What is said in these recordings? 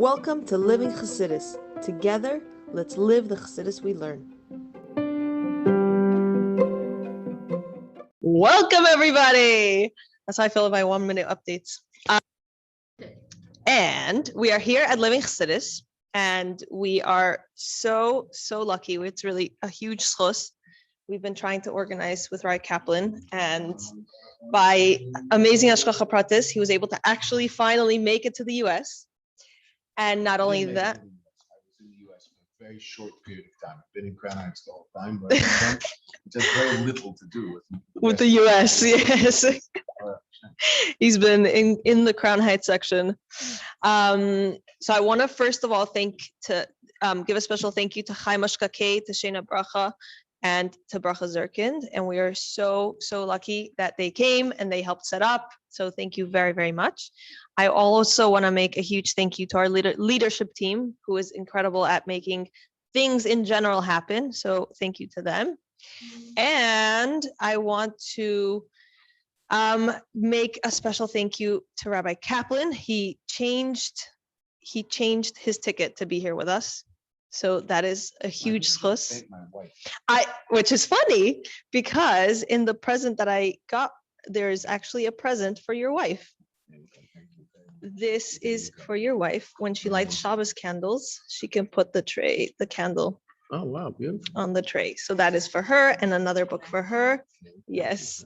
Welcome to Living Chassidus. Together, let's live the Chassidus we learn. Welcome, everybody. That's how I feel about my 1 minute updates. And we are here at Living Chassidus, and we are so lucky. It's really a huge schos. We've been trying to organize with Rabbi Kaplan, and by amazing hashgacha pratis, he was able to actually finally make it to the U.S. And not only that, I was in the U.S. for a very short period of time. I've been in Crown Heights the whole time, but just very little to do with the U.S. Yes, he's been in the Crown Heights section. So I want to first of all give a special thank you to Chai Mashkake, to Shena Bracha, and to Bracha Zirkin. And we are so lucky that they came and they helped set up. So thank you very, very much. I also want to make a huge thank you to our leadership team, who is incredible at making things in general happen. So thank you to them. And I want to make a special thank you to Rabbi Kaplan. He changed his ticket to be here with us. So that is a huge schus. Which is funny because in the present that I got, there's actually a present for your wife. This is for your wife. When she lights Shabbos candles, she can put the candle. Oh, wow, beautiful. On the tray. So that is for her, and another book for her. Yes.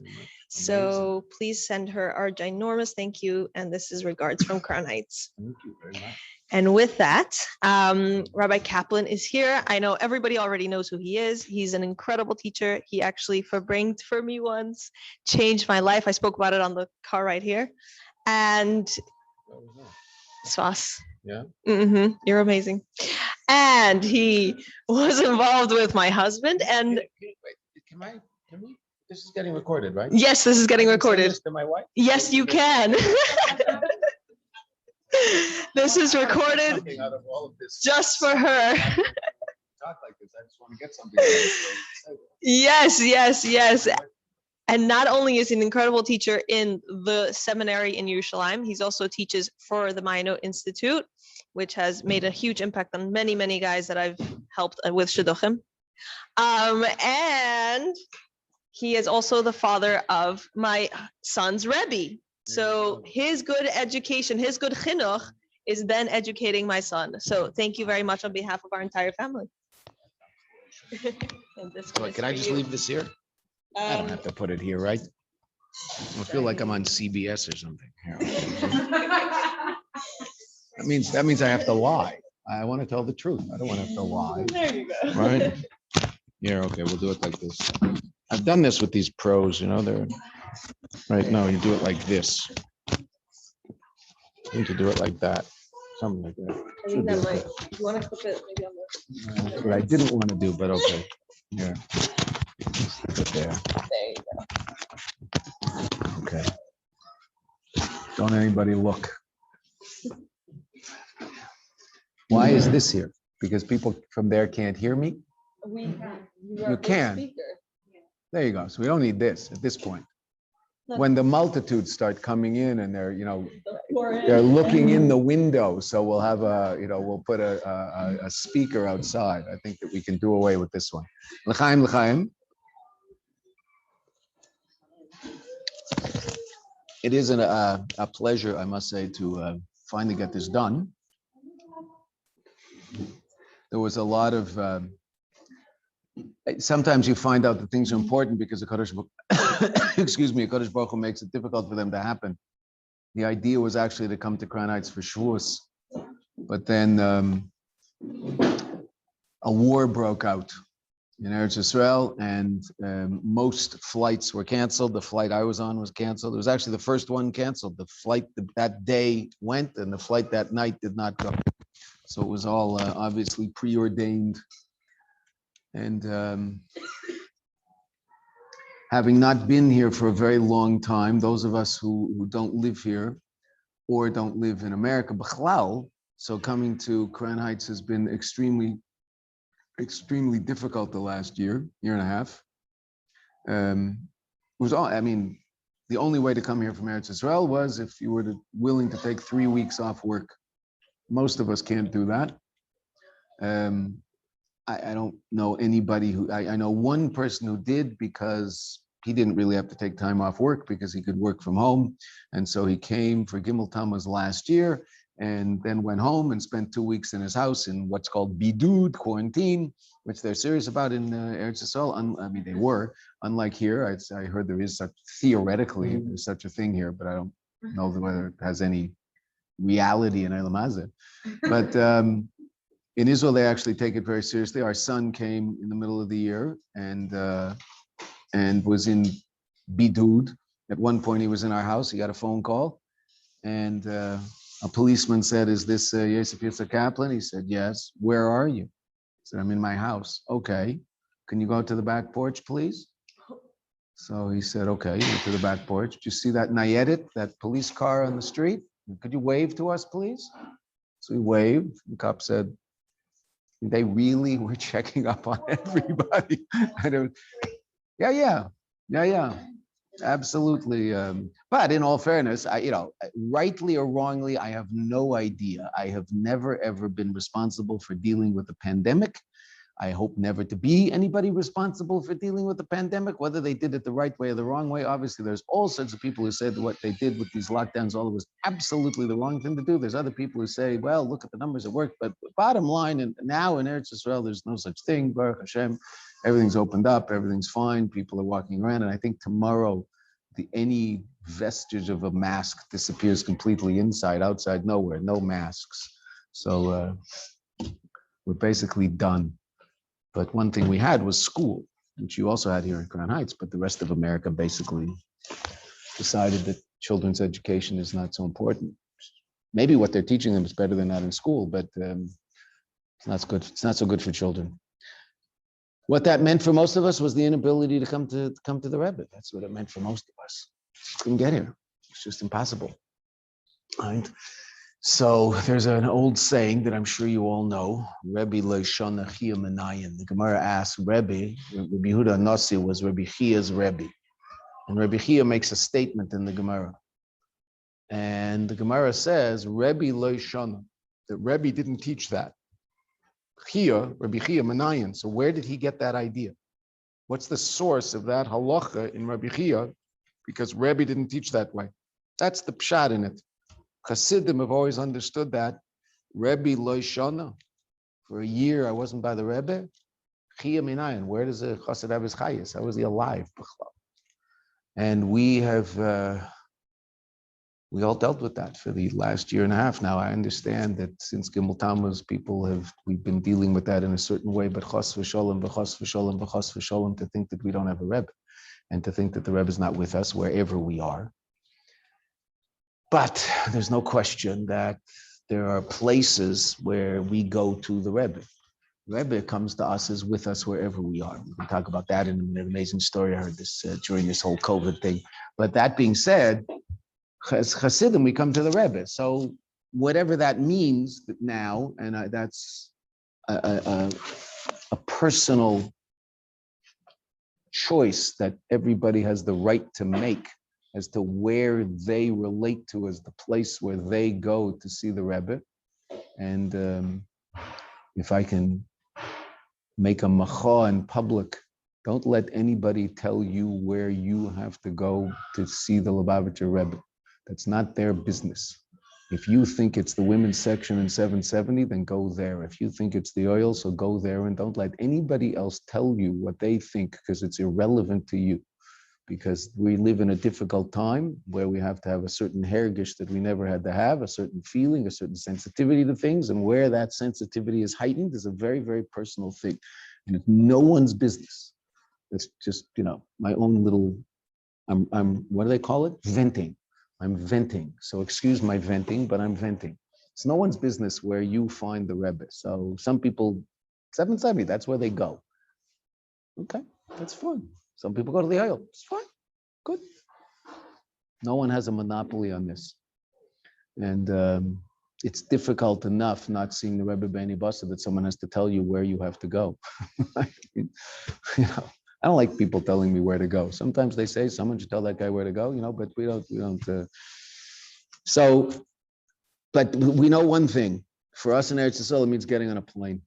So please send her our ginormous thank you. And this is regards from Crown Heights. Thank you very much. And with that, Rabbi Kaplan is here. I know everybody already knows who he is. He's an incredible teacher. He actually Farbrengen for me once, changed my life. I spoke about it on the car right here. And Swas. Yeah. Mm-hmm. You're amazing. And he was involved with my husband. And Can we? This is getting recorded, right? Yes, this is getting recorded. Send this to my wife? Yes, you can. This is recorded just for her. Talk like this. I just want to get something. Yes. And not only is he an incredible teacher in the seminary in Yerushalayim, he also teaches for the Mayanot Institute, which has made a huge impact on many guys that I've helped with shidduchim. And he is also the father of my son's Rebbe. So his good education, his good chinuch is then educating my son. So thank you very much on behalf of our entire family. Can I just leave this here? I don't have to put it here, right? I feel like I'm on CBS or something. That means I have to lie. I want to tell the truth. I don't want to have to lie. There you go. Right? Yeah, okay, we'll do it like this. I've done this with these pros, they're right now. You do it like this. You need to do it like that. Something like that. I think that might. You want to flip it maybe on the. That's what I didn't want to do, but okay. Yeah. Stick it there. There you go. Okay. Don't anybody look. Why is this here? Because people from there can't hear me? You can. There you go. So we don't need this at this point. When the multitudes start coming in and they're looking in the window, so we'll have we'll put a speaker outside. I think that we can do away with this one. L'chaim, l'chaim. It is a pleasure, I must say, to finally get this done. There was a lot of. Sometimes you find out that things are important because the Kadosh Baruch Hu makes it difficult for them to happen. The idea was actually to come to Crown Heights for Shavuos, but then a war broke out in Eretz Yisrael, and most flights were canceled. The flight I was on was canceled. It was actually the first one canceled. The flight that day went, and the flight that night did not go. So it was all obviously preordained. And having not been here for a very long time, those of us who don't live here or don't live in America, b'chlal, so coming to Crown Heights has been extremely difficult the last year and a half. It was all, the only way to come here from Eretz Yisrael was if you were willing to take 3 weeks off work. Most of us can't do that. I don't know anybody who, I know one person who did because he didn't really have to take time off work because he could work from home. And so he came for Gimmel Tammuz last year and then went home and spent 2 weeks in his house in what's called bidud, quarantine, which they're serious about in Eretz Yisrael. I mean, they were, unlike here. I heard there is such, theoretically, there's such a thing here, but I don't know whether it has any reality in Elam Hazeh. But in Israel, they actually take it very seriously. Our son came in the middle of the year and was in bidud. At one point, he was in our house. He got a phone call, and a policeman said, "Is this Rabbi Kaplan?" He said, "Yes." "Where are you?" He said, "I'm in my house." "Okay. Can you go to the back porch, please?" So he said, "Okay." He went to the back porch. "Do you see that nayedet, that police car on the street? Could you wave to us, please?" So he waved. The cop said, "They really were checking up on everybody." Yeah, absolutely. But in all fairness, rightly or wrongly, I have no idea. I have never, ever been responsible for dealing with the pandemic. I hope never to be anybody responsible for dealing with the pandemic, whether they did it the right way or the wrong way. Obviously, there's all sorts of people who said what they did with these lockdowns, all was absolutely the wrong thing to do. There's other people who say, well, look at the numbers, it worked. But bottom line, and now in Eretz Yisrael, there's no such thing. Baruch Hashem, everything's opened up, everything's fine. People are walking around. And I think tomorrow, any vestige of a mask disappears completely inside, outside, nowhere, no masks. So we're basically done. But one thing we had was school, which you also had here in Crown Heights, but the rest of America basically decided that children's education is not so important. Maybe what they're teaching them is better than that in school, but it's not good. It's not so good for children. What that meant for most of us was the inability to come to the Rebbe. That's what it meant for most of us. Couldn't get here. It's just impossible. Right? So there's an old saying that I'm sure you all know, Rebbe Leishana Chia Menayin. The Gemara asks Rebbe Yehuda Nasi was Rebbe Chia's Rebbe. And Rebbe Chia makes a statement in the Gemara. And the Gemara says, Rebbe Leishana, that Rebbe didn't teach that. Rebbe Chia Menayin. So where did he get that idea? What's the source of that halacha in Rebbe Chia? Because Rebbe didn't teach that way. That's the pshat in it. Chassidim have always understood that. Rebbe Loishana. For a year, I wasn't by the Rebbe. Chia Minayin. Where does a chassid have his chayis? How was he alive? And we all dealt with that for the last year and a half now. I understand that since Gimmel Tammuz, we've been dealing with that in a certain way, but chas v'sholem, v'chas v'sholem, v'chas v'sholem, to think that we don't have a Rebbe and to think that the Rebbe is not with us wherever we are. But there's no question that there are places where we go to the Rebbe. Rebbe comes to us, is with us wherever we are. We can talk about that in an amazing story. I heard this during this whole COVID thing. But that being said, as Chassidim, we come to the Rebbe. So whatever that means now, and that's a personal choice that everybody has the right to make as to where they relate to as the place where they go to see the Rebbe. And if I can make a macha in public, don't let anybody tell you where you have to go to see the Lubavitcher Rebbe. That's not their business. If you think it's the women's section in 770, then go there. If you think it's the oil, so go there, and don't let anybody else tell you what they think, because it's irrelevant to you. Because we live in a difficult time where we have to have a certain hergish that we never had to have, a certain feeling, a certain sensitivity to things, and where that sensitivity is heightened is a very, very personal thing. And it's no one's business. It's just, my own little, I'm what do they call it? Venting. I'm venting. So excuse my venting, but I'm venting. It's no one's business where you find the Rebbe. So some people, 770, that's where they go. Okay, that's fine. Some people go to the oil. It's fine. Good. No one has a monopoly on this. And it's difficult enough not seeing the Rebbe B'nai Basa that someone has to tell you where you have to go. I don't like people telling me where to go. Sometimes they say someone should tell that guy where to go, but we don't. So, but we know one thing. For us in Eretz Yisrael, it means getting on a plane.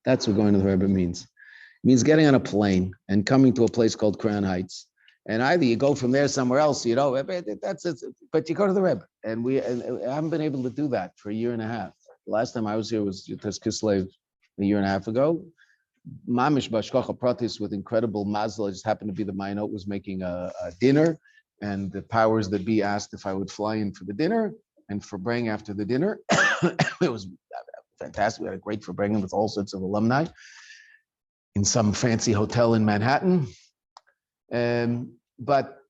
That's what going to the Rebbe means. It means getting on a plane and coming to a place called Crown Heights. And either you go from there somewhere else, that's it. But you go to the Rebbe. And I haven't been able to do that for a year and a half. The last time I was here was Tes Kislev a year and a half ago. Mamish Bashkocha Pratis with incredible mazel. It just happened to be the Mayanot was making a dinner, and the powers that be asked if I would fly in for the dinner and Farbrengen after the dinner. It was fantastic. We had a great Farbrengen with all sorts of alumni in some fancy hotel in Manhattan. But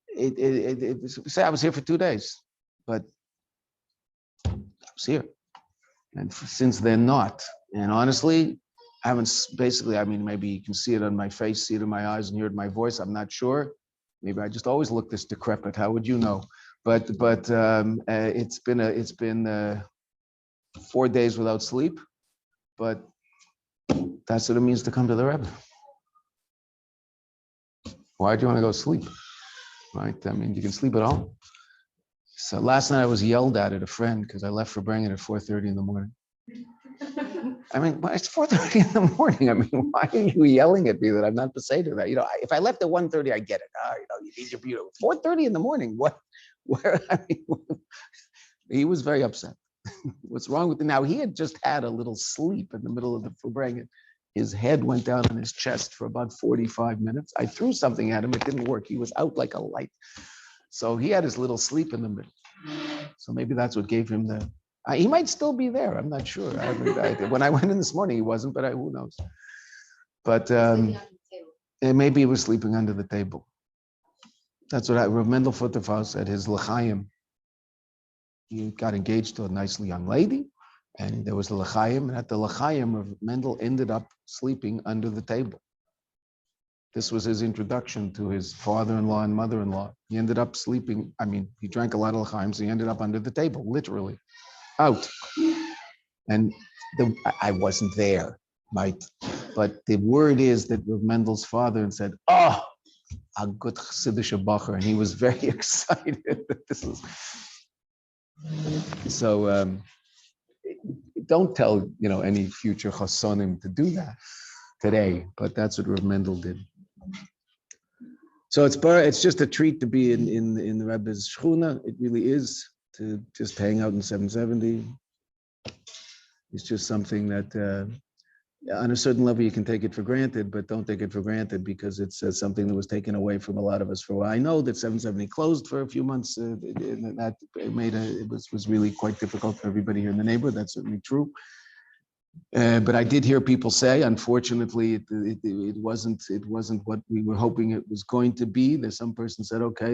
say I was here for 2 days, but I was here, and since then not. And honestly, I haven't basically. I mean, maybe you can see it on my face, see it in my eyes, and hear it in my voice. I'm not sure. Maybe I just always look this decrepit. How would you know? But it's been 4 days without sleep. But that's what it means to come to the Rebbe. Why do you want to go sleep? Right? I mean, you can sleep at home. So last night I was yelled at a friend because I left for Farbrengen at 4:30 in the morning. I mean, it's 4:30 in the morning. I mean, why are you yelling at me that I'm not Beseder that? If I left at 1:30, I get it. You need your beautiful. 4:30 in the morning. What? Where? I mean, he was very upset. What's wrong with him? Now, he had just had a little sleep in the middle of the Farbrengen. His head went down on his chest for about 45 minutes. I threw something at him. It didn't work. He was out like a light. So he had his little sleep in the middle. So maybe that's what gave him the... he might still be there. I'm not sure. When I went in this morning, he wasn't, but who knows? But maybe he was sleeping under the table. That's what Rav Mendel Futterfaus at his L'chaim. He got engaged to a nice young lady, and there was the L'chaim, and at the L'chaim, Rav Mendel ended up sleeping under the table. This was his introduction to his father-in-law and mother-in-law. He ended up sleeping. I mean, he drank a lot of L'chaim, so he ended up under the table, literally. Out. And I wasn't there, right? But the word is that Rav Mendel's father said, "Oh, a good Chassidish bacher," and he was very excited that this was. So don't tell any future chassonim to do that today, but that's what Rav Mendel did. So it's just a treat to be in the Rebbe's shchuna. It really is. To just hang out in 770. It's just something that on a certain level you can take it for granted, but don't take it for granted because it's something that was taken away from a lot of us for a while. I know that 770 closed for a few months. That it was really quite difficult for everybody here in the neighborhood. That's certainly true. But I did hear people say, unfortunately, it wasn't what we were hoping it was going to be. There's some person said, okay,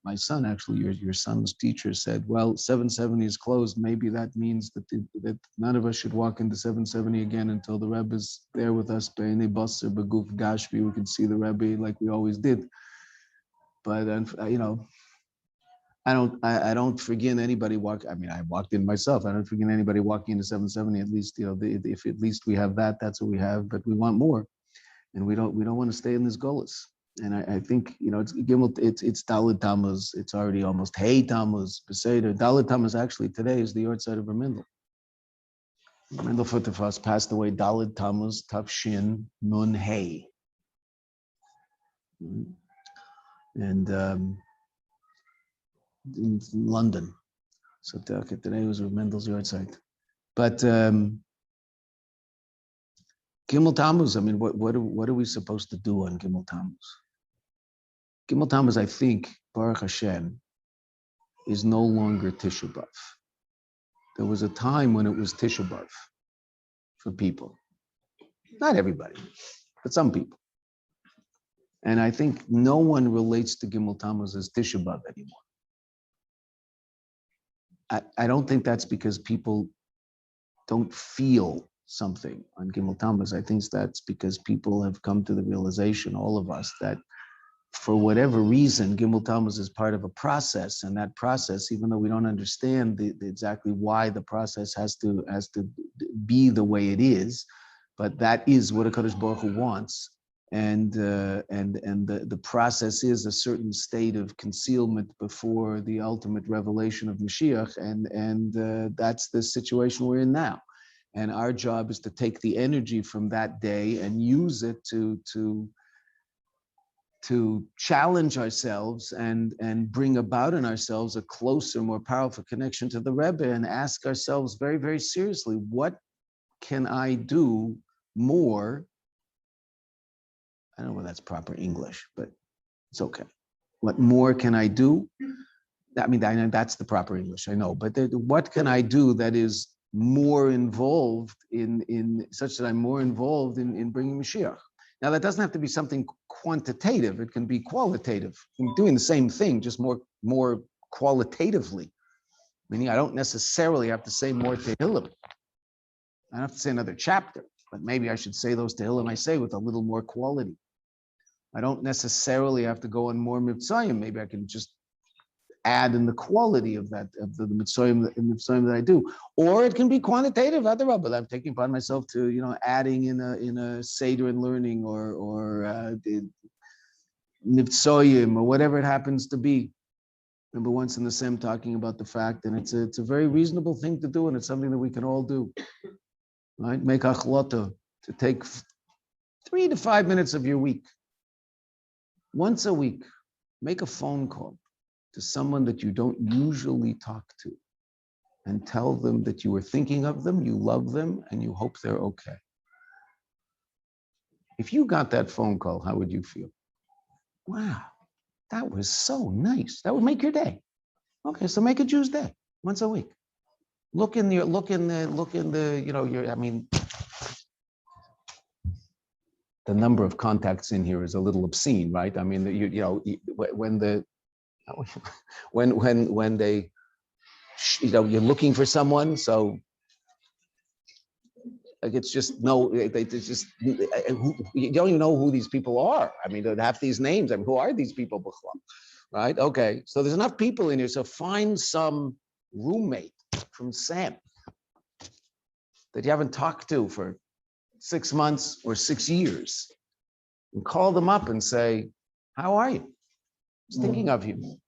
my son, actually, your son's teacher said, well, 770 is closed. Maybe that means that none of us should walk into 770 again until the Rebbe is there with us. Be'enei basar b'guf gashmi, we can see the Rebbe like we always did. But I don't forgive anybody I mean, I walked in myself. I don't forgive anybody walking into 770. At least, if at least we have that, that's what we have. But we want more, and we don't want to stay in this golus. And I think it's Gimmel. It's Daled Tammuz. It's already almost Hey Tammuz. Beseder Daled Tammuz. Actually, today is the yahrzeit of Mendel. Mendel Futterfaus passed away Daled Tammuz Tavshin Nun Hey. And in London. So today was Mendel's yahrzeit. But Gimmel Tammuz, I mean, what are we supposed to do on Gimmel Tammuz? Gimmel Tammuz, I think, Baruch Hashem, is no longer Tisha B'Av. There was a time when it was Tisha B'Av for people. Not everybody, but some people. And I think no one relates to Gimmel Tammuz as Tisha B'Av anymore. I don't think that's because people don't feel something on Gimmel Tammuz. I think that's because people have come to the realization, all of us, that for whatever reason, Gimmel Tammuz is part of a process, and that process, even though we don't understand exactly why the process has to be the way it is, but that is what HaKadosh Baruch Hu wants. and the process is a certain state of concealment before the ultimate revelation of Moshiach, and that's the situation we're in now. And our job is to take the energy from that day and use it to challenge ourselves and bring about in ourselves a closer, more powerful connection to the Rebbe, and ask ourselves very, very seriously, what can I do more? I don't know whether that's proper English, but it's okay. What more can I do? I mean, that's the proper English, I know, but what can I do that is more involved in such that I'm more involved in bringing Mashiach? Now, that doesn't have to be something quantitative. It can be qualitative. I'm doing the same thing, just more qualitatively. Meaning I don't necessarily have to say more Tehillim. I don't have to say another chapter, but maybe I should say those Tehillim I say with a little more quality. I don't necessarily have to go on more mitzvahim. Maybe I can just add in the quality of that, of the mitzvahim that I do. Or it can be quantitative, but I'm taking upon myself to, adding in a seder and learning or mitzvahim or whatever it happens to be. Remember once in the Sem talking about the fact, and it's a very reasonable thing to do, and it's something that we can all do. Right? Make achlata to take 3 to 5 minutes of your week. Once a week, make a phone call to someone that you don't usually talk to and tell them that you are thinking of them, you love them, and you hope they're okay. If you got that phone call, how would you feel? Wow, that was so nice. That would make your day. Okay, so make a Jew's day once a week. Look in the, the number of contacts in here is a little obscene, right? I mean, when they, you're looking for someone, so like it's just you don't even know who these people are. I mean, they have these names. I mean, who are these people, right? Okay, so there's enough people in here. So find some roommate from Sam that you haven't talked to for 6 months or 6 years, and call them up and say, "How are you? Just thinking of you."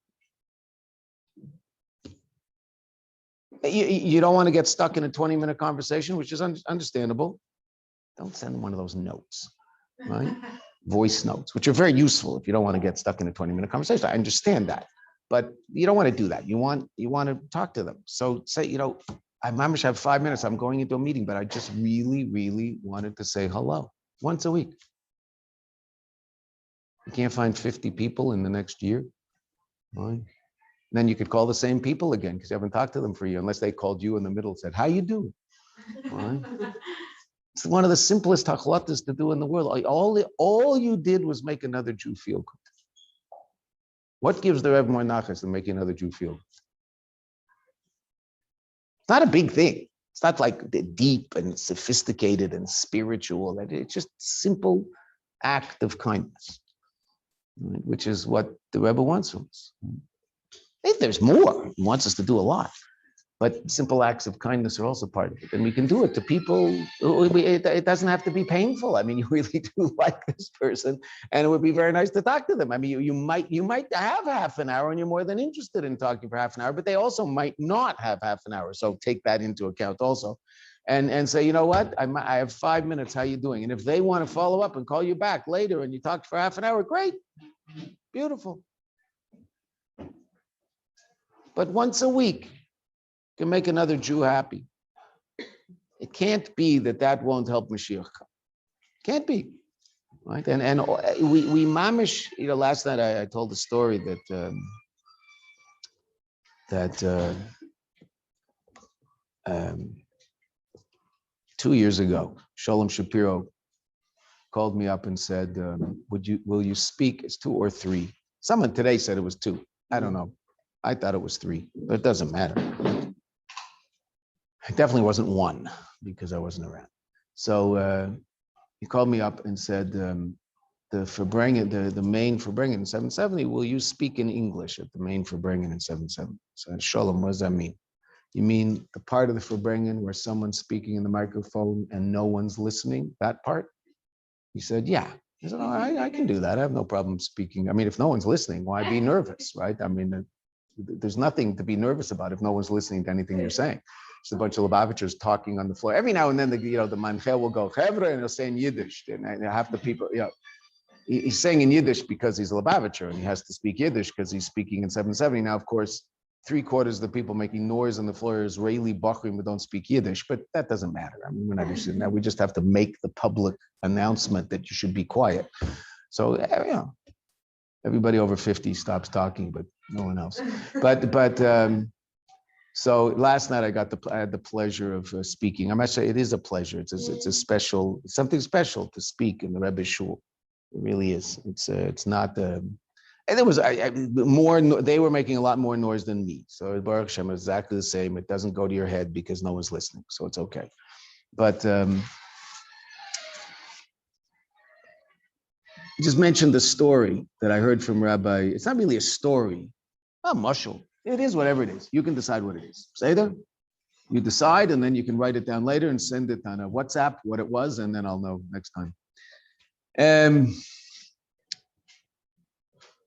You don't want to get stuck in a 20-minute conversation, which is understandable. Don't send one of those notes, right? Voice notes, which are very useful if you don't want to get stuck in a 20-minute conversation. I understand that, but you don't want to do that. You want to talk to them. So say, I have 5 minutes. I'm going into a meeting, but I just really, really wanted to say hello once a week. You can't find 50 people in the next year, right? Then you could call the same people again because you haven't talked to them for a year, unless they called you in the middle and said, "How you doing?" Right? It's one of the simplest hachlatas to do in the world. All you did was make another Jew feel good. What gives the Rebbe more nachas than making another Jew feel good? It's not a big thing. It's not like deep and sophisticated and spiritual. It's just simple act of kindness, right? Which is what the Rebbe wants from us. If there's more, he wants us to do a lot, but simple acts of kindness are also part of it. And we can do it to people. It doesn't have to be painful. I mean, you really do like this person, and it would be very nice to talk to them. I mean, you might have half an hour and you're more than interested in talking for half an hour, but they also might not have half an hour. So take that into account also. And say, you know what, I have 5 minutes, how you doing? And if they want to follow up and call you back later and you talked for half an hour, great, beautiful. But once a week can make another Jew happy. It can't be that won't help Moshiach come. Can't be, right? And we mamish. Last night I told the story that 2 years ago, Shalom Shapiro called me up and said, "Will you speak?" It's 2 or 3. Someone today said it was 2. I don't know. I thought it was 3, but it doesn't matter. It definitely wasn't 1 because I wasn't around. So he called me up and said, the Farbrengen, the main Farbrengen in 770, will you speak in English at the main Farbrengen in 770? So Shalom, what does that mean? You mean the part of the Farbrengen where someone's speaking in the microphone and no one's listening, that part? He said, yeah. I said, oh, I can do that. I have no problem speaking. I mean, if no one's listening, why be nervous, right? I mean, there's nothing to be nervous about if no one's listening to anything you're saying. Just a bunch of Lubavitchers talking on the floor. Every now and then, the manchel will go, Chevra, and he'll say in Yiddish. And half the people, he's saying in Yiddish because he's a Lubavitcher, and he has to speak Yiddish because he's speaking in 770. Now, of course, 3/4 of the people making noise on the floor are Israeli Bachrim who don't speak Yiddish, but that doesn't matter. I mean, we're not interested in that. We just have to make the public announcement that you should be quiet. So, everybody over 50 stops talking, but no one else. So last night I had the pleasure of speaking. I'm actually, it is a pleasure. It's something special to speak in the Rebbe shul. It really is. It's not. And there was more. They were making a lot more noise than me. So Baruch Hashem is exactly the same. It doesn't go to your head because no one's listening, so it's okay. But just mentioned the story that I heard from Rabbi. It's not really a story. Mashal. It is whatever it is. You can decide what it is. Say that. You decide, and then you can write it down later and send it on a WhatsApp what it was, and then I'll know next time.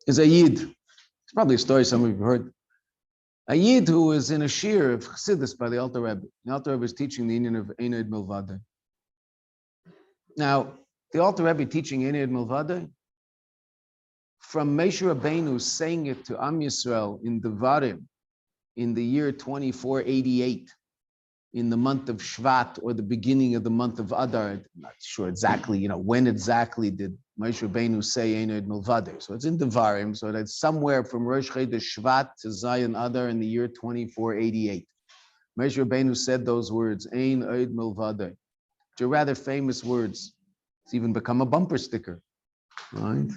Is a Yid. It's probably a story some of you have heard. A Yid who was in a shir of Chassidus by the Alter Rebbe. The Alter Rebbe is teaching the union of Einoid Milvada. Now, the Alter Rebbe teaching Einoid Milvada, from Moshe Rabbeinu saying it to Am Yisrael in Devarim in the year 2488, in the month of Shvat or the beginning of the month of Adar. I'm not sure exactly, when exactly did Moshe Rabbeinu say Einoid Milvada. So it's in Devarim, so that's somewhere from Rosh Chodesh Shvat to Zayin Adar in the year 2488. Moshe Rabbeinu said those words, Einoid Milvada, which are rather famous words. It's even become a bumper sticker, right?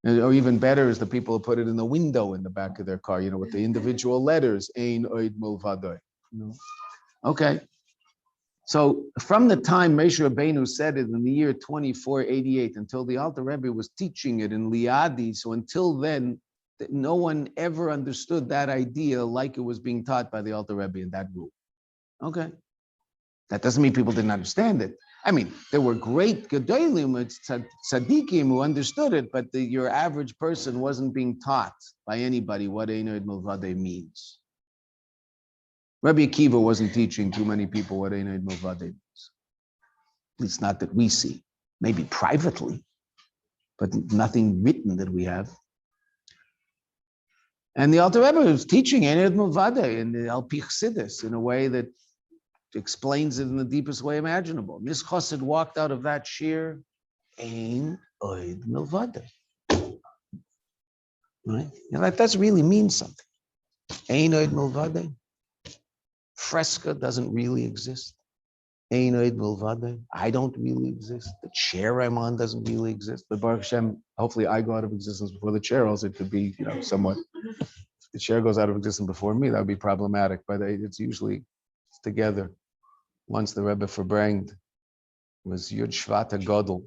Or even better is the people who put it in the window in the back of their car, with the individual letters, Einoid Milvada. Okay. So from the time Moshe Rabbeinu said it in the year 2488 until the Alter Rebbe was teaching it in Liadi, so until then, no one ever understood that idea like it was being taught by the Alter Rebbe in that group. Okay. That doesn't mean people didn't understand it. I mean, there were great Gedolim, tzaddikim who understood it, but your average person wasn't being taught by anybody what Einoid Milvada means. Rabbi Akiva wasn't teaching too many people what Einoid Milvada means. At least not that we see. Maybe privately, but nothing written that we have. And the Alter Rebbe was teaching Einoid Milvada in the Al Pi Chassidus in a way that explains it in the deepest way imaginable. This chassid walked out of that shir, Einoid Milvada. Right? That does really mean something. Einoid Milvada. Fresca doesn't really exist. Einoid Milvada. I don't really exist. The chair I'm on doesn't really exist. But Baruch Hashem, hopefully I go out of existence before the chair, else it could be, somewhat. If the chair goes out of existence before me, that would be problematic. But it's usually together. Once the Rebbe Farbrengen was Yud Shvat HaGodel,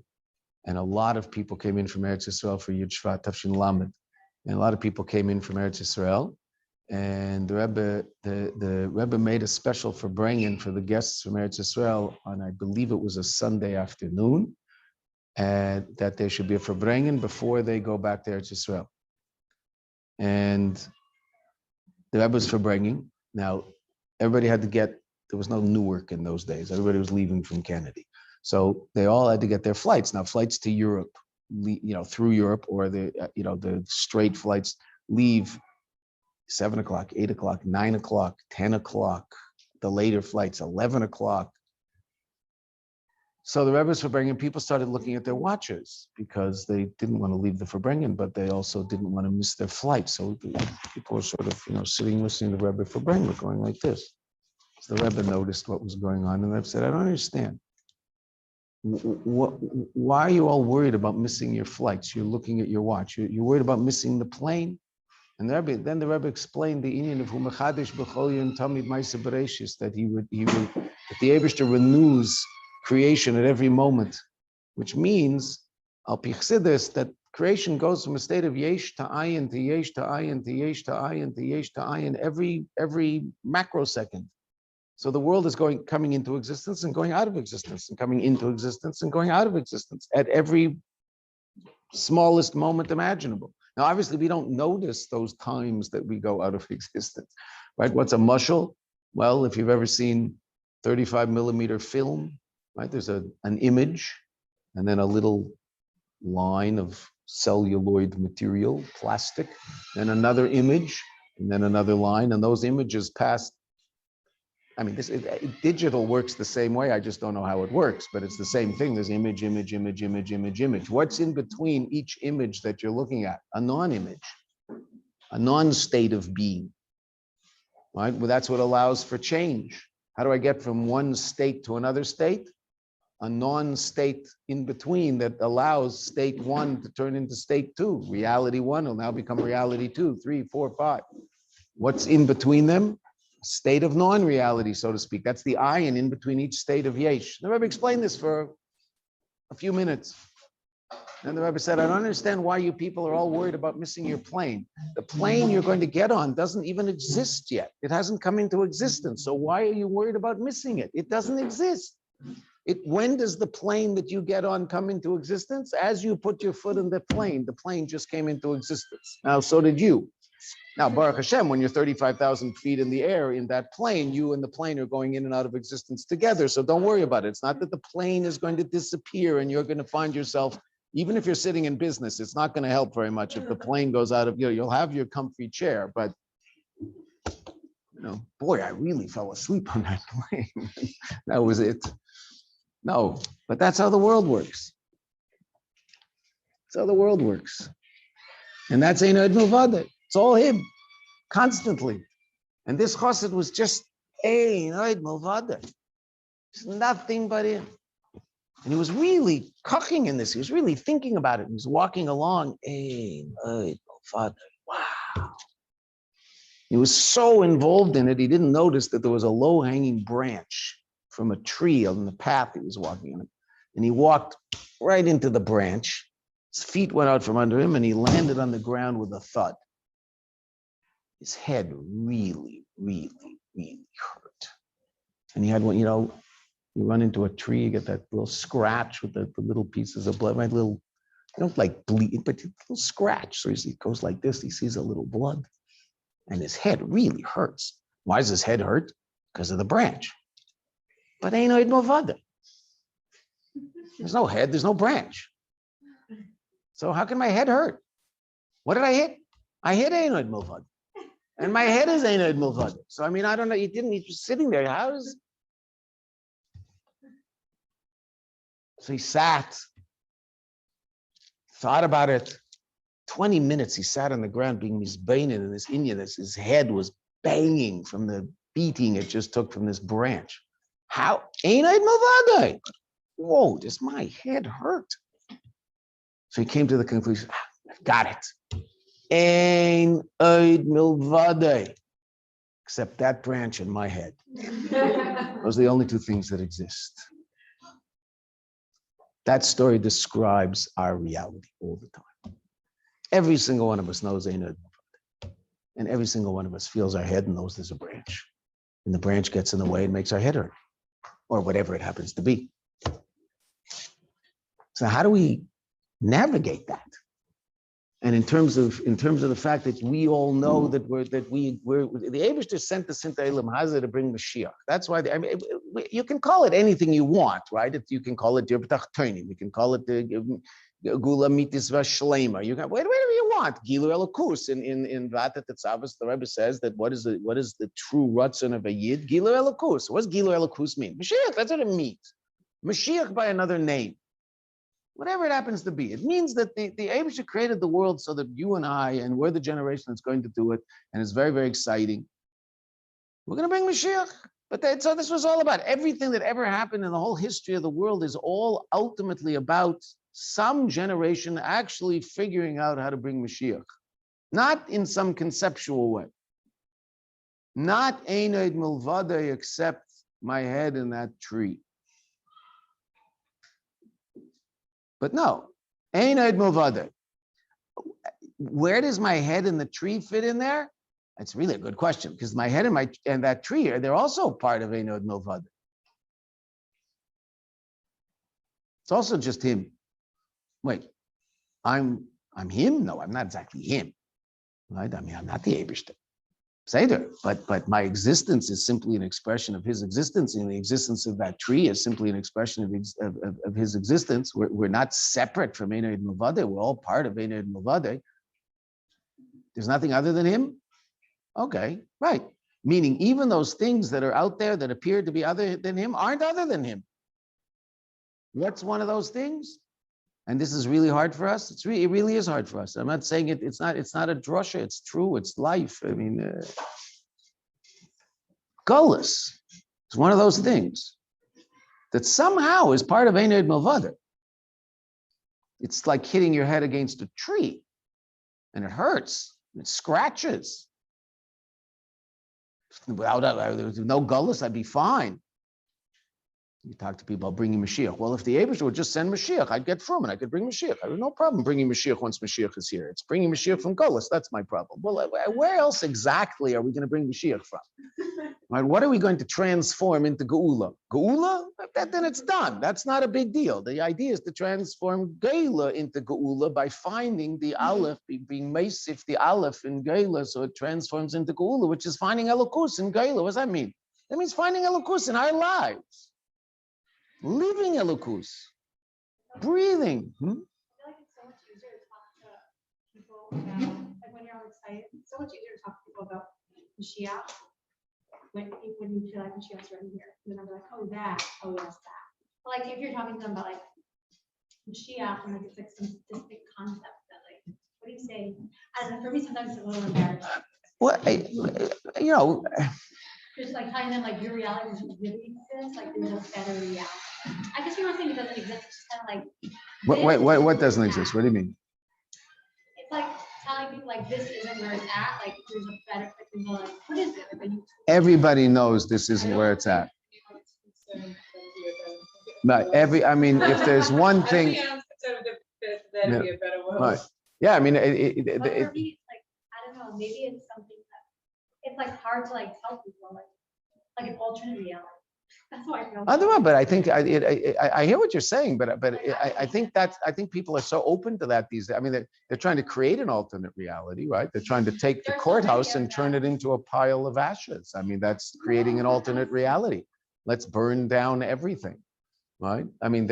and a lot of people came in from Eretz Yisrael for Yud Shvat Tafshin Lamed, and a lot of people came in from Eretz Yisrael, and the Rebbe made a special Farbrengen for the guests from Eretz Yisrael on, I believe it was a Sunday afternoon, and that there should be a Farbrengen before they go back to Eretz Yisrael. And the Rebbe was Farbrengen. Now, everybody had to get. There was no Newark in those days. Everybody was leaving from Kennedy. So they all had to get their flights. Now, flights to Europe, through Europe, or the straight flights leave 7 o'clock, 8 o'clock, 9 o'clock, 10 o'clock, the later flights, 11 o'clock. So the Rebbe's Farbrengen, people started looking at their watches because they didn't want to leave the Farbrengen, but they also didn't want to miss their flight. So people were sort of, sitting listening to the Rebbe Farbrengen, going like this. So the Rebbe noticed what was going on, and the Rebbe said, I don't understand. Why are you all worried about missing your flights? You're looking at your watch. You're worried about missing the plane? And then the Rebbe explained the inyan of Humachadish B'chol Yom Tamid Ma'aseh Bereishis, that that the Eibishter renews creation at every moment, which means Al Pi Chassidus that creation goes from a state of yesh to ayin to yesh to ayin to yesh to ayin to yesh to ayin every macrosecond. So the world is coming into existence and going out of existence, and coming into existence and going out of existence at every smallest moment imaginable. Now, obviously, we don't notice those times that we go out of existence, right? What's a mushal? Well, if you've ever seen 35 millimeter film, right? There's an image and then a little line of celluloid material, plastic, then another image, and then another line, and those images pass. I mean, digital works the same way. I just don't know how it works, but it's the same thing. There's image, image, image, image, image, image. What's in between each image that you're looking at? A non-image, a non-state of being, right? Well, that's what allows for change. How do I get from one state to another state? A non-state in between that allows state one to turn into state two. Reality one will now become reality 2, 3, 4, 5. What's in between them? State of non-reality, so to speak. That's the ayin in between each state of yesh. The Rebbe explained this for a few minutes. And the Rebbe said, I don't understand why you people are all worried about missing your plane. The plane you're going to get on doesn't even exist yet. It hasn't come into existence. So why are you worried about missing it? It doesn't exist. When does the plane that you get on come into existence? As you put your foot in the plane just came into existence. Now, so did you. Now, Baruch Hashem, when you're 35,000 feet in the air in that plane, you and the plane are going in and out of existence together. So don't worry about it. It's not that the plane is going to disappear and you're going to find yourself, even if you're sitting in business, it's not going to help very much if the plane goes out of, you'll have your comfy chair, but boy, I really fell asleep on that plane. That was it. No, but that's how the world works. That's how the world works. And that's Ein Milvada. It's all him, constantly. And this chassid was just Ein Milvada. It's nothing but him. And he was really cooking in this. He was really thinking about it. He was walking along. Ein Milvada. Wow. He was so involved in it, he didn't notice that there was a low-hanging branch from a tree on the path he was walking on. And he walked right into the branch. His feet went out from under him and he landed on the ground with a thud. His head really, really, really hurt. And he had one, you run into a tree, you get that little scratch with the little pieces of blood, right? Little, you don't like bleed, but a little scratch. So he goes like this, he sees a little blood. And his head really hurts. Why does his head hurt? Because of the branch. But Ein Milvada. There's no head, there's no branch. So how can my head hurt? What did I hit? I hit Ein Milvada. And my head is Ein Milvada. So I mean, I don't know, he's just sitting there. So he sat, thought about it. 20 minutes he sat on the ground being misbeinen in this Indian. His head was banging from the beating it just took from this branch. How? Ein Milvada. Whoa, does my head hurt? So he came to the conclusion, I've got it. Ein Milvada. Except that branch in my head. Those are the only two things that exist. That story describes our reality all the time. Every single one of us knows Ein Milvada. And every single one of us feels our head and knows there's a branch. And the branch gets in the way and makes our head hurt. Or whatever it happens to be. So how do we navigate that? And in terms of the fact that we all know that we're the Eibishter sent us into Elam Hazeh to bring Moshiach. That's why you can call it anything you want, right? You can call it Dir B'Tachtonim. You can call it the Gula Mitis Vashlema. You can whatever you want. Gilu Elokus in Vatat Tetzavos, the Rebbe says that what is the true Ratzon of a Yid? Gilu Elokus. What does Gilu Elokus mean? Mashiach. That's what it means. Mashiach by another name. Whatever it happens to be. It means that the Eibishter created the world so that you and I, and we're the generation that's going to do it, and it's very, very exciting. We're going to bring Moshiach. But so this was all about everything that ever happened in the whole history of the world is all ultimately about some generation actually figuring out how to bring Moshiach. Not in some conceptual way. Not Ein Milvada except my head in that tree. But no, Ein Milvada. Where does my head and the tree fit in there? That's really a good question because my head and that tree they're also part of Ein Milvada. It's also just him. Wait, I'm him? No, I'm not exactly him. Right? I mean, I'm not the Eibishter. Seder, but my existence is simply an expression of his existence, and the existence of that tree is simply an expression of his existence. We're not separate from Mayanot Yeshiva. We're all part of Mayanot Yeshiva. There's nothing other than him? Okay, right. Meaning even those things that are out there that appear to be other than him aren't other than him. What's one of those things? And this is really hard for us. It really is hard for us. I'm not saying it's not a drasha. It's true. It's life. I mean, gullus is one of those things that somehow is part of Mayanot Yeshiva. It's like hitting your head against a tree, and it hurts. It scratches. Without no gullus, I'd be fine. You talk to people about bringing Moshiach. Well, if the Rebbe would just send Moshiach, I'd get from it. I could bring Moshiach. I have no problem bringing Moshiach once Moshiach is here. It's bringing Moshiach from Golis. That's my problem. Well, where else exactly are we going to bring Moshiach from? Right? What are we going to transform into Geula? Geula? Then it's done. That's not a big deal. The idea is to transform Geula into Geula by finding the Aleph, being Mesif, the Aleph in Geula, so it transforms into Geula, which is finding Elokus in Geula. What does that mean? That means finding Elokus in our lives. Living Elokus, breathing. I feel like it's so much easier to talk to people about, like when you're on the site, it's so much easier to talk to people about Moshiach when you feel like Moshiach's right here. And then I'm like, oh, that, oh, yes, that. But like if you're talking to them about like Moshiach and like it's like some distinct concept that like, what do you say? I don't know, for me, sometimes it's a little embarrassing. Well, Just like telling them like your reality doesn't really exist, like there's a better reality. I guess you were saying it doesn't exist, it's just kind of like what doesn't exist? What do you mean? It's like telling people like this isn't where it's at, like there's a better, like there's a, like, what is it? Like, Everybody knows this isn't where it's at. But if there's one thing, right? Yeah, I mean, but for me, it's like I don't know, maybe it's something that it's like hard to like tell people like an alternate reality. That's how I feel. I don't know, but I think I hear what you're saying, but I think people are so open to that these days. I mean, they're trying to create an alternate reality, right? They're trying to take the courthouse and turn it into a pile of ashes. I mean, that's creating an alternate reality. Let's burn down everything, right? I mean,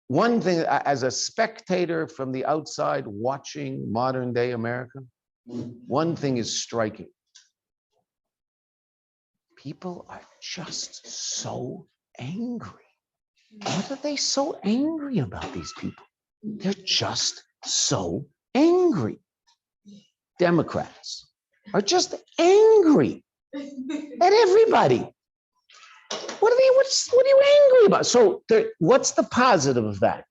one thing as a spectator from the outside watching modern day America, one thing is striking. People are just so angry. What are they so angry about, these people? They're just so angry. Democrats are just angry at everybody. What are you angry about? So what's the positive of that?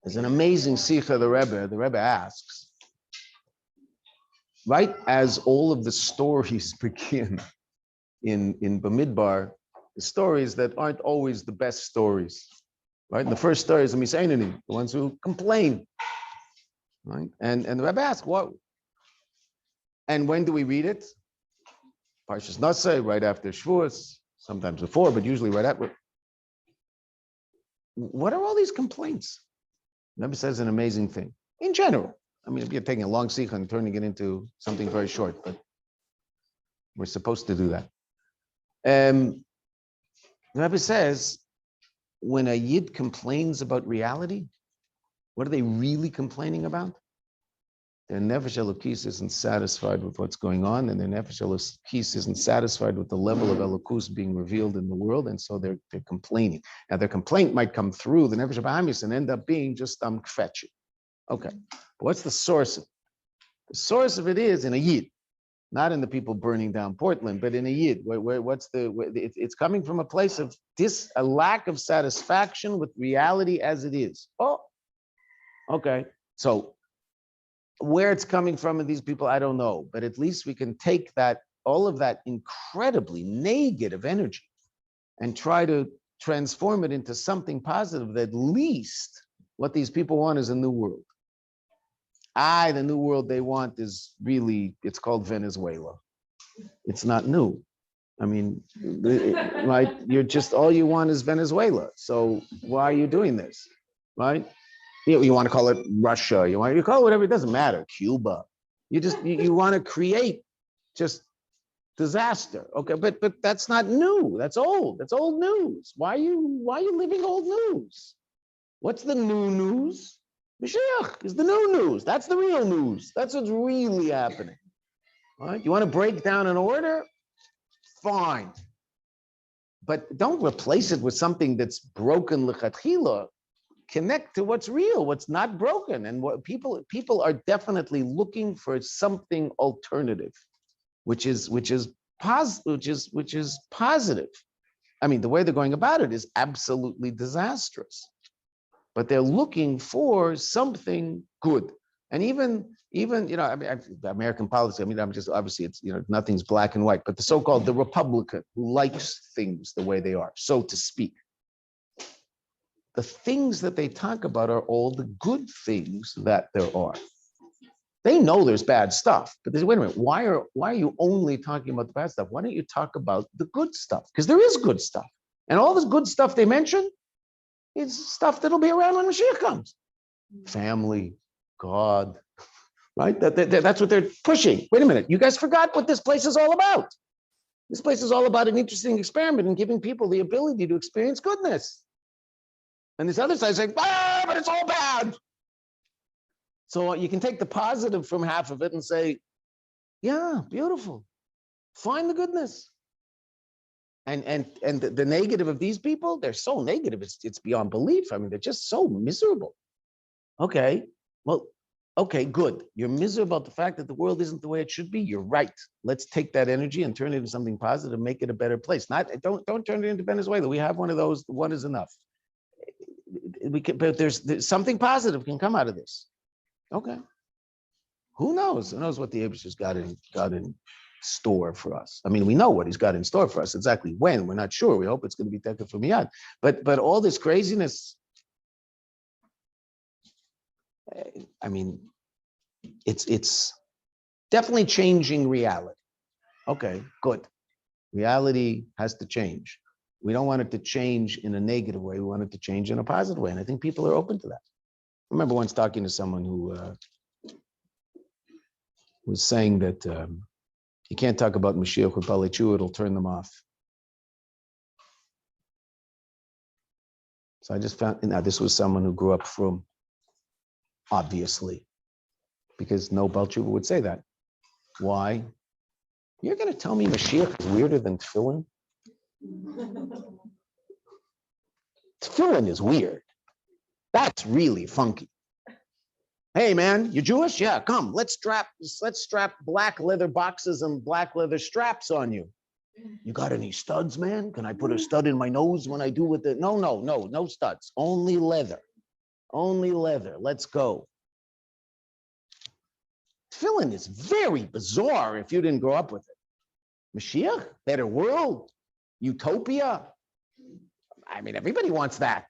There's an amazing sikha the Rebbe asks, right as all of the stories begin in Bamidbar, the stories that aren't always the best stories, right? And the first story is the Misainanim, the ones who complain, right? And the Rebbe asks, what? And when do we read it? Parshas Naseh, right after Shavuos, sometimes before, but usually right after. What are all these complaints? The Rebbe says an amazing thing. In general, I mean, if you're taking a long sikha and turning it into something very short, but we're supposed to do that. The Rebbe says, when a Yid complains about reality, what are they really complaining about? Their nefesh elokis isn't satisfied with what's going on, and their nefesh elokis isn't satisfied with the level of elokus being revealed in the world, and so they're complaining. Now, their complaint might come through the nefesh bahamis and end up being just kvetching. Okay, what's the source of it? The source of it is in a Yid, not in the people burning down Portland, but in a Yid. It's coming from a place of a lack of satisfaction with reality as it is. Oh, okay. So where it's coming from in these people, I don't know, but at least we can take all of that incredibly negative energy and try to transform it into something positive. That at least what these people want is a new world. The new world they want is really, it's called Venezuela. It's not new. I mean, right? All you want is Venezuela. So why are you doing this? right? You want to call it Russia, you call it whatever, it doesn't matter, Cuba. You want to create just disaster. Okay, but that's not new. That's old news. Why are you living old news? What's the new news? Moshiach is the new news. That's the real news. That's what's really happening. All right? You want to break down an order? Fine. But don't replace it with something that's broken lechatchila. Connect to what's real, what's not broken. And what people are definitely looking for something alternative, which is positive. I mean, the way they're going about it is absolutely disastrous. But they're looking for something good. And even I mean, American politics, I mean, I'm just, obviously it's, nothing's black and white, but the so-called the Republican who likes things the way they are, so to speak. The things that they talk about are all the good things that there are. They know there's bad stuff, but they say, wait a minute, why are you only talking about the bad stuff? Why don't you talk about the good stuff? Because there is good stuff. And all this good stuff they mention is stuff that'll be around when Moshiach comes. Family, God, right? That's what they're pushing. Wait a minute, you guys forgot what this place is all about. This place is all about an interesting experiment and giving people the ability to experience goodness. And this other side is saying, but it's all bad. So you can take the positive from half of it and say, yeah, beautiful. Find the goodness. And the negative of these people, they're so negative, it's beyond belief. I mean, they're just so miserable. Okay, well, okay, good. You're miserable about the fact that the world isn't the way it should be. You're right. Let's take that energy and turn it into something positive, make it a better place. Don't turn it into Venezuela. We have one of those. One is enough. But there's something positive can come out of this. Okay. Who knows? Who knows what the Abish's got in store for us? I mean, we know what he's got in store for us. Exactly when, we're not sure. We hope it's going to be taken from Miyad. But all this craziness, I mean, it's definitely changing reality. Okay, good. Reality has to change. We don't want it to change in a negative way. We want it to change in a positive way. And I think people are open to that. I remember once talking to someone who was saying that you can't talk about Moshiach with Balei Tshuva, it'll turn them off. So I just found, now this was someone who grew up from, obviously, because no Balei Tshuva would say that. Why? You're going to tell me Moshiach is weirder than tefillin? Tefillin is weird. That's really funky. Hey man, you Jewish? Yeah, come. Let's strap black leather boxes and black leather straps on you. You got any studs, man? Can I put a stud in my nose when I do with it? No studs. Only leather. Only leather. Let's go. Tefillin is very bizarre if you didn't grow up with it. Mashiach, better world, utopia. I mean, everybody wants that.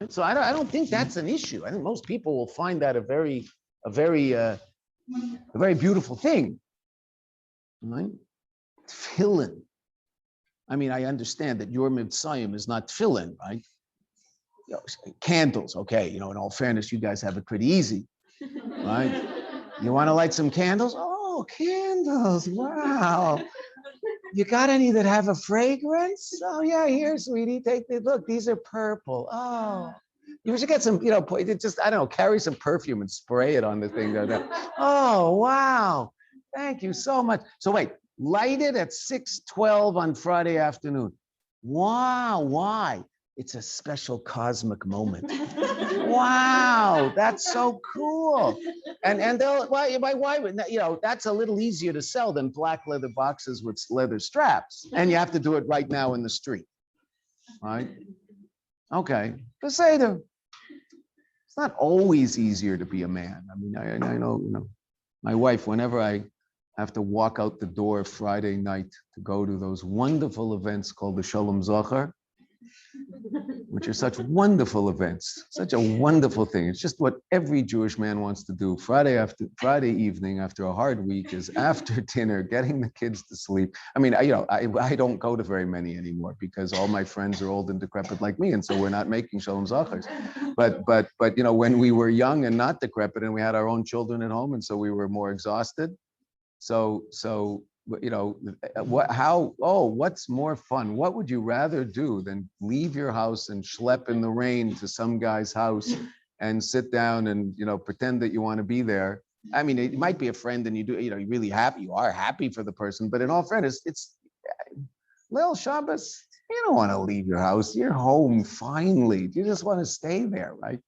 So I don't think that's an issue. I think most people will find that a very beautiful thing. Right? Tefillin. I mean, I understand that your mitzvah is not tefillin, right? Candles, okay. In all fairness, you guys have it pretty easy, right? You want to light some candles? Oh, candles! Wow. You got any that have a fragrance? Oh yeah, here, sweetie, take the look. These are purple. Oh, you should get some. Just I don't know, carry some perfume and spray it on the thing. Oh wow, thank you so much. So wait, light it at 6:12 on Friday afternoon. Wow, why? It's a special cosmic moment. Wow, that's so cool. And they'll, why, that's a little easier to sell than black leather boxes with leather straps. And you have to do it right now in the street, right? Okay, but say it's not always easier to be a man. I mean, I know, my wife, whenever I have to walk out the door Friday night to go to those wonderful events called the Shalom Zohar, which are such wonderful events, such a wonderful thing. It's just what every Jewish man wants to do. Friday evening after a hard week is after dinner, getting the kids to sleep. I mean, I don't go to very many anymore because all my friends are old and decrepit like me, and so we're not making Shalom Zachars. But when we were young and not decrepit, and we had our own children at home, and so we were more exhausted. So what's more fun? What would you rather do than leave your house and schlep in the rain to some guy's house and sit down and, pretend that you want to be there? I mean, it might be a friend and you're really happy. You are happy for the person, but in all fairness, it's Lil Shabbos. You don't want to leave your house. You're home finally. You just want to stay there, right?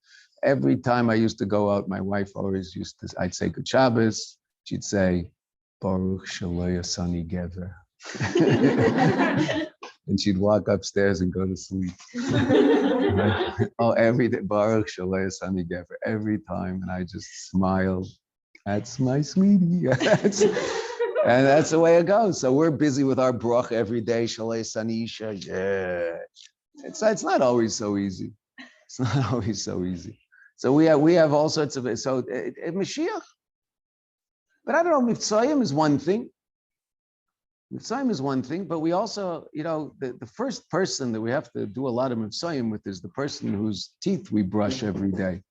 Every time I used to go out, my wife always I'd say Good Shabbos. She'd say, Baruch Shalom Sani Gever. And she'd walk upstairs and go to sleep. Every day, Baruch Shalom Sani Gever, every time. And I just smile. That's my sweetie. And that's the way it goes. So we're busy with our bruch every day. Shalom Sani Isha. Yeah. It's not always so easy. It's not always so easy. So we have all sorts of, Moshiach. But I don't know, Mitzrayim is one thing. Mitzrayim is one thing, but we also, the first person that we have to do a lot of Mitzrayim with is the person whose teeth we brush every day.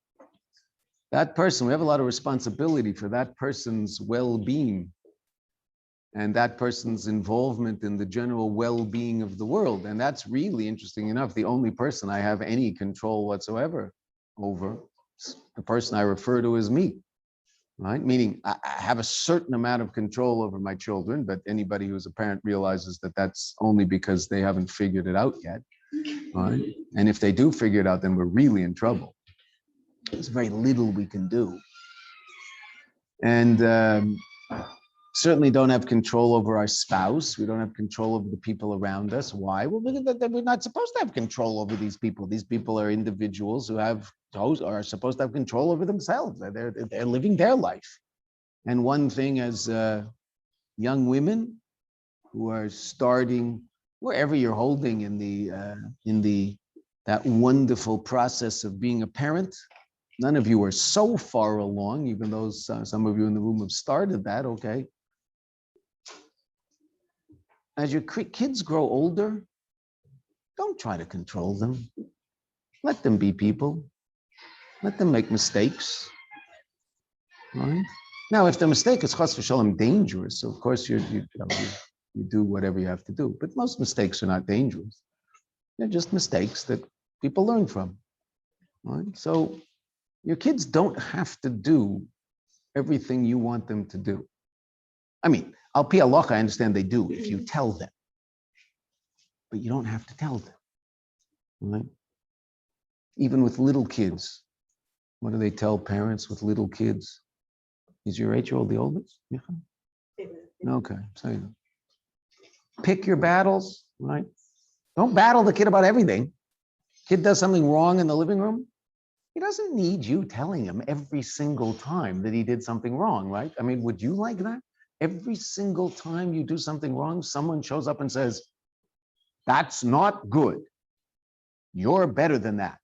That person, we have a lot of responsibility for that person's well-being and that person's involvement in the general well-being of the world. And that's really, interesting enough, the only person I have any control whatsoever over. The person I refer to as me. Right? Meaning I have a certain amount of control over my children, but anybody who's a parent realizes that that's only because they haven't figured it out yet. Right? And if they do figure it out, then we're really in trouble. There's very little we can do. And certainly don't have control over our spouse. We don't have control over the people around us. Why? Well, we're not supposed to have control over these people. These people are individuals who are supposed to have control over themselves. They're living their life. And one thing as young women who are starting, wherever you're holding in that wonderful process of being a parent, none of you are so far along, even though some of you in the room have started that, okay. As your kids grow older, don't try to control them. Let them be people. Let them make mistakes. Right? Now, if the mistake is chas v'shalom dangerous, so of course you do whatever you have to do. But most mistakes are not dangerous. They're just mistakes that people learn from. Right? So your kids don't have to do everything you want them to do. I mean, al pi halacha, I understand they do if you tell them. But you don't have to tell them. Right? Even with little kids. What do they tell parents with little kids? Is your 8-year-old the oldest? Yeah. Okay. So pick your battles, right? Don't battle the kid about everything. Kid does something wrong in the living room. He doesn't need you telling him every single time that he did something wrong, right? I mean, would you like that? Every single time you do something wrong, someone shows up and says, that's not good. You're better than that.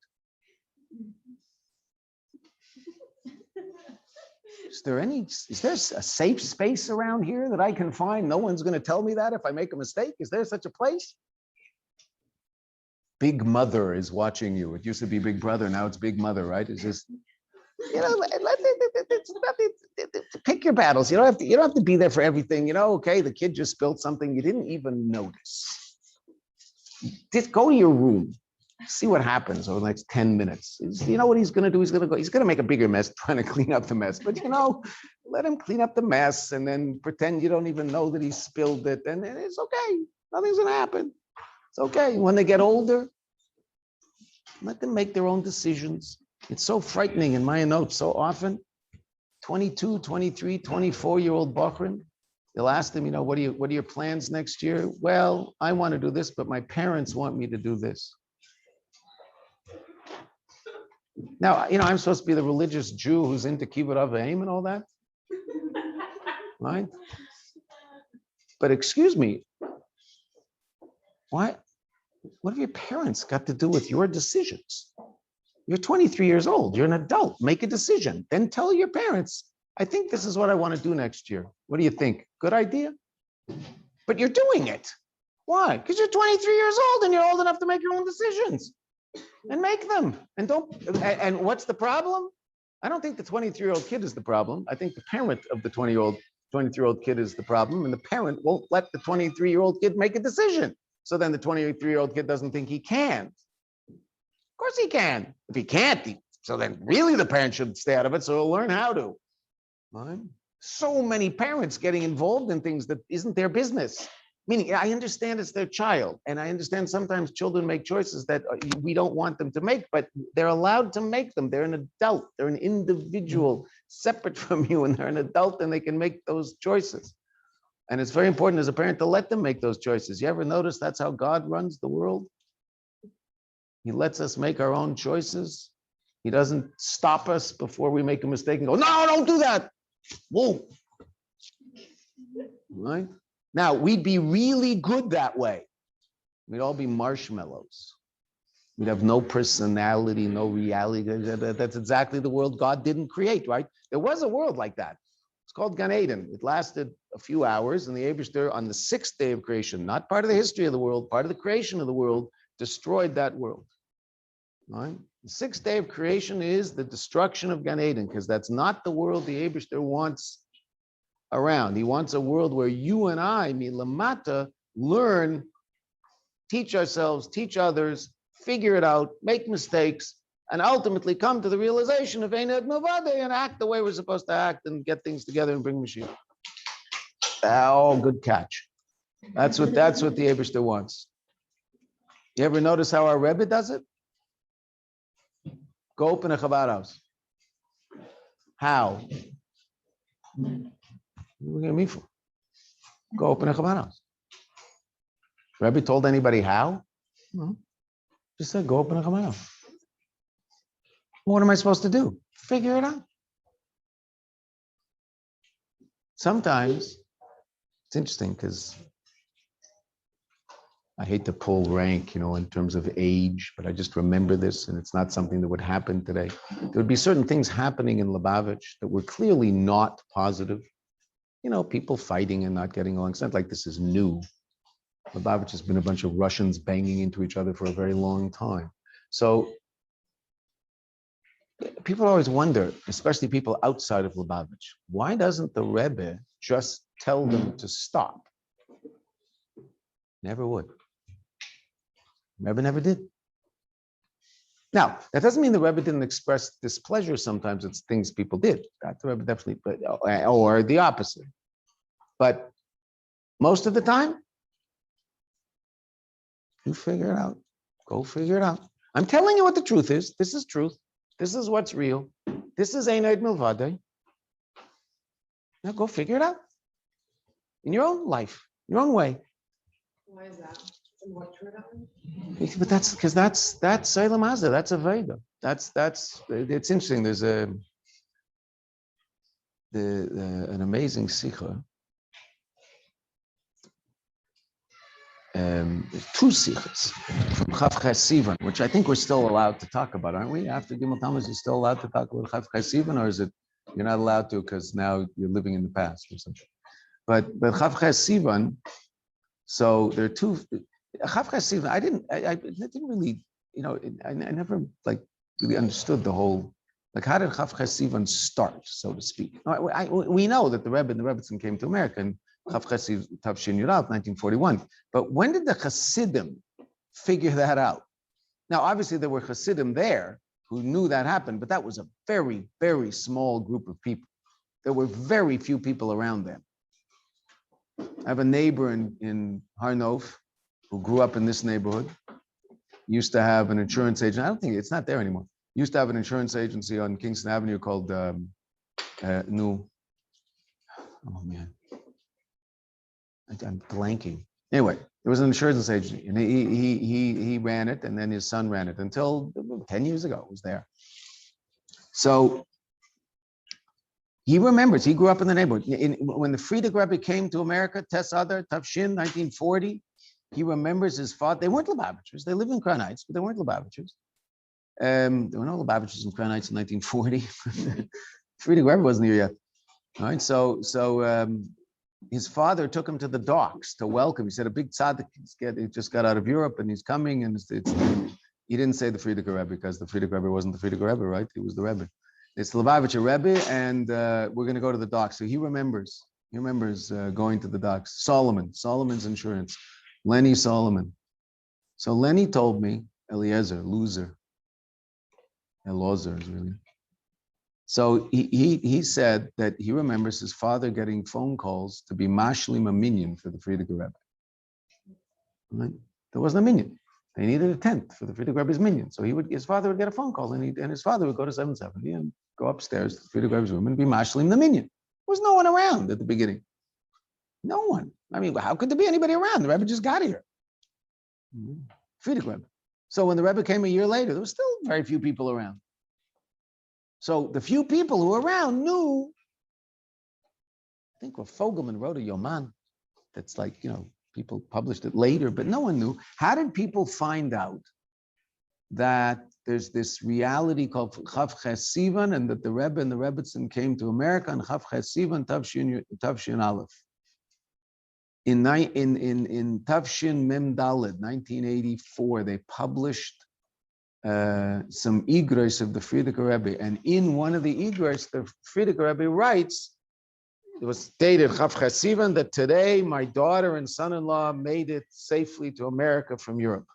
Is there a safe space around here that I can find? No one's going to tell me that if I make a mistake. Is there such a place? Big Mother is watching you. It used to be Big Brother. Now it's Big Mother, right? It's just, pick your battles. You don't have to be there for everything. Okay, the kid just spilled something you didn't even notice. Just go to your room. See what happens over the next 10 minutes. You know what he's going to do? He's going to make a bigger mess trying to clean up the mess. But, let him clean up the mess and then pretend you don't even know that he spilled it. And it's okay. Nothing's going to happen. It's okay. When they get older, let them make their own decisions. It's so frightening in Mayanot so often. 22, 23, 24-year-old Bachrin, they'll ask them, what are your plans next year? Well, I want to do this, but my parents want me to do this. Now, I'm supposed to be the religious Jew who's into kibbud av v'em and all that, right? But excuse me, what have your parents got to do with your decisions? You're 23 years old. You're an adult. Make a decision. Then tell your parents, I think this is what I want to do next year. What do you think? Good idea? But you're doing it. Why? Because you're 23 years old and you're old enough to make your own decisions. And make them. And what's the problem? I don't think the 23-year-old kid is the problem. I think the parent of the 23-year-old kid is the problem. And the parent won't let the 23-year-old kid make a decision. So then the 23-year-old kid doesn't think he can. Of course he can. If he can't, so then really the parent should stay out of it. So he'll learn how to. Right? So many parents getting involved in things that isn't their business. Meaning, I understand it's their child, and I understand sometimes children make choices that we don't want them to make, but they're allowed to make them. They're an adult. They're an individual separate from you, and they're an adult, and they can make those choices. And it's very important as a parent to let them make those choices. You ever notice that's how God runs the world? He lets us make our own choices. He doesn't stop us before we make a mistake and go, no, don't do that. Whoa. Right? Now, we'd be really good that way. We'd all be marshmallows. We'd have no personality, no reality. That's exactly the world God didn't create, right? There was a world like that. It's called Gan Eden. It lasted a few hours, and the Eibishter, on the sixth day of creation, not part of the history of the world, part of the creation of the world, destroyed that world. Right? The sixth day of creation is the destruction of Gan Eden, because that's not the world the Eibishter wants around. He wants a world where you and I, milamata, learn, teach ourselves, teach others, figure it out, make mistakes, and ultimately come to the realization of Mayanot Yeshiva and act the way we're supposed to act and get things together and bring Moshiach. Oh, good catch. That's what the Eibishter wants. You ever notice how our Rebbe does it? Go open a Chabad house. How? What are you going to meet for? Go open a Chabad house. Rebbe told anybody how? No. Just said, go open a Chabad house. What am I supposed to do? Figure it out. Sometimes, it's interesting because I hate to pull rank, in terms of age, but I just remember this, and it's not something that would happen today. There would be certain things happening in Lubavitch that were clearly not positive. People fighting and not getting along. It's not like this is new. Lubavitch has been a bunch of Russians banging into each other for a very long time. So people always wonder, especially people outside of Lubavitch, why doesn't the Rebbe just tell them to stop? Never would. Rebbe never did. Now, that doesn't mean the Rebbe didn't express displeasure sometimes. It's things people did. That the Rebbe definitely, or the opposite. But most of the time, you figure it out. Go figure it out. I'm telling you what the truth is. This is truth. This is what's real. This is Ein Od Milvadei. Now go figure it out. In your own life, your own way. Why is that? But that's because that's Selam Hazeh, that's a Veda. That's it's interesting. There's an amazing sikha. Two sikhs from Chav Ches Sivan, which I think we're still allowed to talk about, aren't we? After Gimmel Tammuz, you're still allowed to talk about Chav Ches Sivan, or is it you're not allowed to because now you're living in the past or something? But Chav Ches Sivan. So there are two. Chav Ches Sivan, I didn't really, I never really understood the whole, how did Chav Ches Sivan start, so to speak? We know that the Rebbe and the Rebbetzin came to America in Chav Ches Sivan Tavshin Yud 1941. But when did the Hasidim figure that out? Now, obviously there were Hasidim there who knew that happened, but that was a very, very small group of people. There were very few people around them. I have a neighbor in Har Nof who grew up in this neighborhood, used to have an insurance agent. I don't think it's not there anymore. Used to have an insurance agency on Kingston Avenue called oh man, I'm blanking. Anyway, there was an insurance agent, and he ran it, and then his son ran it until 10 years ago. It was there. So he remembers. He grew up in the neighborhood. When the Frierdiker Rebbe came to America, Tes Adar Tavshin, 1940. He remembers his father. They weren't Lubavitchers. They lived in Crown Heights, but they weren't Lubavitchers. There were no Lubavitchers in Crown Heights in 1940. Friedrich Rebbe wasn't here yet. All right, so his father took him to the docks to welcome. He said, a big tzaddik, he just got out of Europe and he's coming. And he didn't say the Friedrich Rebbe because the Friedrich Rebbe wasn't the Friedrich Rebbe, right? He was the Rebbe. It's the Lubavitcher Rebbe, and we're going to go to the docks. So he remembers going to the docks. Solomon's insurance. Lenny Solomon. So Lenny told me, Eliezer is really. So he said that he remembers his father getting phone calls to be mashlim a minion for the Friedrich Rebbe. Right? There wasn't a minion. They needed a tent for the Friedrich Rebbe's minion. So his father would get a phone call, and his father would go to 770 and go upstairs to the Friedrich Rebbe's room and be mashlim the minion. There was no one around at the beginning. No one. I mean, how could there be anybody around? The Rebbe just got here. Friedrich Rebbe. So when the Rebbe came a year later, there was still very few people around. So the few people who were around knew, I think Fogelman wrote a Yoman that's like, people published it later, but no one knew. How did people find out that there's this reality called Chav Ches Sivan and that the Rebbe and the Rebbetzin came to America on Chav Ches Sivan Tavshin Aleph? In Tavshin Mem Daled, 1984, they published some igros of the Friedrich Rebbe, and in one of the igros, the Friedrich Rebbe writes, it was stated Chav Ches Sivan that today my daughter and son-in-law made it safely to America from Europe.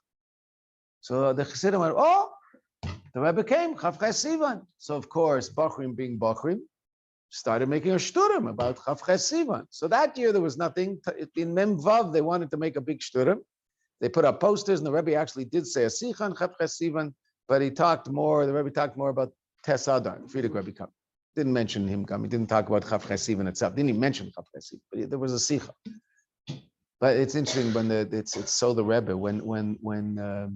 So the Chassidim went, oh, the Rebbe came Chav Ches Sivan. So of course, Bachrim being Bachrim, started making a shturim about Chav Ches Sivan. So that year there was nothing. In Mem Vav, they wanted to make a big shturim. They put up posters, and the Rebbe actually did say a Sichan Chav Ches Sivan, but the Rebbe talked more about Tes Adar, Friedrich Rebbe come. Didn't mention him come. He didn't talk about Chav Ches Sivan itself. Didn't even mention Chav Ches Sivan, but there was a Sicha. But it's interesting when it's so the Rebbe, when the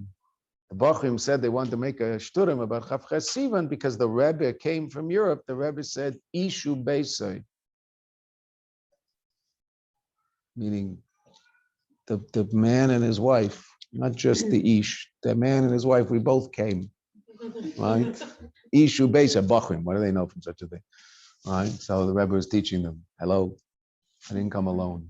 Bachrim said they wanted to make a shturim about Chav Ches Sivan because the Rebbe came from Europe, the Rebbe said, Ishu Beisai. Meaning the man and his wife, not just the Ish, the man and his wife, we both came, right? Ishu Beisai, Bachrim, what do they know from such a thing? Right? So the Rebbe was teaching them, hello, I didn't come alone.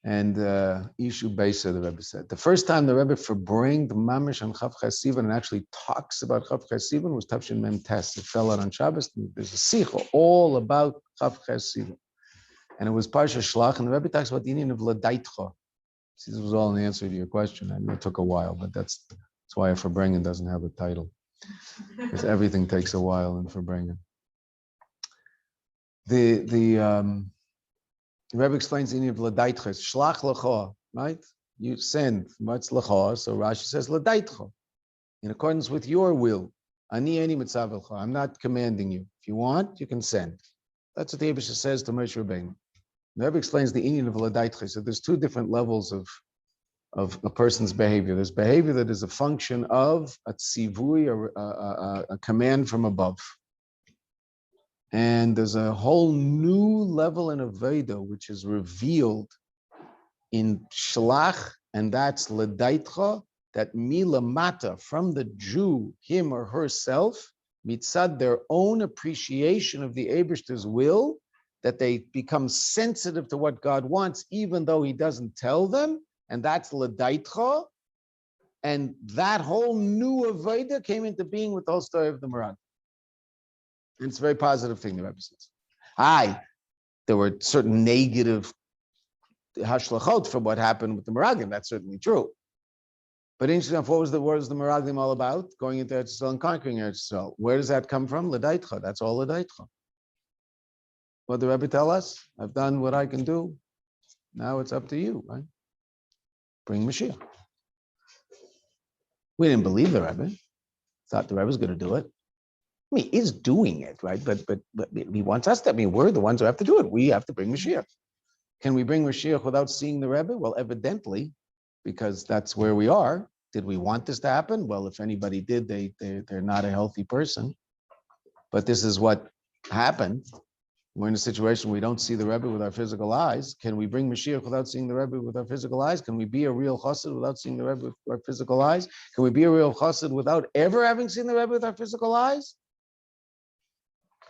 And Ishu Beisa, the Rebbe said. The first time the Rebbe Farbrengen the Mamish on Chav Ches Sivan and actually talks about Chav Ches Sivan was Tavshin Mem Tes. It fell out on Shabbos. There's a Sicha all about Chav Ches Sivan. And it was Parsha Shlach, and the Rebbe talks about the Indian of Ladaitcha. This was all an answer to your question. I know it took a while, but that's why a Farbrengen doesn't have a title. Because everything takes a while in Farbrengen. The Rebbe explains the meaning of Ladaitcha, Shlach Lecha, right? You send, what's Lecha? So Rashi says Ladaitcha, in accordance with your will. Ani eni mitzav lecha. I'm not commanding you. If you want, you can send. That's what the Rebbe says to Moshe Rabbeinu. The Rebbe explains the meaning of Ladaitcha. So there's two different levels of a person's behavior. There's behavior that is a function of a tzivui, a command from above. And there's a whole new level in Aveda which is revealed in Shlach, and that's L'daitcha, that mila mata, from the Jew, him or herself, mitzad, their own appreciation of the Eibishter's will, that they become sensitive to what God wants, even though he doesn't tell them, and that's L'daitcha. And that whole new Aveda came into being with the whole story of the Merag. And it's a very positive thing, the Rebbe says. There were certain negative hashlachot from what happened with the Meraglim. That's certainly true. But interesting enough, what was the Meraglim all about? Going into Eretz Yisrael and conquering Eretz Yisrael. Where does that come from? L'daitcha. That's all l'daitcha. What did the Rebbe tell us? I've done what I can do. Now it's up to you, right? Bring Moshiach. We didn't believe the Rebbe. Thought the Rebbe was going to do it. I mean, he's doing it, right? But he wants us to. I mean, we're the ones who have to do it. We have to bring Moshiach. Can we bring Moshiach without seeing the Rebbe? Well, evidently, because that's where we are. Did we want this to happen? Well, if anybody did, they're not a healthy person. But this is what happened. We're in a situation where we don't see the Rebbe with our physical eyes. Can we bring Mashiach without seeing the Rebbe with our physical eyes? Can we be a real chassid without seeing the Rebbe with our physical eyes? Can we be a real chassid without ever having seen the Rebbe with our physical eyes?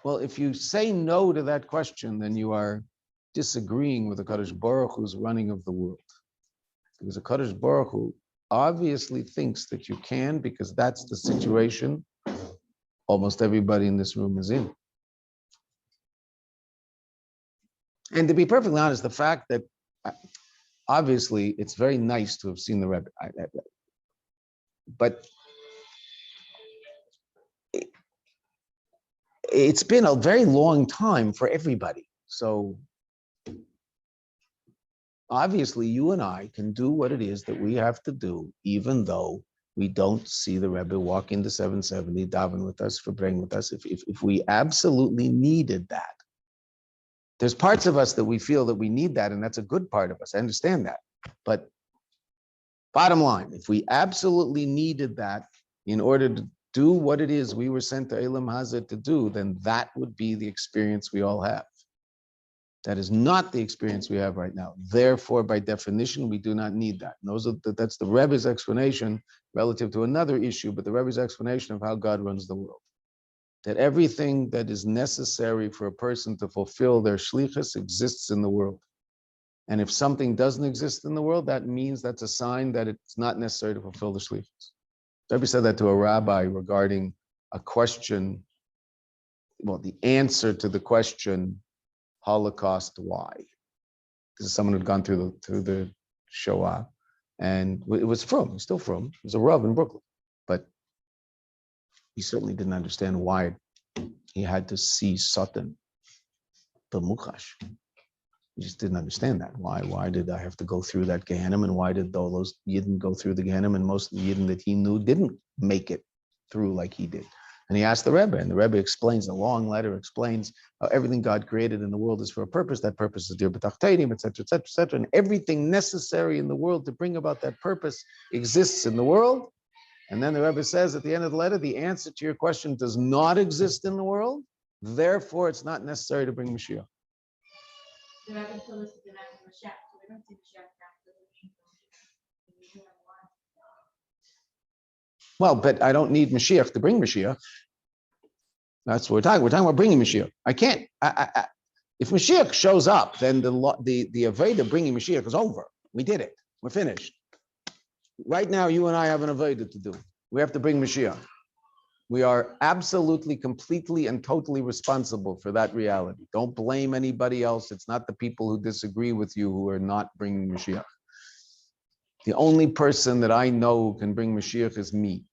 Well, if you say no to that question, then you are disagreeing with the Kadosh Baruch Hu's running of the world. Because the Kadosh Baruch Hu obviously thinks that you can, because that's the situation almost everybody in this room is in. And to be perfectly honest, the fact that obviously it's very nice to have seen the Rebbe, but it's been a very long time for everybody. So obviously you and I can do what it is that we have to do, even though we don't see the Rebbe walk into 770, daven with us, Farbrengen with us, if we absolutely needed that. There's parts of us that we feel that we need that, and that's a good part of us. I understand that. But bottom line, if we absolutely needed that in order to do what it is we were sent to Elam Hazeh to do, then that would be the experience we all have. That is not the experience we have right now. Therefore, by definition, we do not need that. And that's the Rebbe's explanation relative to another issue, but the Rebbe's explanation of how God runs the world. That everything that is necessary for a person to fulfill their shlichus exists in the world. And if something doesn't exist in the world, that means that's a sign that it's not necessary to fulfill the shlichus. Rebbe said that to a rabbi regarding a question, well, the answer to the question, Holocaust, why? This is someone who'd gone through the Shoah, and it was he's still from, he was a Rav in Brooklyn, but he certainly didn't understand why he had to see Satan, the Muchash. He just didn't understand that. Why did I have to go through that Gehenna, and why did all those Yidden go through the Gehenna, and most of the Yidden that he knew didn't make it through like he did? And he asked the Rebbe, and the Rebbe explains, a long letter explains how everything God created in the world is for a purpose. That purpose is dir b'tachteinim, et cetera, et cetera, et cetera. And everything necessary in the world to bring about that purpose exists in the world. And then the Rebbe says at the end of the letter, the answer to your question does not exist in the world. Therefore, it's not necessary to bring Moshiach. The Rebbe told us that they're not Moshiach, so we don't see Moshiach now. Well, but I don't need Moshiach to bring Moshiach. That's what we're talking. We're talking about bringing Moshiach. I can't. If Moshiach shows up, then the Aveda bringing Moshiach is over. We did it. We're finished. Right now, you and I have an Aveda to do. We have to bring Moshiach. We are absolutely, completely, and totally responsible for that reality. Don't blame anybody else. It's not the people who disagree with you who are not bringing Moshiach. The only person that I know who can bring Moshiach is me.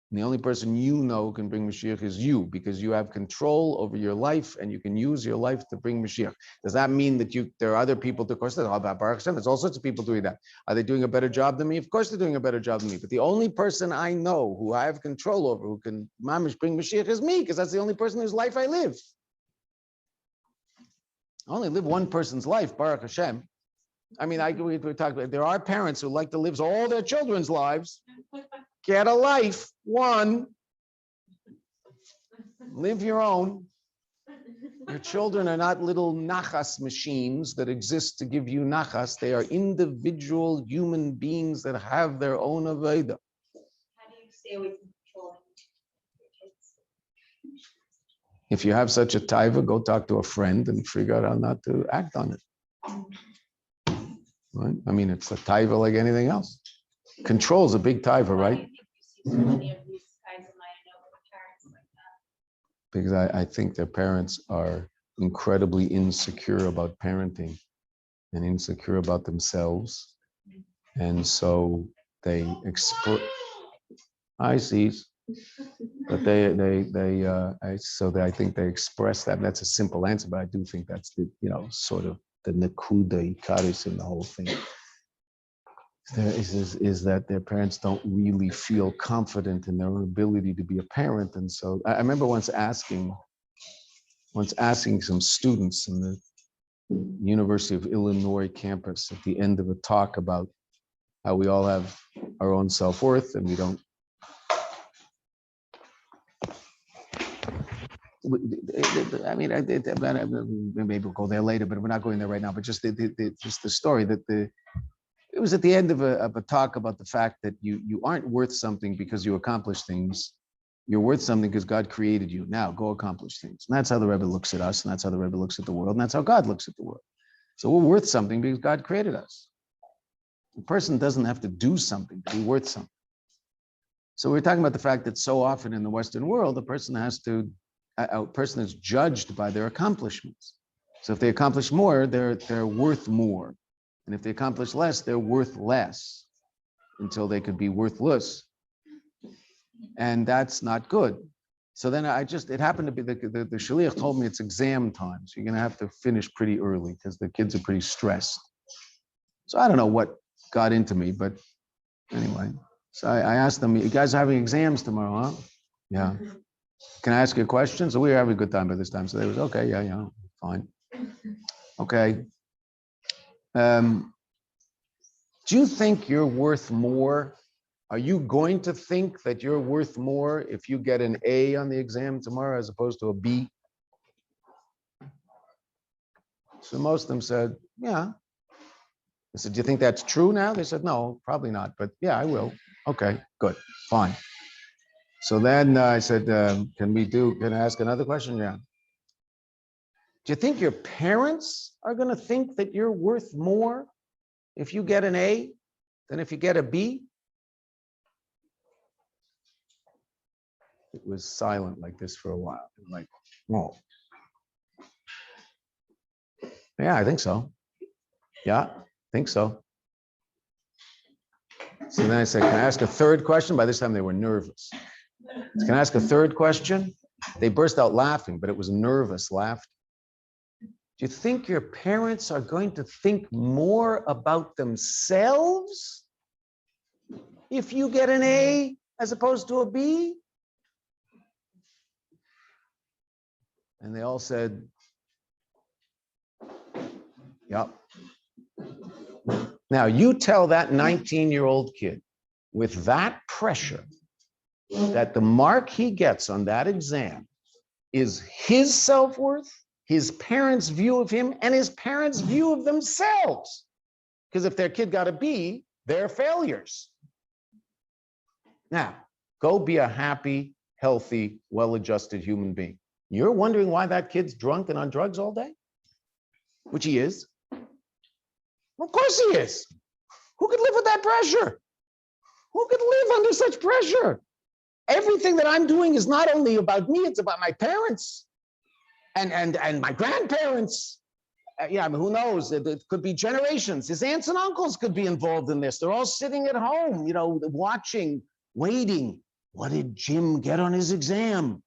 And the only person you know who can bring Moshiach is you, because you have control over your life and you can use your life to bring Moshiach. Does that mean that there are other people, of course, there's all sorts of people doing that. Are they doing a better job than me? Of course they're doing a better job than me. But the only person I know who I have control over, who can mamish bring Moshiach, is me, because that's the only person whose life I live. I only live one person's life, Baruch Hashem. I mean, we talk about, there are parents who like to live all their children's lives. Get a life, one. Live your own. Your children are not little nachas machines that exist to give you nachas. They are individual human beings that have their own aveda. How do you stay away from controlling your kids? If you have such a taiva, go talk to a friend and figure out how not to act on it. Right? I mean, it's a taiva like anything else. Control is a big taiva, right? So many of these guys in Mayanot with parents like that. Because I think their parents are incredibly insecure about parenting and insecure about themselves. And so they express, I see, but I think they express that. And that's a simple answer, but I do think that's the, sort of the nekuda ikaris in the whole thing. Is that their parents don't really feel confident in their own ability to be a parent. And so I remember once asking some students in the University of Illinois campus at the end of a talk about how we all have our own self-worth and we don't I mean, maybe we'll go there later, but we're not going there right now. But just the story that it was at the end of a talk about the fact that you aren't worth something because you accomplish things. You're worth something because God created you. Now go accomplish things. And that's how the Rebbe looks at us, and that's how the Rebbe looks at the world, and that's how God looks at the world. So we're worth something because God created us. A person doesn't have to do something to be worth something. So we're talking about the fact that so often in the Western world, a person is judged by their accomplishments. So if they accomplish more, they're worth more. And if they accomplish less, they're worth less until they could be worthless. And that's not good. So then it happened to be the shaliach told me it's exam time. So you're going to have to finish pretty early because the kids are pretty stressed. So I don't know what got into me, but anyway. So I asked them, you guys are having exams tomorrow, huh? Yeah. Can I ask you a question? So we were having a good time by this time. So they was, okay, yeah, fine. Okay. Do you think you're worth more? Are you going to think that you're worth more if you get an A on the exam tomorrow as opposed to a B? So most of them said, yeah. I said, do you think that's true now? They said, no, probably not, but yeah, I will. Okay, good, fine. So then I said, can I ask another question? Yeah. Do you think your parents are going to think that you're worth more if you get an A than if you get a B? It was silent like this for a while. Like, whoa. Yeah, I think so. Yeah, I think so. So then I said, can I ask a third question? By this time they were nervous. Can I ask a third question? They burst out laughing, but it was nervous laughter. Do you think your parents are going to think more about themselves if you get an A as opposed to a B? And they all said, yep. Now you tell that 19-year-old kid with that pressure that the mark he gets on that exam is his self-worth, his parents' view of him, and his parents' view of themselves. Because if their kid got a B, they're failures. Now, go be a happy, healthy, well-adjusted human being. You're wondering why that kid's drunk and on drugs all day? Which he is. Of course he is. Who could live with that pressure? Who could live under such pressure? Everything that I'm doing is not only about me, it's about my parents and my grandparents. Yeah, I mean, who knows? It could be generations. His aunts and uncles could be involved in this. They're all sitting at home, watching, waiting. What did Jim get on his exam?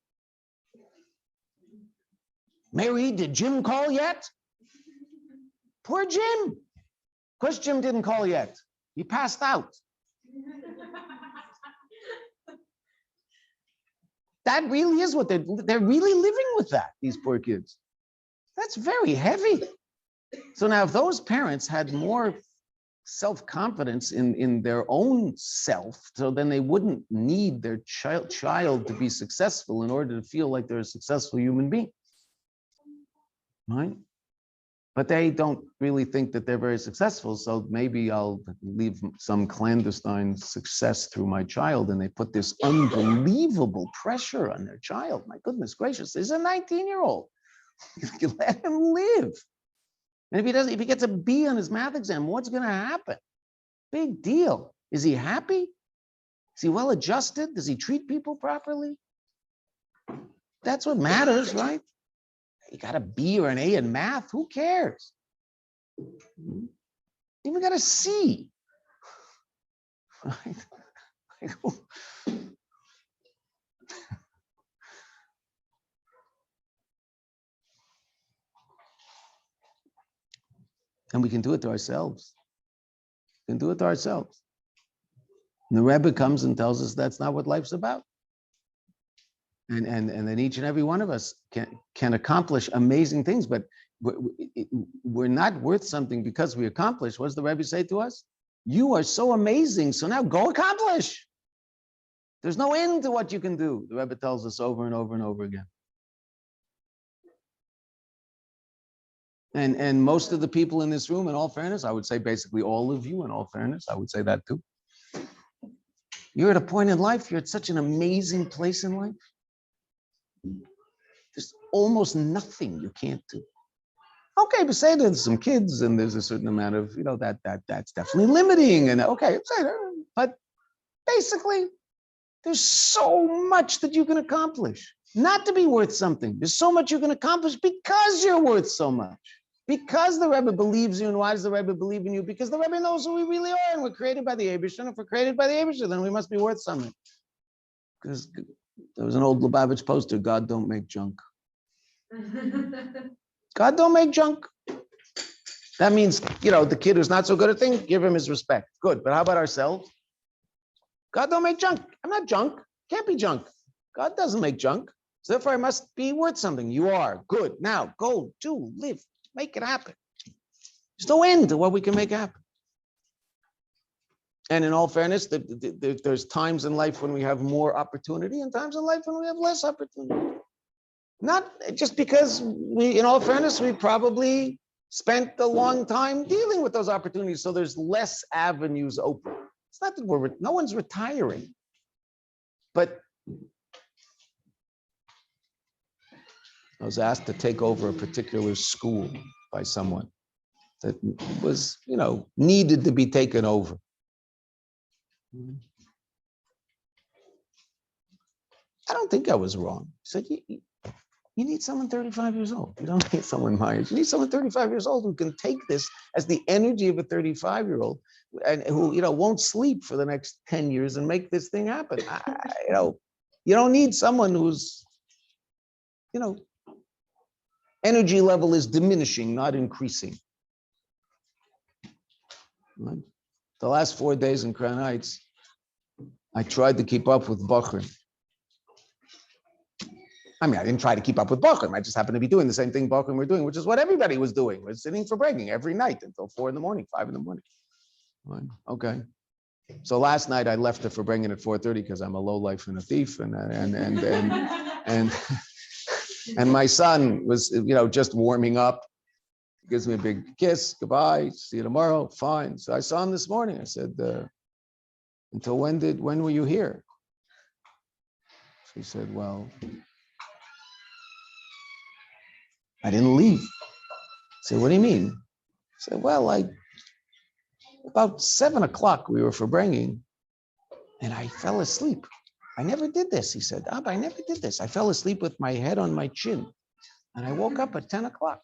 Mary, did Jim call yet? Poor Jim. Of course, Jim didn't call yet. He passed out. That really is what they're really living with that, these poor kids. That's very heavy. So now if those parents had more self-confidence in their own self, so then they wouldn't need their child to be successful in order to feel like they're a successful human being. Right? But they don't really think that they're very successful. So maybe I'll leave some clandestine success through my child. And they put this unbelievable pressure on their child. My goodness gracious, he's a 19-year-old. You let him live. And if he gets a B on his math exam, what's going to happen? Big deal. Is he happy? Is he well adjusted? Does he treat people properly? That's what matters, right? You got a B or an A in math, who cares? Even got a C. And we can do it to ourselves. We can do it to ourselves. And the Rebbe comes and tells us that's not what life's about. And then each and every one of us can accomplish amazing things, but we're not worth something because we accomplish. What does the Rebbe say to us? You are so amazing, so now go accomplish. There's no end to what you can do. The Rebbe tells us over and over and over again. And most of the people in this room, in all fairness, I would say basically all of you, in all fairness, I would say that too. You're at a point in life, you're at such an amazing place in life. There's almost nothing you can't do. Okay, but say there's some kids and there's a certain amount of, that's definitely limiting. And okay, say that, but basically, there's so much that you can accomplish. Not to be worth something. There's so much you can accomplish because you're worth so much. Because the Rebbe believes you. And why does the Rebbe believe in you? Because the Rebbe knows who we really are and we're created by the Eibusher. And if we're created by the Eibusher, then we must be worth something. Because there was an old Lubavitch poster, God don't make junk. God don't make junk. That means, the kid who's not so good at things, give him his respect. Good, but how about ourselves? God don't make junk. I'm not junk. Can't be junk. God doesn't make junk. So therefore I must be worth something. You are. Good. Now go, do, live, make it happen. There's no end to what we can make happen. And in all fairness, there's times in life when we have more opportunity and times in life when we have less opportunity. Not just because in all fairness, we probably spent a long time dealing with those opportunities. So there's less avenues open. It's not that no one's retiring, but I was asked to take over a particular school by someone that was, needed to be taken over. I don't think I was wrong. He said, you need someone 35 years old. You don't need someone my age. You need someone 35 years old who can take this as the energy of a 35-year-old and who, won't sleep for the next 10 years and make this thing happen. You don't need someone who's, energy level is diminishing, not increasing. Right? The last 4 days in Crown Heights, I tried to keep up with Bachrim. I didn't try to keep up with Bachrim. I just happened to be doing the same thing Bachrim were doing, which is what everybody was doing. We're sitting Farbrengen every night until 4 in the morning, 5 in the morning. Right. Okay. So last night I left the Farbrengen at 4:30 because I'm a lowlife and a thief, and and my son was, just warming up. He gives me a big kiss. Goodbye. See you tomorrow. Fine. So I saw him this morning. I said, until when were you here? So he said, well, I didn't leave. I said, what do you mean? I said, well, about 7 o'clock we were Farbrengen and I fell asleep. I never did this. He said, Abba, I never did this. I fell asleep with my head on my chin and I woke up at 10 o'clock.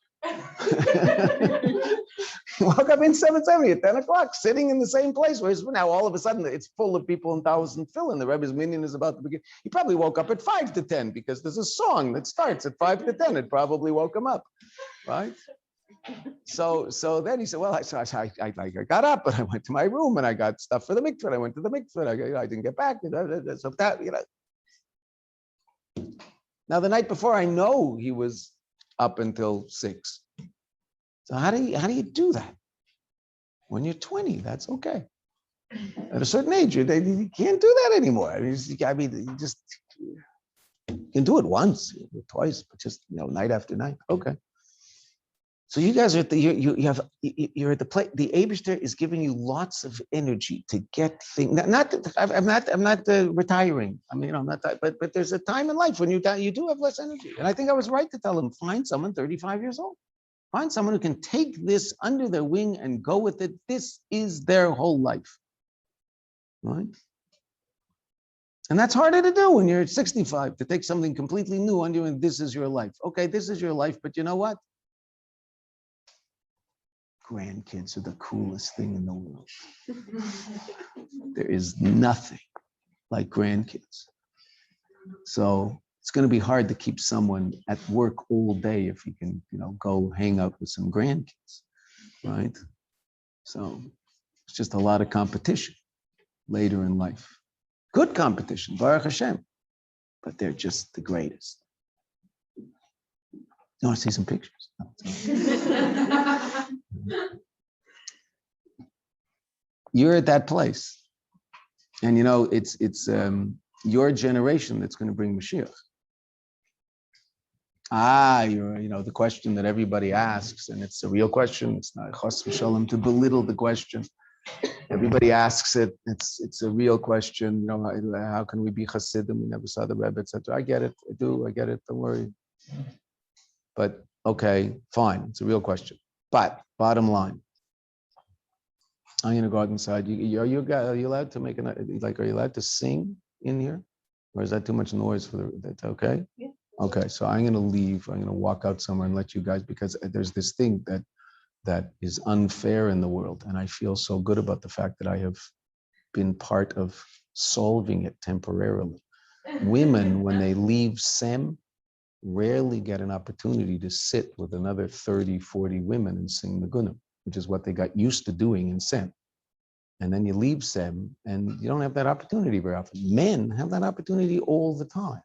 Woke up in 770 at 10 o'clock, sitting in the same place. Whereas now all of a sudden it's full of people in Tammuz and Tefillin. The Rebbe's minyan is about to begin. He probably woke up at 5 to 10 because there's a song that starts at 5 to 10. It probably woke him up, right? So then he said, well, I got up and I went to my room and I got stuff for the mikveh. I went to the mikveh. I didn't get back. So that, Now the night before, I know he was up until 6. So how do you do that? When you're 20, that's okay. At a certain age, you can't do that anymore. You can do it once, twice, but just night after night. Okay. So you guys are at you're at the place. The Eibusher is giving you lots of energy to get things. I'm not retiring. I'm not. But there's a time in life when you do have less energy. And I think I was right to tell him, find someone 35 years old. Find someone who can take this under their wing and go with it. This is their whole life, right? And that's harder to do when you're at 65, to take something completely new under you and this is your life. Okay, this is your life, but you know what? Grandkids are the coolest thing in the world. There is nothing like grandkids. So it's going to be hard to keep someone at work all day if you can, go hang out with some grandkids, right? So it's just a lot of competition later in life. Good competition, Baruch Hashem, but they're just the greatest. You want to see some pictures? You're at that place, and it's your generation that's going to bring Moshiach. The question that everybody asks, and it's a real question. It's not chas v'shalom to belittle the question. Everybody asks it. It's a real question. How can we be Hasidim? We never saw the Rebbe, etc. I get it. I do. I get it. Don't worry. But okay, fine. It's a real question. But bottom line, I'm going to go out inside. Are you allowed to make are you allowed to sing in here? Or is that too much noise for that's okay? Yeah. Okay, so I'm going to leave. I'm going to walk out somewhere and let you guys, because there's this thing that is unfair in the world. And I feel so good about the fact that I have been part of solving it temporarily. Women, when they leave SEM, rarely get an opportunity to sit with another 30, 40 women and sing the Gunim, which is what they got used to doing in SEM. And then you leave SEM and you don't have that opportunity very often. Men have that opportunity all the time.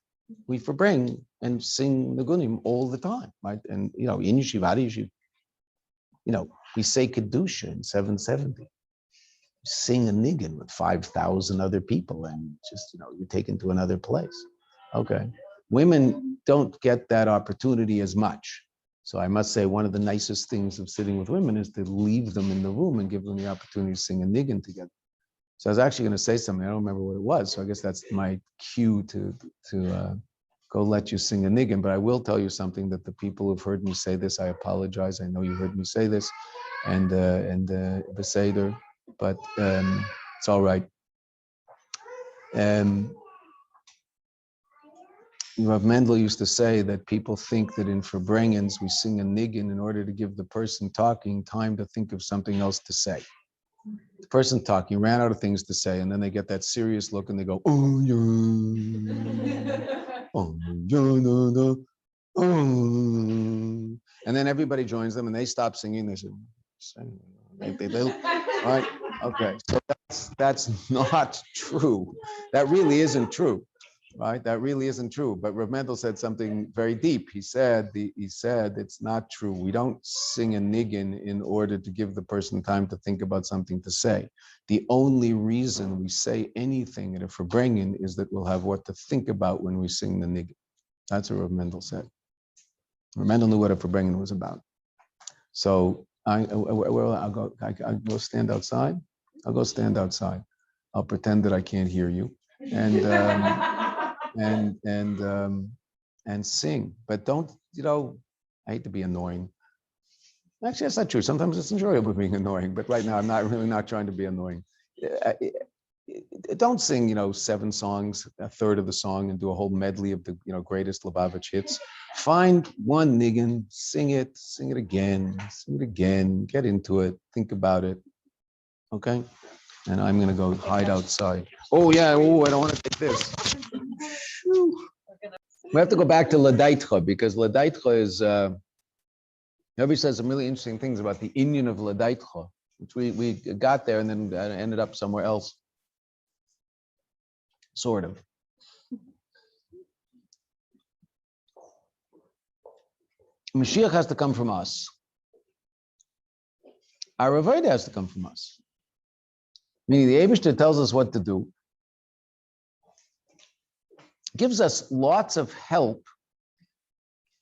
We Farbrengen and sing the Gunim all the time, right? And, in Yeshiva, we say Kedusha in 770. Sing a niggin with 5,000 other people and just, you're taken to another place. Okay. Women don't get that opportunity as much. So I must say one of the nicest things of sitting with women is to leave them in the room and give them the opportunity to sing a niggin together. So I was actually going to say something. I don't remember what it was. So I guess that's my cue to go let you sing a niggin. But I will tell you something that the people who've heard me say this, I apologize. I know you heard me say this, and Beseder, but it's all right. Rav Mendel used to say that people think that in Farbrengens we sing a niggin in order to give the person talking time to think of something else to say. The person talking ran out of things to say, and then they get that serious look and they go, oh yeah, oh yeah, no, no, oh. And then everybody joins them and they stop singing. They say, all right, okay. So that's not true. That really isn't true. Right, that really isn't true. But Rav Mendel said something very deep. He said it's not true. We don't sing a niggin in order to give the person time to think about something to say. The only reason we say anything at a Farbrengen is that we'll have what to think about when we sing the niggin. That's what Rav Mendel said. Rav Mendel knew what a Farbrengen was about. So I'll go stand outside. I'll go stand outside. I'll pretend that I can't hear you. And sing, but don't, I hate to be annoying. Actually, that's not true. Sometimes it's enjoyable being annoying, but right now I'm really not trying to be annoying. Don't sing, 7 songs, a third of the song, and do a whole medley of the, greatest Lubavitch hits. Find one niggin, sing it again, get into it, think about it, okay? And I'm gonna go hide outside. Oh yeah, I don't want to take this. We have to go back to Ladaitcha, because Ladaitcha is, Rebbe says some really interesting things about the inyan of Ladaitcha, which we got there and then ended up somewhere else, sort of. Moshiach has to come from us. Our avodah has to come from us. Meaning the Eibishter tells us what to do, gives us lots of help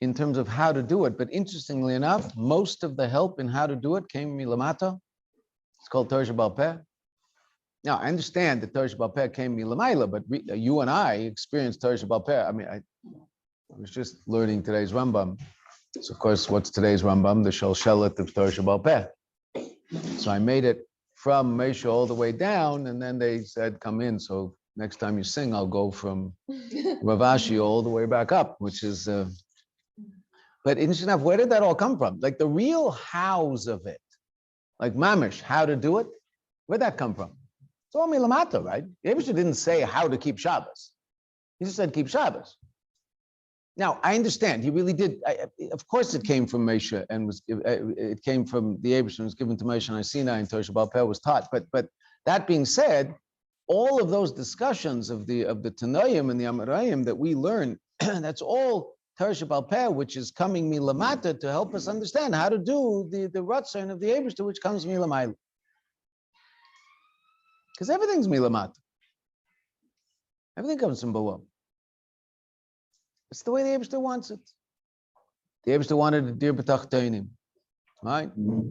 in terms of how to do it. But interestingly enough, most of the help in how to do it came milamata. It's called Torah Sheba'al Peh. Now, I understand that Torah Sheba'al Peh came milamaila, but you and I experienced Torah Sheba'al Peh. I mean, I was just learning today's Rambam. So, of course, what's today's Rambam? The Shalshelet of Torah Sheba'al Peh. So I made it from Moshe all the way down, and then they said, come in. So next time you sing, I'll go from Rav Ashi all the way back up, which is, but interesting enough, where did that all come from? Like the real hows of it, like mamish, how to do it, where'd that come from? It's all milamata, right? The Rebbe didn't say how to keep Shabbos. He just said keep Shabbos. Now, I understand, he really did. Of course, it came from Moshe and it came from the Rebbe and was given to Moshe and Sinai and Torah Sheba'al Peh was taught. But that being said, all of those discussions of the Tanoim and the Amarayim that we learn, that's all Torah Sheba'al Peh, which is coming milamata to help us understand how to do the Ratzon of the Rebbe, which comes milamayla. Because everything's milamata. Everything comes from below. It's the way the Rebbe wants it. The Eibishter wanted a dir b'tachtenim, right?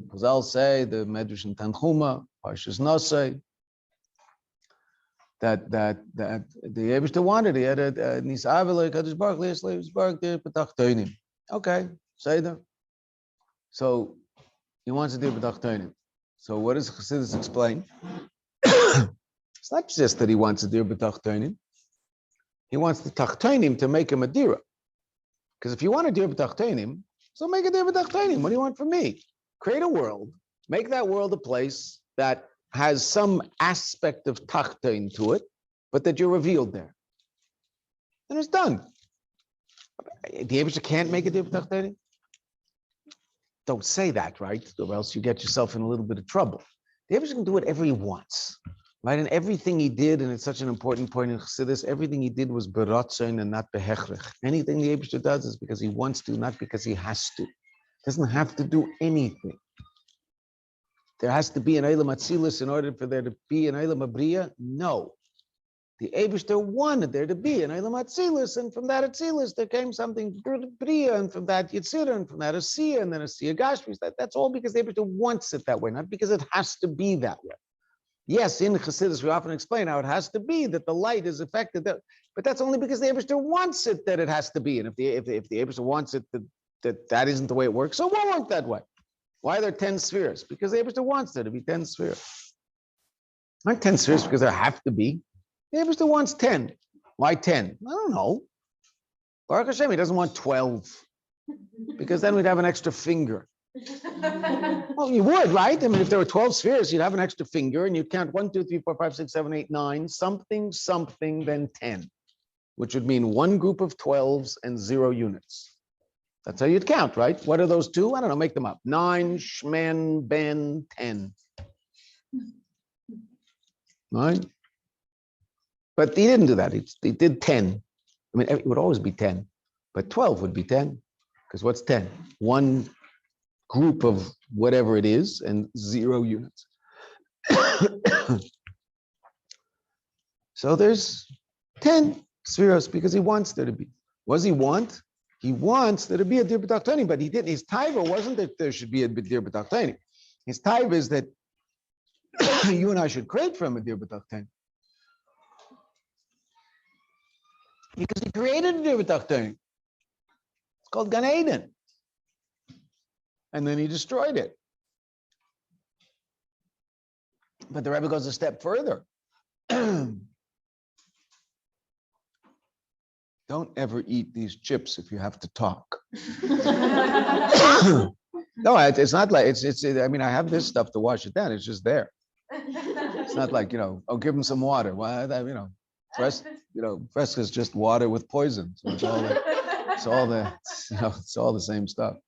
Chazal say the Medrash in Tanchuma, Parshas Nosei, that the Eibishter wanted. He had a Nisavele Kadosh Baruch Leis Baruch dir b'tachtenim. Okay, say that. So he wants a dir b'tachtenim. So what does Chassidus explain? It's not just that he wants a dir b'tachtenim. He wants the tachtenim to make him a dira. Because if you want a dir b'tachtenim, so make a dir b'tachtenim. What do you want from me? Create a world, make that world a place that has some aspect of tachtein to it, but that you're revealed there. And it's done. The Eibishter can't make a dir b'tachtenim? Don't say that, right? Or else you get yourself in a little bit of trouble. The Eibishter can do whatever he wants. Right, and everything he did, and it's such an important point in Chassidus, everything he did was beratzon and not behechrich. Anything the Eibishter does is because he wants to, not because he has to. Doesn't have to do anything. There has to be an Eilam Atzilus in order for there to be an Eilam Abriya? No. The Eibishter wanted there to be an Eilam Atzilus, and from that Atzilus there came something Briya, and from that Yitzira, and from that Asiya, and then Asiya Gashmis. That's all because the Eibishter wants it that way, not because it has to be that way. Yes, in Chassidus, we often explain how it has to be that the light is affected, but that's only because the Eibishter wants it that it has to be. And if the Eibishter wants it that isn't the way it works, so it won't work that way. Why are there 10 spheres? Because the Eibishter wants there to be 10 spheres. Not 10 spheres because there have to be. The Eibishter wants 10. Why 10? I don't know. Baruch Hashem, he doesn't want 12 because then we'd have an extra finger. Well, you would, right? I mean, if there were 12 spheres, you'd have an extra finger and you'd count 1, 2, 3, 4, 5, 6, 7, 8, 9, something, then 10, which would mean one group of 12s and 0 units. That's how you'd count, right? What are those two? I don't know, make them up. 9, shmen, ben, 10. Right? But he didn't do that. He did 10. I mean, it would always be 10, but 12 would be 10. Because what's 10? One group of whatever it is and 0 units. So there's 10 spheres because he wants there to be. What does he want? He wants there to be a dir b'tachtenim, but he didn't. His taiva wasn't that there should be a dir b'tachtenim. His taiva is that you and I should create from a dir b'tachtenim. Because he created a dir b'tachtenim. It's called Gan Eden. And then he destroyed it. But the Rebbe goes a step further. Don't ever eat these chips if you have to talk. No, it's not like it's. I mean, I have this stuff to wash it down. It's just there. It's not like, oh, give him some water. Well, Fresca is just water with poison. So it's all the same stuff.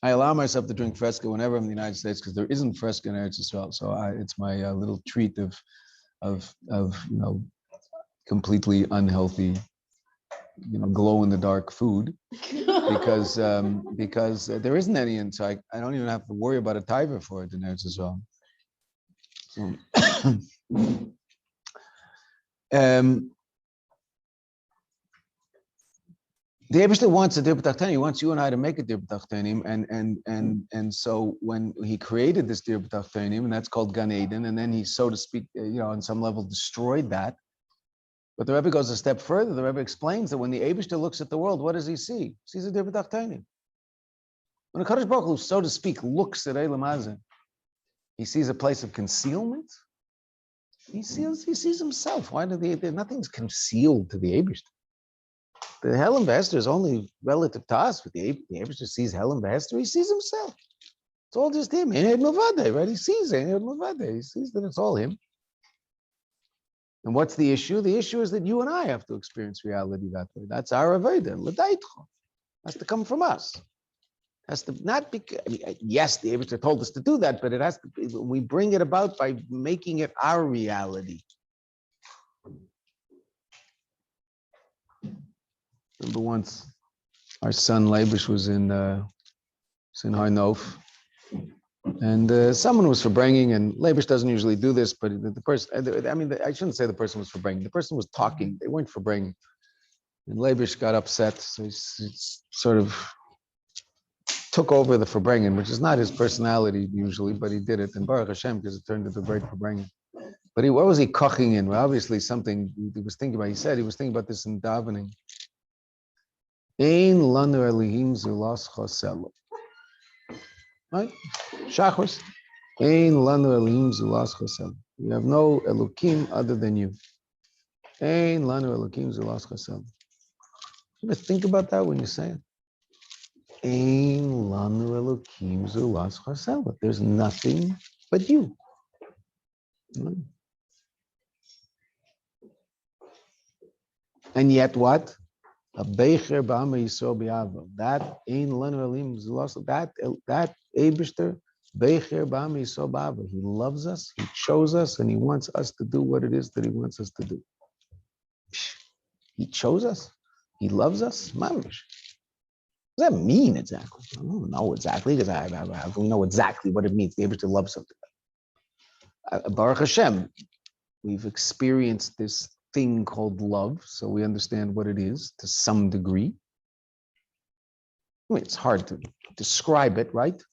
I allow myself to drink Fresca whenever I'm in the United States because there isn't Fresca in Eretz Yisrael. So it's my little treat of completely unhealthy, glow in the dark food because there isn't any, and so I don't even have to worry about a taiva for it in Eretz Yisrael. The Eibishter wants a dir b'tachtenim. He wants you and I to make a dir b'tachtenim, and so when he created this dir b'tachtenim, and that's called Gan Eden, and then he, so to speak, on some level destroyed that. But the Rebbe goes a step further. The Rebbe explains that when the Eibishter looks at the world, what does he see? He sees a dir b'tachtenim. When the Kadosh Baruch Hu, so to speak, looks at Eilam Hazeh, he sees a place of concealment. He sees himself. Why nothing's concealed to the Eibishter? The Helen Vester is only relative to us, but the Eibishter sees Helen Vester, he sees himself. It's all just him. Right? He sees it. He sees that it's all him. And what's the issue? The issue is that you and I have to experience reality that way. That's our Aveda. L'daitcho. Has to come from us. Has to not be. Yes, the Eibishter told us to do that, but it has to be. We bring it about by making it our reality. Remember once our son Leibush was in Har Nof, and someone was Farbrengen, and Leibush doesn't usually do this, but the person, I shouldn't say the person was Farbrengen. The person was talking. They weren't Farbrengen. And Leibish got upset, so he sort of took over the Farbrengen, which is not his personality usually, but he did it. And Baruch Hashem, because it turned into a great Farbrengen. But what was he koching in? Well, obviously something he was thinking about. He said he was thinking about this in davening. Ein lanu elihim zulas choselu. Right? Shachos. Ein lanu elihim zulas choselu. We have no elokim other than you. Ein lanu elokim zulas choselu. You ever think about that when you say it? Ein lanu elokim zulas choselu. There's nothing but you. And yet what? A Becher B'Ama Yisrael B'Yavo. That Ein Lanu Elim Zulas. That Eibishter Becher B'Ama Yisrael B'Yavo. He loves us. He chose us, and he wants us to do what it is that he wants us to do. He chose us. He loves us. Mamish. What does that mean exactly? I don't know exactly because I don't know exactly what it means. The Eibishter loves something. Baruch Hashem, we've experienced this thing called love, so we understand what it is to some degree. I mean, it's hard to describe it, right?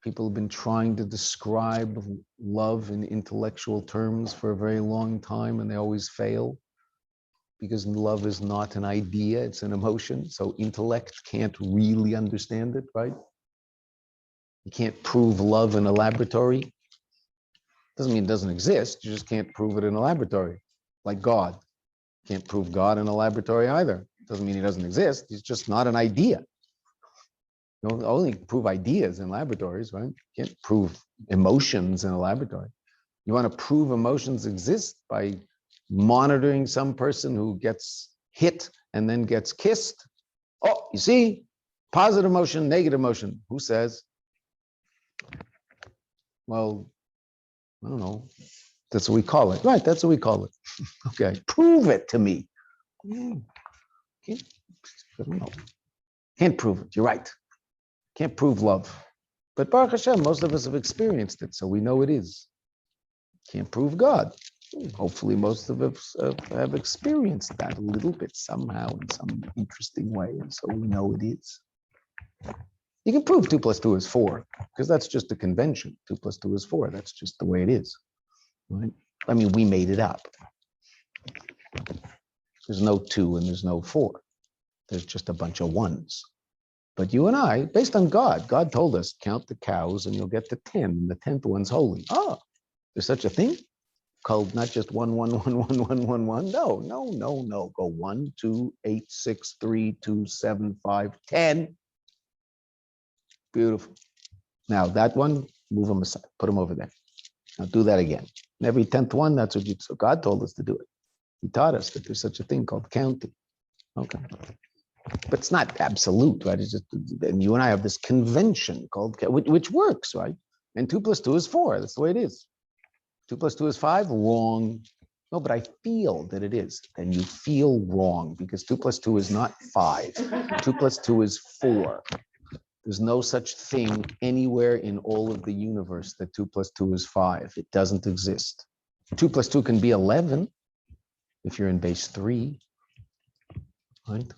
People have been trying to describe love in intellectual terms for a very long time, and they always fail because love is not an idea, it's an emotion. So intellect can't really understand it, right? You can't prove love in a laboratory. Doesn't mean it doesn't exist, you just can't prove it in a laboratory. Like God. Can't prove God in a laboratory either. Doesn't mean he doesn't exist. He's just not an idea. You don't only prove ideas in laboratories, right? You can't prove emotions in a laboratory. You want to prove emotions exist by monitoring some person who gets hit and then gets kissed. Oh, you see, positive emotion, negative emotion. Who says? Well, I don't know. That's what we call it. Right, that's what we call it. Okay, prove it to me. I don't know. Can't prove it, you're right. Can't prove love. But Baruch Hashem, most of us have experienced it, so we know it is. Can't prove God. Hopefully most of us have experienced that a little bit somehow in some interesting way, and so we know it is. You can prove 2 + 2 is 4, because that's just a convention. 2 + 2 is 4, that's just the way it is. Right? I mean, we made it up. There's no 2 and there's no 4. There's just a bunch of ones. But you and I, based on God told us, count the cows and you'll get to 10. And the 10th one's holy. Oh, there's such a thing called not just 1, 1, 1, 1, 1, 1, 1. No. Go 1, 2, 8, 6, 3, 2, 7, 5, 10. Beautiful. Now that one, move them aside, put them over there. Now do that again. And every 10th one, that's what you, so God told us to do it. He taught us that there's such a thing called counting. Okay. But it's not absolute, right? It's just, and you and I have this convention called, which works, right? And 2 + 2 is 4. That's the way it is. 2 + 2 is 5, wrong. No, but I feel that it is. And you feel wrong because 2 + 2 is not 5. 2 + 2 is 4. There's no such thing anywhere in all of the universe that 2 + 2 is 5. It doesn't exist. 2 + 2 can be 11 if you're in base 3, right?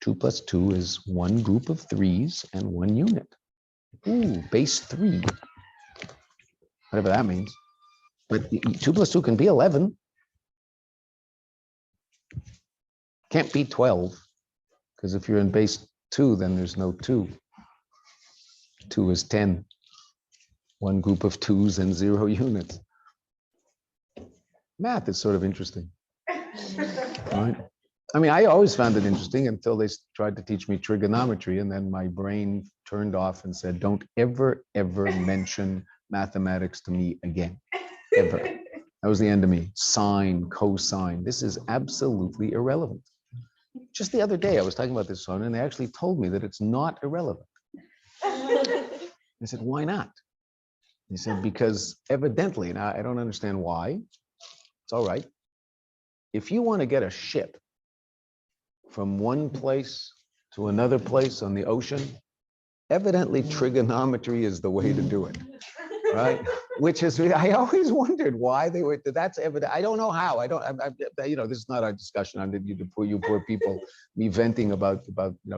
2 + 2 is one group of 3s and one unit. Ooh, base 3. Whatever that means. But 2 + 2 can be 11. Can't be 12. Because if you're in base 2, then there's no 2. 2 is 10. One group of 2s and 0 units. Math is sort of interesting. Right? I mean, I always found it interesting until they tried to teach me trigonometry, and then my brain turned off and said, don't ever mention mathematics to me again, ever. That was the end of me. Sine, cosine, this is absolutely irrelevant. Just the other day, I was talking about this one, and they actually told me that it's not irrelevant. I said, why not? He said, because evidently, and I don't understand why, it's all right. If you want to get a ship from one place to another place on the ocean, evidently trigonometry is the way to do it, right? which is, I always wondered why they were, that's evident. I don't know how. This is not our discussion. I did you poor people, me venting about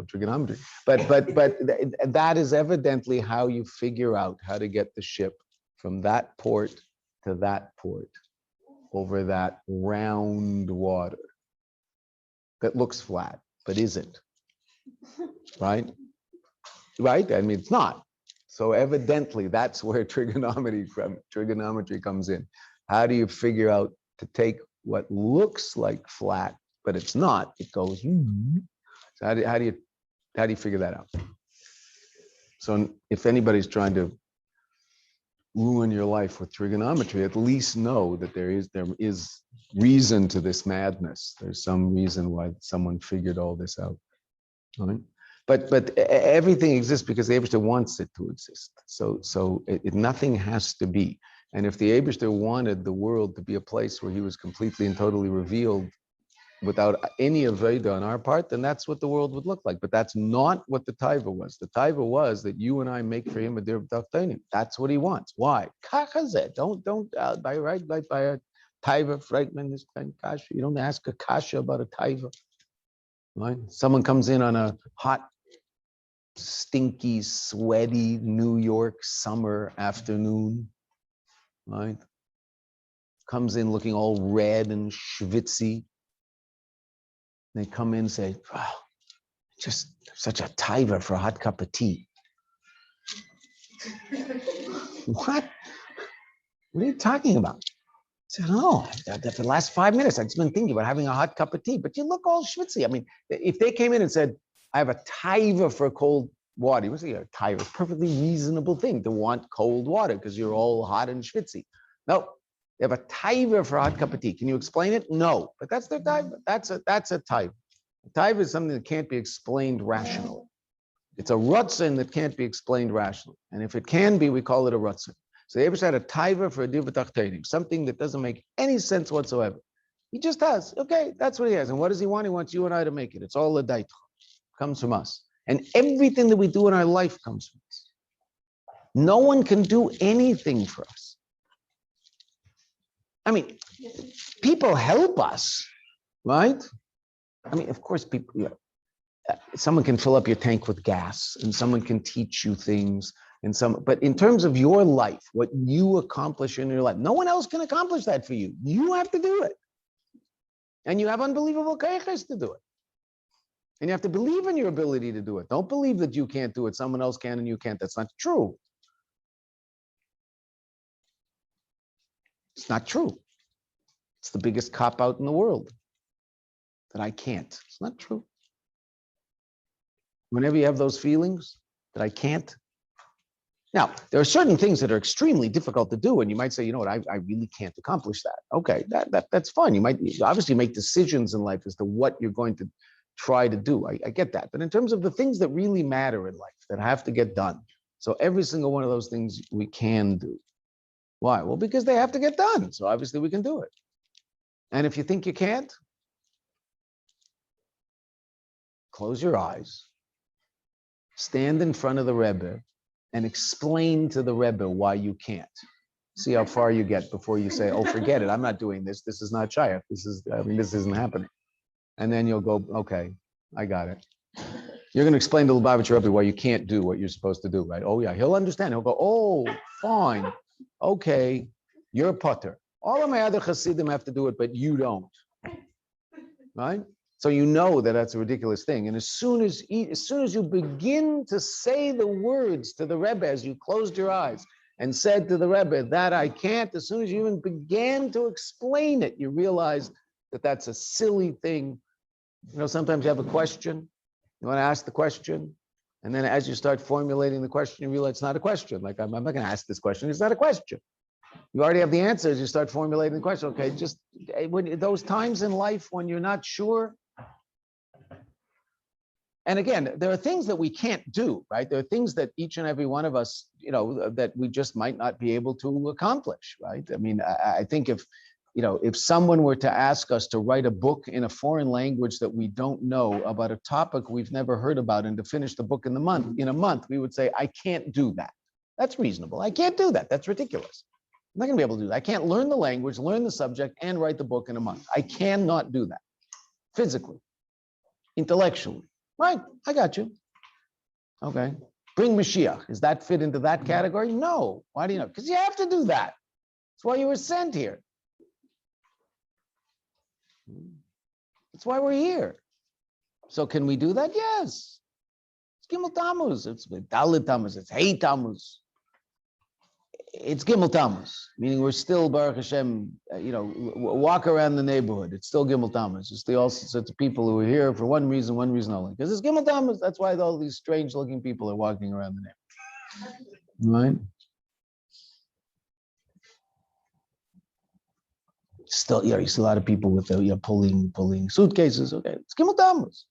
trigonometry. But that is evidently how you figure out how to get the ship from that port to that port over that round water that looks flat, but isn't, right? Right? I mean, it's not. So evidently, that's where trigonometry comes in. How do you figure out to take what looks like flat, but it's not? It goes. So how do you figure that out? So if anybody's trying to ruin your life with trigonometry, at least know that there is reason to this madness. There's some reason why someone figured all this out. All right? But everything exists because the Eibishter wants it to exist. So nothing has to be. And if the Eibishter wanted the world to be a place where he was completely and totally revealed without any avodah on our part, then that's what the world would look like. But that's not what the taiva was. The taiva was that you and I make for him a dir b'tachtonim. That's what he wants. Why? Kachazeh. Don't by a taiva fragment this kind of kasha. You don't ask a kasha about a taiva. Right? Someone comes in on a hot, stinky, sweaty New York summer afternoon, right? Comes in looking all red and schwitzy. They come in and say, wow, just such a taiva for a hot cup of tea. What? What are you talking about? I said, oh, for the last 5 minutes, I've just been thinking about having a hot cup of tea, but you look all schwitzy. I mean, if they came in and said, I have a taiva for cold water, you would say, a taiva is a perfectly reasonable thing to want cold water because you're all hot and schwitzy. No, they have a taiva for a hot cup of tea. Can you explain it? No, but that's their taiva. That's a taiva. A taiva is something that can't be explained rationally. It's a rutzin that can't be explained rationally. And if it can be, we call it a rutzin. So the Eibishter had a taiva for a dir b'tachtonim, something that doesn't make any sense whatsoever. He just has. Okay, that's what he has. And what does he want? He wants you and I to make it. It's all a daita. Comes from us. And everything that we do in our life comes from us. No one can do anything for us. I mean, people help us, right? I mean, of course, people, someone can fill up your tank with gas and someone can teach you things. But in terms of your life, what you accomplish in your life, no one else can accomplish that for you. You have to do it. And you have unbelievable kayches to do it. And you have to believe in your ability to do it. Don't believe that you can't do it. Someone else can and you can't. That's not true. It's not true. It's the biggest cop-out in the world. That I can't. It's not true. Whenever you have those feelings that I can't. Now, there are certain things that are extremely difficult to do, and you might say, you know what, I really can't accomplish that. Okay, that's fine. You might obviously make decisions in life as to what you're going to try to do. I get that. But in terms of the things that really matter in life, that have to get done. So every single one of those things we can do. Why? Well, because they have to get done. So obviously we can do it. And if you think you can't, close your eyes, stand in front of the Rebbe, and explain to the Rebbe why you can't. See how far you get before you say, oh, forget it. I'm not doing this. This is not Shayach. This isn't happening. And then you'll go, okay, I got it. You're going to explain to the Lubavitcher Rebbe why you can't do what you're supposed to do, right? Oh, yeah, he'll understand. He'll go, oh, fine. Okay, you're a putter. All of my other Hasidim have to do it, but you don't. Right? So you know that that's a ridiculous thing. And as soon as you begin to say the words to the Rebbe, as you closed your eyes and said to the Rebbe that I can't, as soon as you even began to explain it, you realize that that's a silly thing. You know, sometimes you have a question, you want to ask the question, and then as you start formulating the question, you realize it's not a question. Like, I'm not going to ask this question. It's not a question. You already have the answers. You start formulating the question. Okay, just when those times in life when you're not sure. And again, there are things that we can't do, right? There are things that each and every one of us, you know, that we just might not be able to accomplish, right? I mean, I think if someone were to ask us to write a book in a foreign language that we don't know about a topic we've never heard about and to finish the book in a month, we would say, I can't do that. That's reasonable. I can't do that. That's ridiculous. I'm not going to be able to do that. I can't learn the language, learn the subject, and write the book in a month. I cannot do that physically, intellectually. Right, I got you. Okay. Bring Moshiach. Does that fit into that category? No. Why do you know? Because you have to do that. That's why you were sent here. That's why we're here. So can we do that? Yes. It's Gimmel Tammuz. It's Dalit Tammuz. It's Hey Tammuz. It's Gimmel Tammuz, meaning we're still Baruch Hashem. Walk around the neighborhood. It's still Gimmel Tammuz. It's the all sorts of people who are here for one reason only. Because it's Gimmel Tammuz. That's why all these strange-looking people are walking around the neighborhood. Right? Still, you see a lot of people with pulling suitcases. Okay, it's Gimmel Tammuz.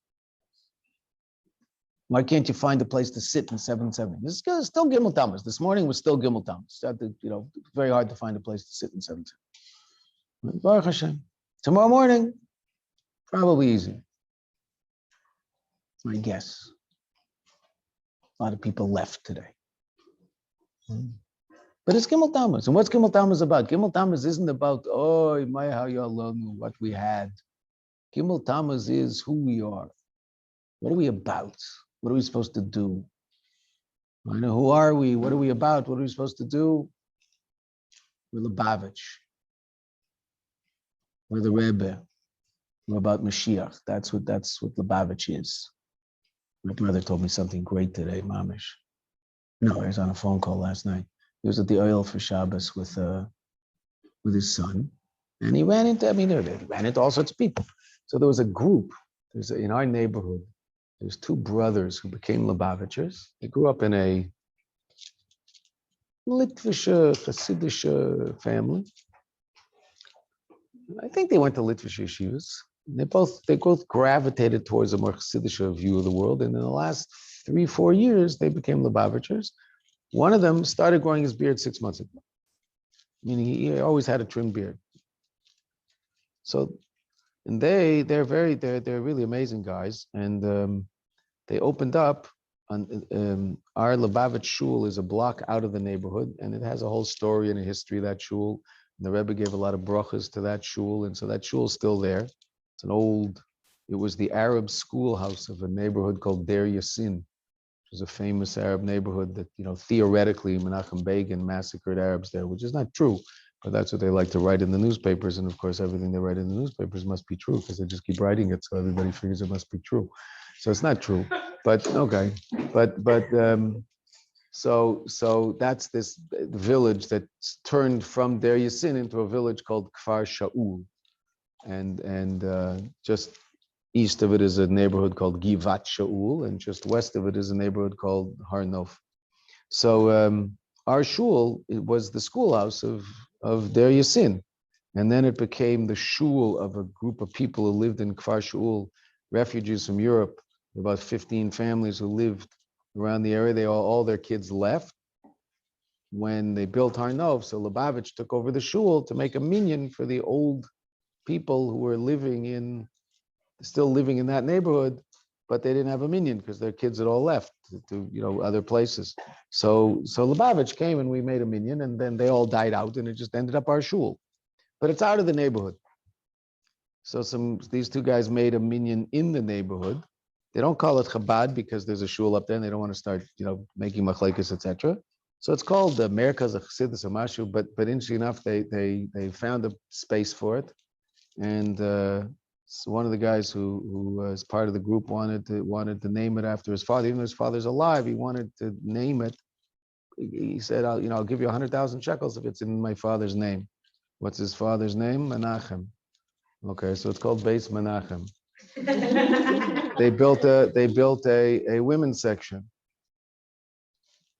Why can't you find a place to sit in 770? This is still Gimmel Tammuz. This morning was still Gimmel Tammuz. Very hard to find a place to sit in 770. Baruch Hashem. Tomorrow morning, probably easy. My guess. A lot of people left today. But it's Gimmel Tammuz. And what's Gimmel Tammuz about? Gimmel Tammuz isn't about, how you alone, what we had. Gimmel Tammuz is who we are. What are we about? What are we supposed to do? Who are we? What are we about? What are we supposed to do? We're Lubavitch. We're the Rebbe. We're about Moshiach. That's what Lubavitch is. My brother told me something great today, Mamish. No, I was on a phone call last night. He was at the oil for Shabbos with his son, and he ran into all sorts of people. So there was a group. In our neighborhood, there's two brothers who became Lubavitchers. They grew up in a Litvische, Hasidic family. I think they went to Litvish yeshivas. They both gravitated towards a more Hasidic view of the world. And in the last 3-4 years, they became Lubavitchers. One of them started growing his beard 6 months ago, meaning he always had a trimmed beard. So, and they're really amazing guys. And they opened up on our Lubavitch shul is a block out of the neighborhood, and it has a whole story and a history of that shul. And the Rebbe gave a lot of brachas to that shul, and so that shul is still there. It was the Arab schoolhouse of a neighborhood called Der Yassin, which is a famous Arab neighborhood that, theoretically Menachem Begin massacred Arabs there, which is not true, but that's what they like to write in the newspapers. And of course, everything they write in the newspapers must be true because they just keep writing it, so everybody figures it must be true. So it's not true, but okay. So that's this village that's turned from Der Yassin into a village called Kfar Shaul, and just east of it is a neighborhood called Givat Shaul, and just west of it is a neighborhood called Har Nof. So our shul, it was the schoolhouse of Der Yassin, and then it became the shul of a group of people who lived in Kfar Shaul, refugees from Europe. About 15 families who lived around the area. All their kids left when they built Har Nof. So Lubavitch took over the shul to make a minyan for the old people who were still living in that neighborhood, but they didn't have a minyan because their kids had all left to other places. So Lubavitch came and we made a minyan, and then they all died out, and it just ended up our shul. But it's out of the neighborhood. So these two guys made a minyan in the neighborhood. They don't call it Chabad because there's a shul up there and they don't want to start, making machlekes, etc. So it's called the Merkaz Chassidus Amashu, but interesting enough, they found a space for it. And so one of the guys who was part of the group wanted to name it after his father, even though his father's alive, he wanted to name it. He said, I'll give you 100,000 shekels if it's in my father's name. What's his father's name? Menachem. Okay, so it's called Beis Menachem. They built a women's section.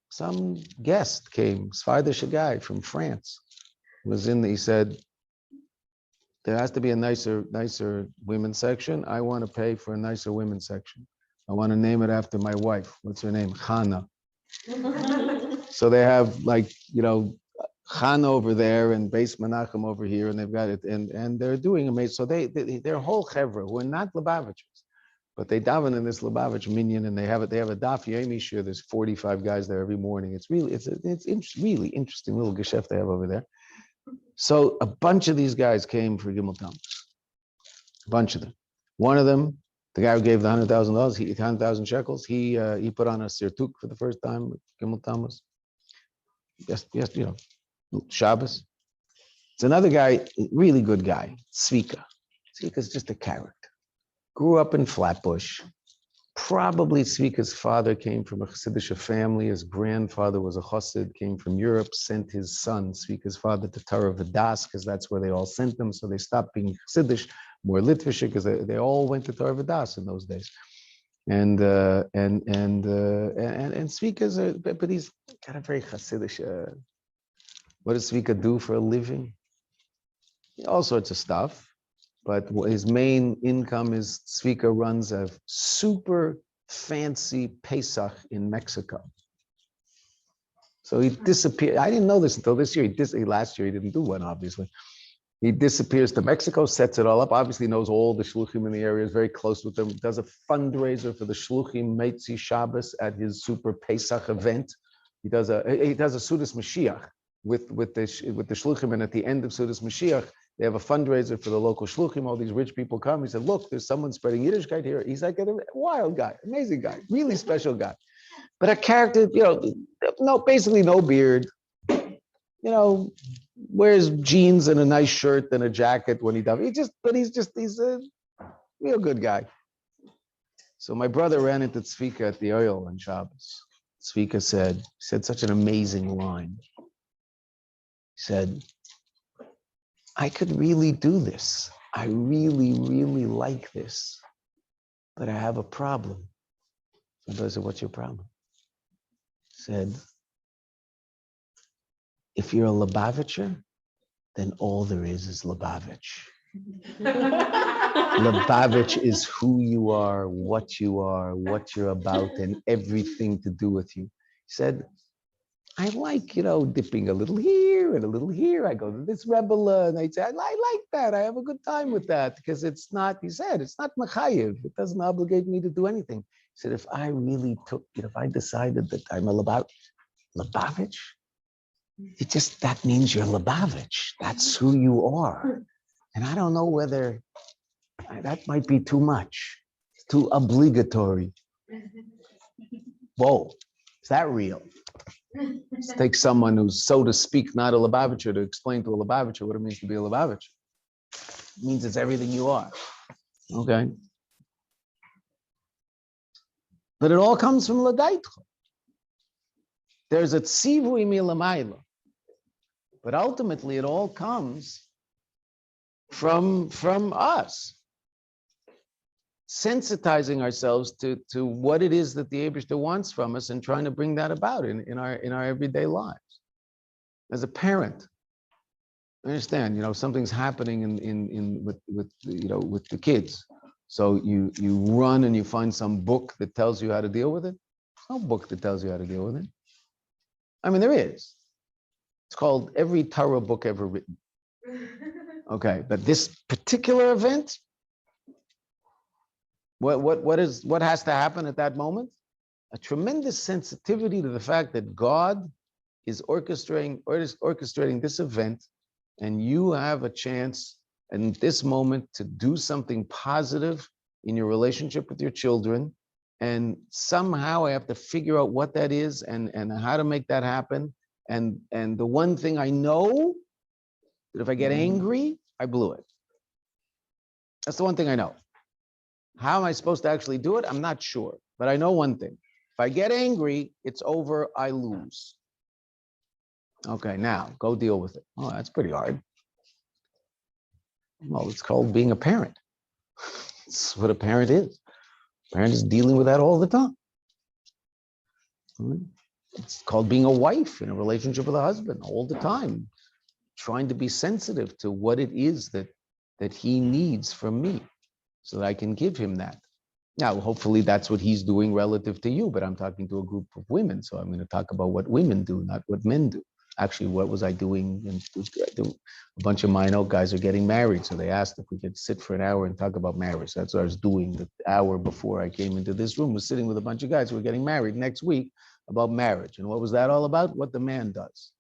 Some guest came, Svardish guy from France, he said, there has to be a nicer women's section. I want to pay for a nicer women's section. I want to name it after my wife. What's her name? Chana. So they have Chana over there and Beis Menachem over here, and they've got it, and they're doing amazing. So they're whole chevra who are not Lubavitchers, but they daven in this Lubavitch minyan, and they have a daf yomi shir. There's 45 guys there every morning. It's really interesting little geschäft they have over there. So a bunch of these guys came for Gimmel Tammuz. A bunch of them. One of them, the guy who gave the $100,000, he 100,000 shekels. He put on a sirtuk for the first time with Gimmel Tammuz. Yes, Shabbos. It's another guy, really good guy, Tzvika. Tzvika's just a character. Grew up in Flatbush. Probably Tzvika's father came from a Chassidish family. His grandfather was a Chassid, came from Europe, sent his son, Tzvika's father, to Torah V'das, because that's where they all sent them. So they stopped being Chassidish, more Litvish, because they all went to Torah V'das in those days. And Tzvika's, but he's got a very Chassidish. What does Tzvika do for a living? All sorts of stuff. But his main income is Tzvika runs a super fancy Pesach in Mexico. So he disappeared. I didn't know this until this year. Last year he didn't do one, obviously. He disappears to Mexico, sets it all up, obviously knows all the shluchim in the area, is very close with them, does a fundraiser for the shluchim Meitzi Shabbos at his super Pesach event. He does a Sudas Moshiach with the shluchim, and at the end of Sudas Moshiach, they have a fundraiser for the local shluchim. All these rich people come. He said, look, there's someone spreading Yiddishkeit here. He's like a wild guy, amazing guy, really special guy. But a character, basically no beard, wears jeans and a nice shirt and a jacket when he does. He's a real good guy. So my brother ran into Tzvika at the oil on Shabbos. Tzvika said such an amazing line. He said, I could really do this. I really, really like this, but I have a problem. So I said, what's your problem? He said, if you're a Lubavitcher, then all there is Lubavitch. Lubavitch is who you are, what you're about, and everything to do with you. He said, I like, dipping a little here and a little here. I go to this Rebbe, and I say, I like that. I have a good time with that because it's not, he said, it's not mechayev. It doesn't obligate me to do anything. He said, if I really if I decided that I'm a Lubavitch, that means you're Lubavitch. That's who you are. And I don't know whether that might be too much, too obligatory. Whoa, is that real? Let's take someone who's, so to speak, not a Lubavitcher to explain to a Lubavitcher what it means to be a Lubavitcher. It means it's everything you are. Okay. But it all comes from Ladaitcha. There's a tzivui milamayla. But ultimately it all comes from us. Sensitizing ourselves to what it is that the Eibishter wants from us and trying to bring that about in our everyday lives. As a parent, I understand, something's happening with the kids. So you run and you find some book that tells you how to deal with it. There's no book that tells you how to deal with it. I mean, there is. It's called Every Torah Book Ever Written. Okay, but this particular event, what has to happen at that moment? A tremendous sensitivity to the fact that God is orchestrating this event, and you have a chance in this moment to do something positive in your relationship with your children. And somehow I have to figure out what that is and how to make that happen. And the one thing I know, that if I get angry, I blew it. That's the one thing I know. How am I supposed to actually do it? I'm not sure, but I know one thing. If I get angry, it's over, I lose. Okay, now go deal with it. Oh, that's pretty hard. Well, it's called being a parent. It's what a parent is. A parent is dealing with that all the time. It's called being a wife in a relationship with a husband all the time, trying to be sensitive to what it is that he needs from me so that I can give him that. Now, hopefully that's what he's doing relative to you, but I'm talking to a group of women, so I'm going to talk about what women do, not what men do. Actually, what was I doing? And a bunch of Mayanot guys are getting married, so they asked if we could sit for an hour and talk about marriage. That's what I was doing the hour before I came into this room, was sitting with a bunch of guys who were getting married next week about marriage. And what was that all about? What the man does.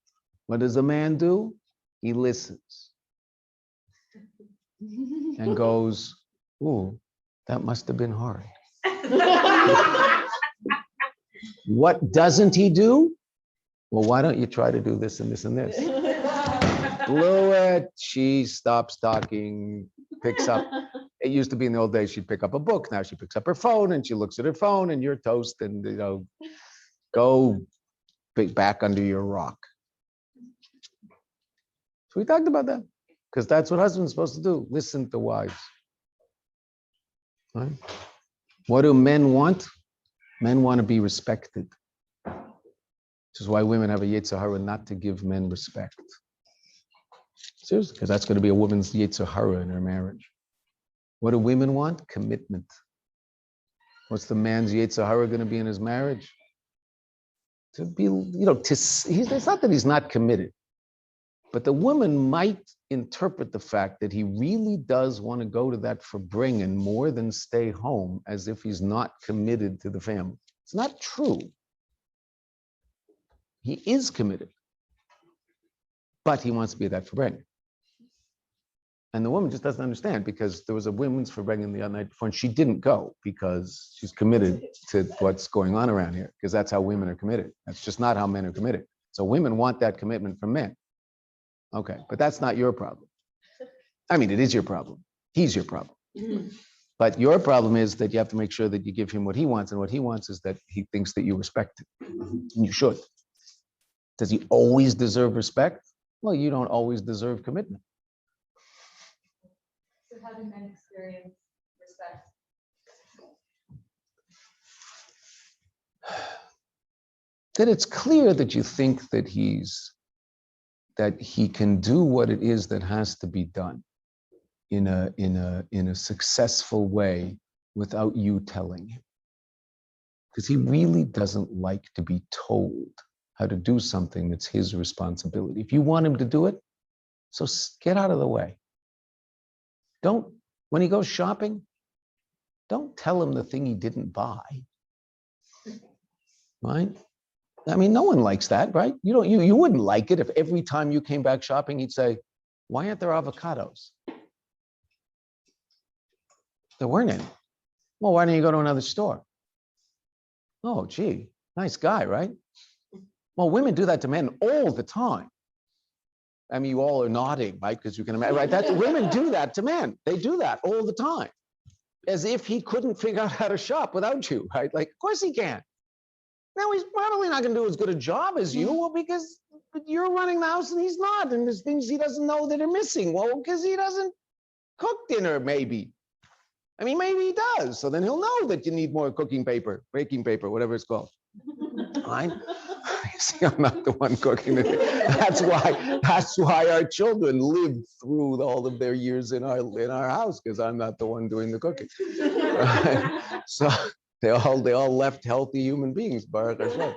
What does the man do? He listens and goes, ooh, that must have been hard. What doesn't he do? Well, why don't you try to do this and this and this? Blew it. She stops talking, picks up. It used to be in the old days, she'd pick up a book. Now she picks up her phone and she looks at her phone and you're toast and, go back under your rock. So we talked about that because that's what husbands are supposed to do. Listen to wives. Right? What do men want? Men want to be respected. Which is why women have a Yetzer Hara not to give men respect. Seriously, because that's going to be a woman's Yetzer Hara in her marriage. What do women want? Commitment. What's the man's Yetzer Hara going to be in his marriage? To be, it's not that he's not committed, but the woman might interpret the fact that he really does want to go to that Farbrengen more than stay home as if he's not committed to the family. It's not true. He is committed, but he wants to be at that Farbrengen. And the woman just doesn't understand because there was a women's Farbrengen the other night before and she didn't go because she's committed to what's going on around here because that's how women are committed. That's just not how men are committed. So women want that commitment from men. Okay, but that's not your problem. I mean, it is your problem. He's your problem. Mm-hmm. But your problem is that you have to make sure that you give him what he wants, and what he wants is that he thinks that you respect him. And you should. Does he always deserve respect? Well, you don't always deserve commitment. So how do men experience respect? That it's clear that you think that he can do what it is that has to be done in a successful way without you telling him. Because he really doesn't like to be told how to do something that's his responsibility. If you want him to do it, so get out of the way. When he goes shopping, don't tell him the thing he didn't buy. Right? I mean, no one likes that, right? You wouldn't like it if every time you came back shopping, he'd say, why aren't there avocados? There weren't any. Well, why don't you go to another store? Oh, gee, nice guy, right? Well, women do that to men all the time. I mean, you all are nodding, right? Because you can imagine, right? Women do that to men. They do that all the time. As if he couldn't figure out how to shop without you, right? Like, of course he can. Now, he's probably not going to do as good a job as you, well, because you're running the house and he's not. And there's things he doesn't know that are missing. Well, because he doesn't cook dinner, maybe. I mean, maybe he does. So then he'll know that you need more cooking paper, baking paper, whatever it's called. Right? See, I'm not the one cooking it. That's why our children live through all of their years in our house, because I'm not the one doing the cooking. Right? So they all left healthy human beings, Baruch Hashem.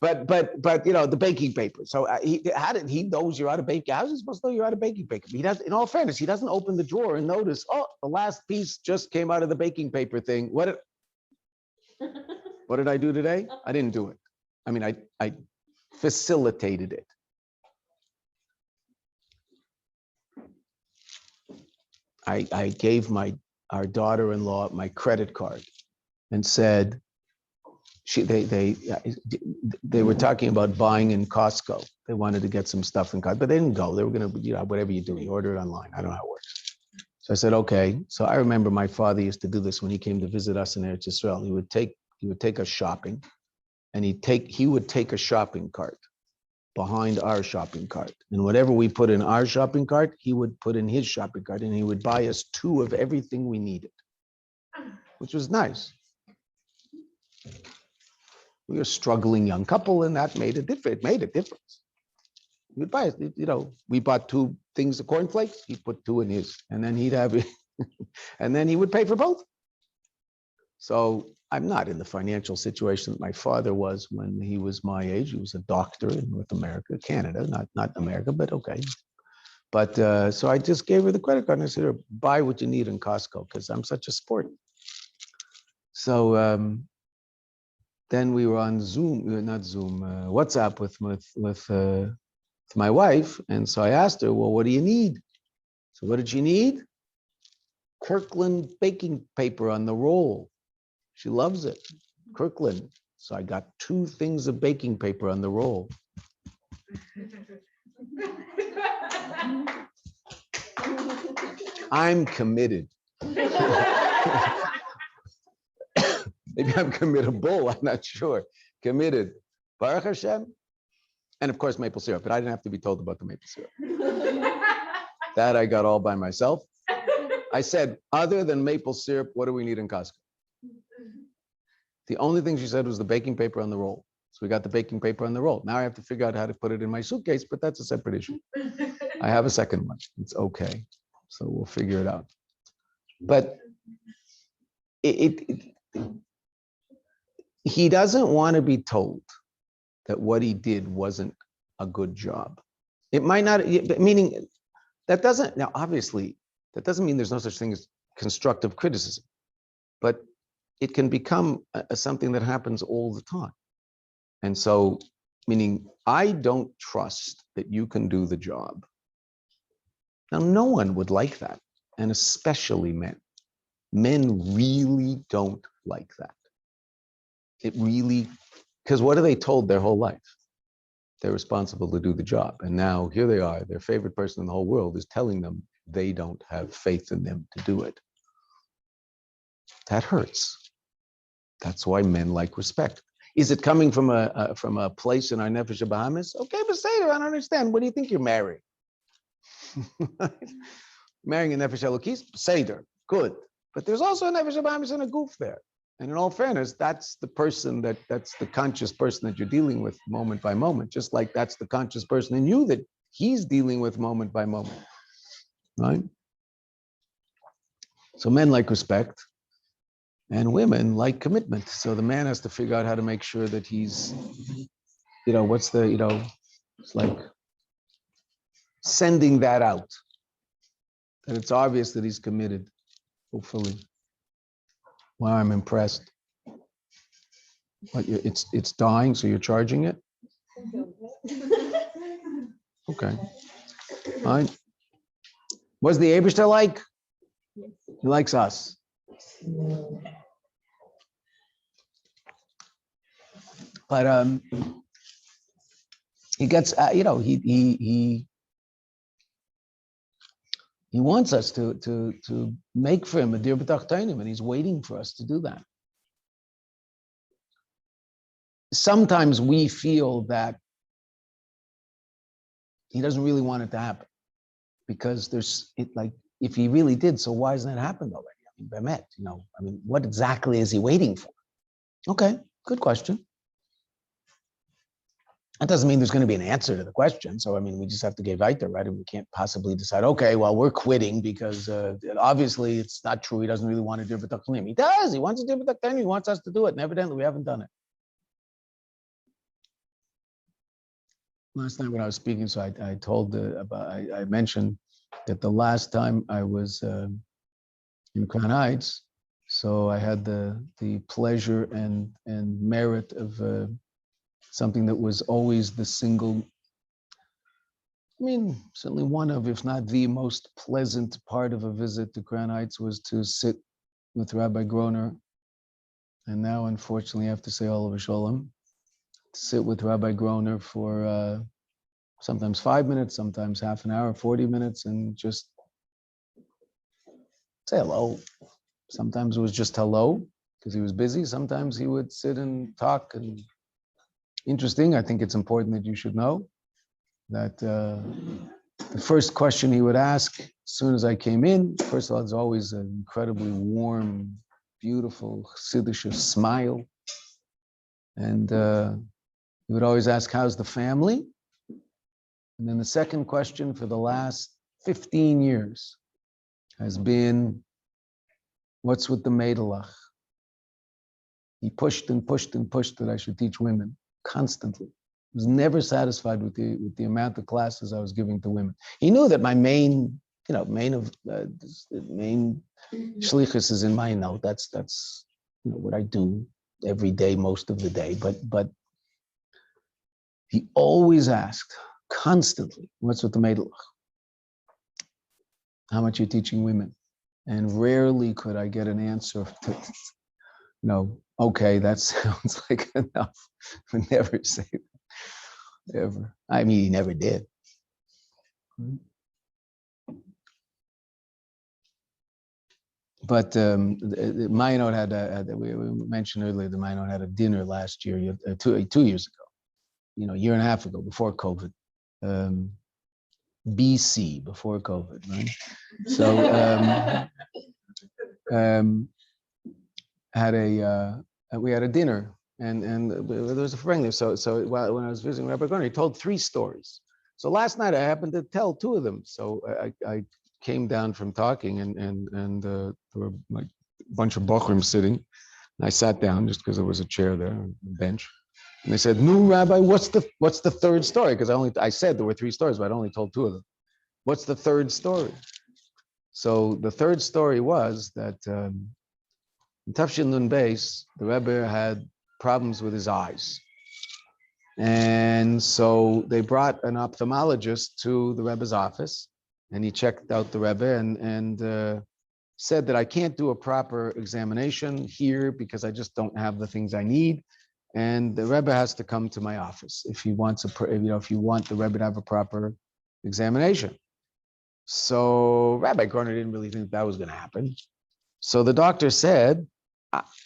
But the baking paper. So he knows you're out of baking. How is he supposed to know you're out of baking paper? He doesn't. In all fairness, he doesn't open the drawer and notice, oh, the last piece just came out of the baking paper thing. What did I do today? I didn't do it. I mean, I facilitated it. I gave our daughter-in-law my credit card and said, they were talking about buying in Costco. They wanted to get some stuff in Costco, but they didn't go. They were going to, whatever you do, you order it online. I don't know how it works. So I said, okay. So I remember my father used to do this when he came to visit us in Eretz Yisrael. He would take us shopping, and he would take a shopping cart behind our shopping cart. And whatever we put in our shopping cart, he would put in his shopping cart, and he would buy us 2 of everything we needed, which was nice. We were a struggling young couple, and that made a difference. It made a difference. He would buy it, we bought 2 things of cornflakes, he put 2 in his, and then he'd have it, and then he would pay for both. So I'm not in the financial situation that my father was when he was my age. He was a doctor in North America, Canada, not America, but okay. But so I just gave her the credit card and I said, buy what you need in Costco, because I'm such a sport. So then we were on Zoom, not Zoom, WhatsApp with to my wife. And so I asked her, well, what do you need? So what did she need? Kirkland baking paper on the roll. She loves it. Kirkland. So I got 2 things of baking paper on the roll. I'm committed. Maybe I'm committable, I'm not sure. Committed. Baruch Hashem. And of course, maple syrup, but I didn't have to be told about the maple syrup. That I got all by myself. I said, other than maple syrup, what do we need in Costco? The only thing she said was the baking paper on the roll. So we got the baking paper on the roll. Now I have to figure out how to put it in my suitcase, but that's a separate issue. I have a second one. It's okay. So we'll figure it out. But he doesn't want to be told that what he did wasn't a good job. It might not, meaning that doesn't, now obviously, that doesn't mean there's no such thing as constructive criticism, but it can become something that happens all the time. And so, meaning I don't trust that you can do the job. Now, no one would like that, and especially men. Men really don't like that. It really, because what are they told their whole life? They're responsible to do the job. And now here they are, their favorite person in the whole world is telling them they don't have faith in them to do it. That hurts. That's why men like respect. Is it coming from a place in our Nefesh Bahamas? Okay, but say I don't understand. What do you think you're marrying? Marrying a Nefesh Elokis? Seder, good. But there's also a Nefesh Bahamas and a goof there. And in all fairness, that's the person that's the conscious person that you're dealing with moment by moment, just like that's the conscious person in you that he's dealing with moment by moment, right? So men like respect and women like commitment. So the man has to figure out how to make sure that he's, it's like sending that out, that it's obvious that he's committed, hopefully. Wow, I'm impressed. What, it's dying, so you're charging it? Okay. Fine. What's the Eibishter like? He likes us. But he gets, he wants us to make for him a dir b'tachtonim, and he's waiting for us to do that. Sometimes we feel that he doesn't really want it to happen because if he really did, so why hasn't it happened already? I mean, what exactly is he waiting for? Okay, good question. That doesn't mean there's going to be an answer to the question. So, I mean, we just have to give weiter, right? And we can't possibly decide, okay, well, we're quitting because obviously it's not true. He doesn't really want to do b'tachtonim. He does. He wants to do b'tachtonim. He wants us to do it. And evidently we haven't done it. Last night when I was speaking, so I mentioned that the last time I was in Crown Heights, so I had the pleasure and merit of something that was always the single, certainly one of, if not the most pleasant part of a visit to Crown Heights was to sit with Rabbi Groner. And now, unfortunately, I have to say Olav Shalom, to sit with Rabbi Groner for sometimes 5 minutes, sometimes half an hour, 40 minutes, and just say hello. Sometimes it was just hello because he was busy. Sometimes he would sit and talk. And interesting, I think it's important that you should know that the first question he would ask as soon as I came in, first of all, it's always an incredibly warm, beautiful, Chassidish smile. And he would always ask, how's the family? And then the second question for the last 15 years has been, what's with the Meidalach? He pushed and pushed and pushed that I should teach women constantly. He was never satisfied with the amount of classes I was giving to women. He knew that my main shlichus is in Mayanot. That's what I do every day, most of the day. But he always asked, constantly, what's with the Meidlach? How much you're teaching women? And rarely could I get an answer to, okay, that sounds like enough. I would never say that, ever. I mean, he never did. But the Mayanot we mentioned earlier, the Mayanot had a dinner last year, 2 years ago, a year and a half ago, before COVID, BC, before COVID, right? So we had a dinner, and there was a Farbrengen there. So when I was visiting Rabbi Garner, he told 3 stories. So last night I happened to tell 2 of them. So I came down from talking, and there were like a bunch of bochurim sitting. And I sat down just because there was a chair there, a bench. And they said, "No, Rabbi, what's the 3rd story?" Because I said there were 3 stories, but I only told 2 of them. What's the 3rd story? So the 3rd story was that in Tafshin Nun Beis, the Rebbe had problems with his eyes. And so they brought an ophthalmologist to the Rebbe's office, and he checked out the Rebbe and said that I can't do a proper examination here because I just don't have the things I need. And the Rebbe has to come to my office if he wants if you want the Rebbe to have a proper examination. So Rabbi Garner didn't really think that was going to happen. So the doctor said,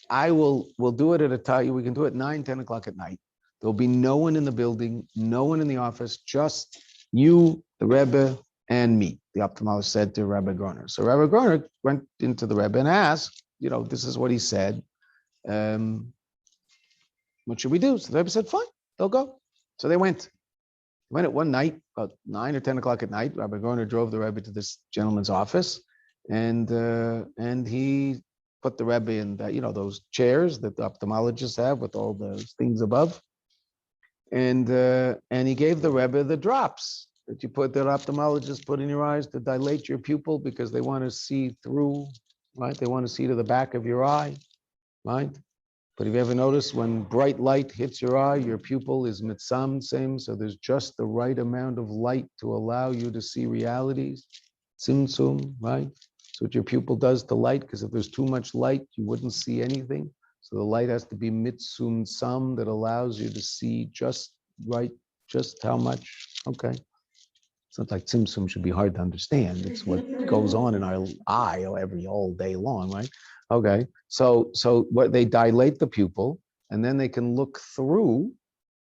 we'll do it at a time, we can do it 9, 10 o'clock at night. There'll be no one in the building, no one in the office, just you, the Rebbe, and me, the ophthalmologist said to Rabbi Garner. So Rabbi Garner went into the Rebbe and asked, this is what he said. What should we do? So the Rebbe said, fine, they'll go. So they went. Went at one night, about 9 or 10 o'clock at night. Rabbi Garner drove the Rebbe to this gentleman's office, and he put the Rebbe in those chairs that the ophthalmologists have with all those things above, and he gave the Rebbe the drops that that ophthalmologists put in your eyes to dilate your pupil because they want to see through, right? They want to see to the back of your eye, right? But have you ever noticed when bright light hits your eye, your pupil is mitzam same, so there's just the right amount of light to allow you to see realities, tzimtzum, right? So what your pupil does to light, because if there's too much light, you wouldn't see anything. So the light has to be mitzum sam that allows you to see just right, just how much. Okay. It's not like tzimtzum should be hard to understand. It's what goes on in our eye all day long, right? Okay, so what they dilate the pupil, and then they can look through.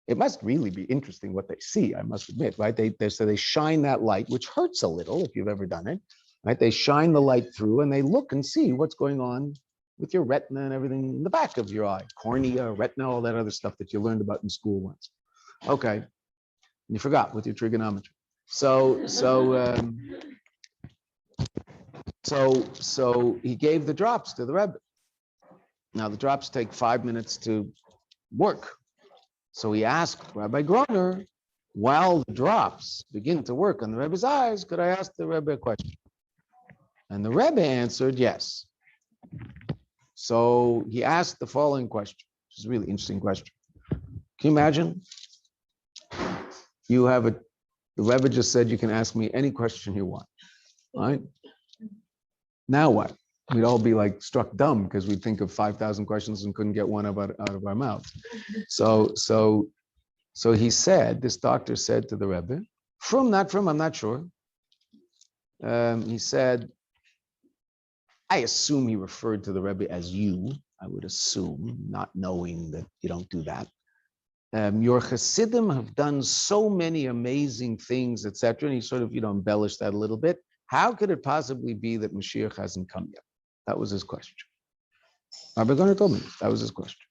It must really be interesting what they see, I must admit, right? So they shine that light, which hurts a little if you've ever done it, right? They shine the light through, and they look and see what's going on with your retina and everything in the back of your eye, cornea, retina, all that other stuff that you learned about in school once. Okay, you forgot with your trigonometry. So he gave the drops to the Rebbe. Now the drops take 5 minutes to work. So he asked Rabbi Garner, while the drops begin to work on the Rebbe's eyes, could I ask the Rebbe a question? And the Rebbe answered yes. So he asked the following question, which is a really interesting question. Can you imagine? The Rebbe just said you can ask me any question you want, right? Now what? We'd all be like struck dumb because we'd think of 5,000 questions and couldn't get one out of our mouths. So he said, this doctor said to the Rebbe, I'm not sure. He said, I assume he referred to the Rebbe as you. I would assume, not knowing that you don't do that. Your Hasidim have done so many amazing things, etc. And he sort of, embellished that a little bit. How could it possibly be that Moshiach hasn't come yet? That was his question. Rabbi Garner told me that was his question.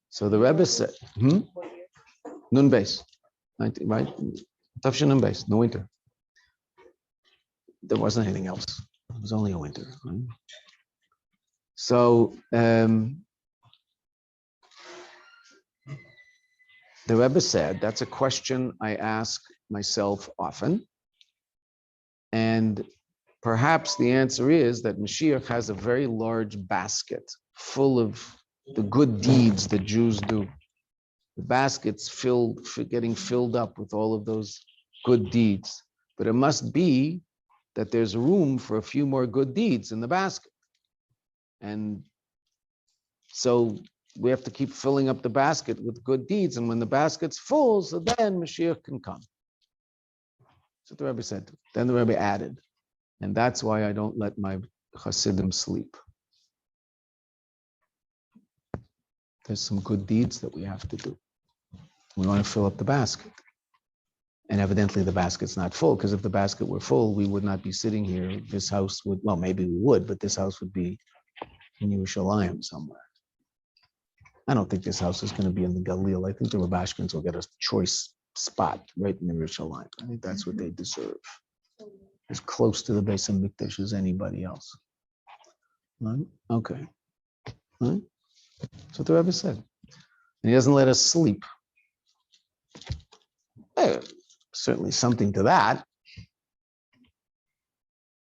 So the Rebbe said, Nun Beis, right? Tafshin Nun Beis, no winter. There wasn't anything else. It was only a winter. Right? So the Rebbe said, that's a question I ask myself often. And perhaps the answer is that Moshiach has a very large basket full of the good deeds that Jews do. The basket's getting filled up with all of those good deeds, but it must be that there's room for a few more good deeds in the basket. And so we have to keep filling up the basket with good deeds. And when the basket's full, so then Mashiach can come. That's what the Rebbe said. Then the Rebbe added, and that's why I don't let my Hasidim sleep. There's some good deeds that we have to do. We want to fill up the basket. And evidently the basket's not full, because if the basket were full, we would not be sitting here. This house would, well, maybe we would, but this house would be in Yerushalayim somewhere. I don't think this house is going to be in the Galil. I think the Rabashkins will get a choice spot right in Yerushalayim. I think that's what they deserve. As close to the Beis HaMikdash as anybody else. Right? Okay. Right? That's what the Rebbe said. And he doesn't let us sleep. Certainly something to that.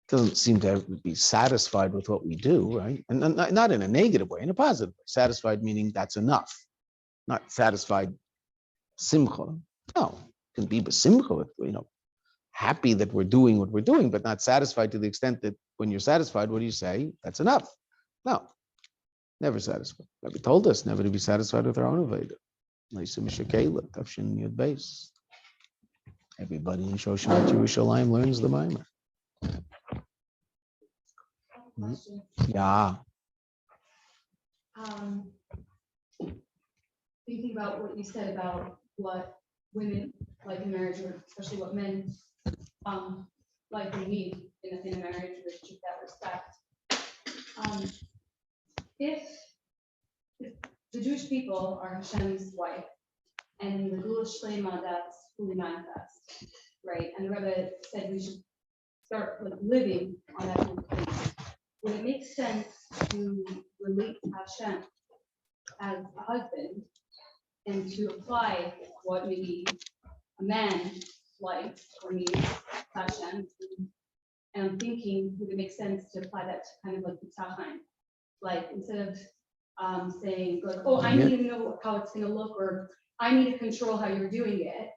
Doesn't seem to be satisfied with what we do, right? And not in a negative way, in a positive way. Satisfied meaning that's enough. Not satisfied simcha. No, can be besimcha, happy that we're doing what we're doing, but not satisfied to the extent that when you're satisfied, what do you say? That's enough. No, never satisfied. Rebbe told us never to be satisfied with our own Aveda. Everybody in Shoshanat Yerushalayim learns the Maimer. Yeah. Thinking about what you said about what women like in marriage, or especially what men like they need in a marriage relationship, that respect. If the Jewish people are Hashem's wife, and the Gula Shlema that's fully manifest, right? And the Rebbe said we should start living on that kind of thing. Would it make sense to relate to Hashem as a husband and to apply what maybe a man likes or needs to Hashem? And I'm thinking, would it make sense to apply that to kind of like B'tachon? Like instead of saying like, oh, I need to know how it's going to look, or I need to control how you're doing it.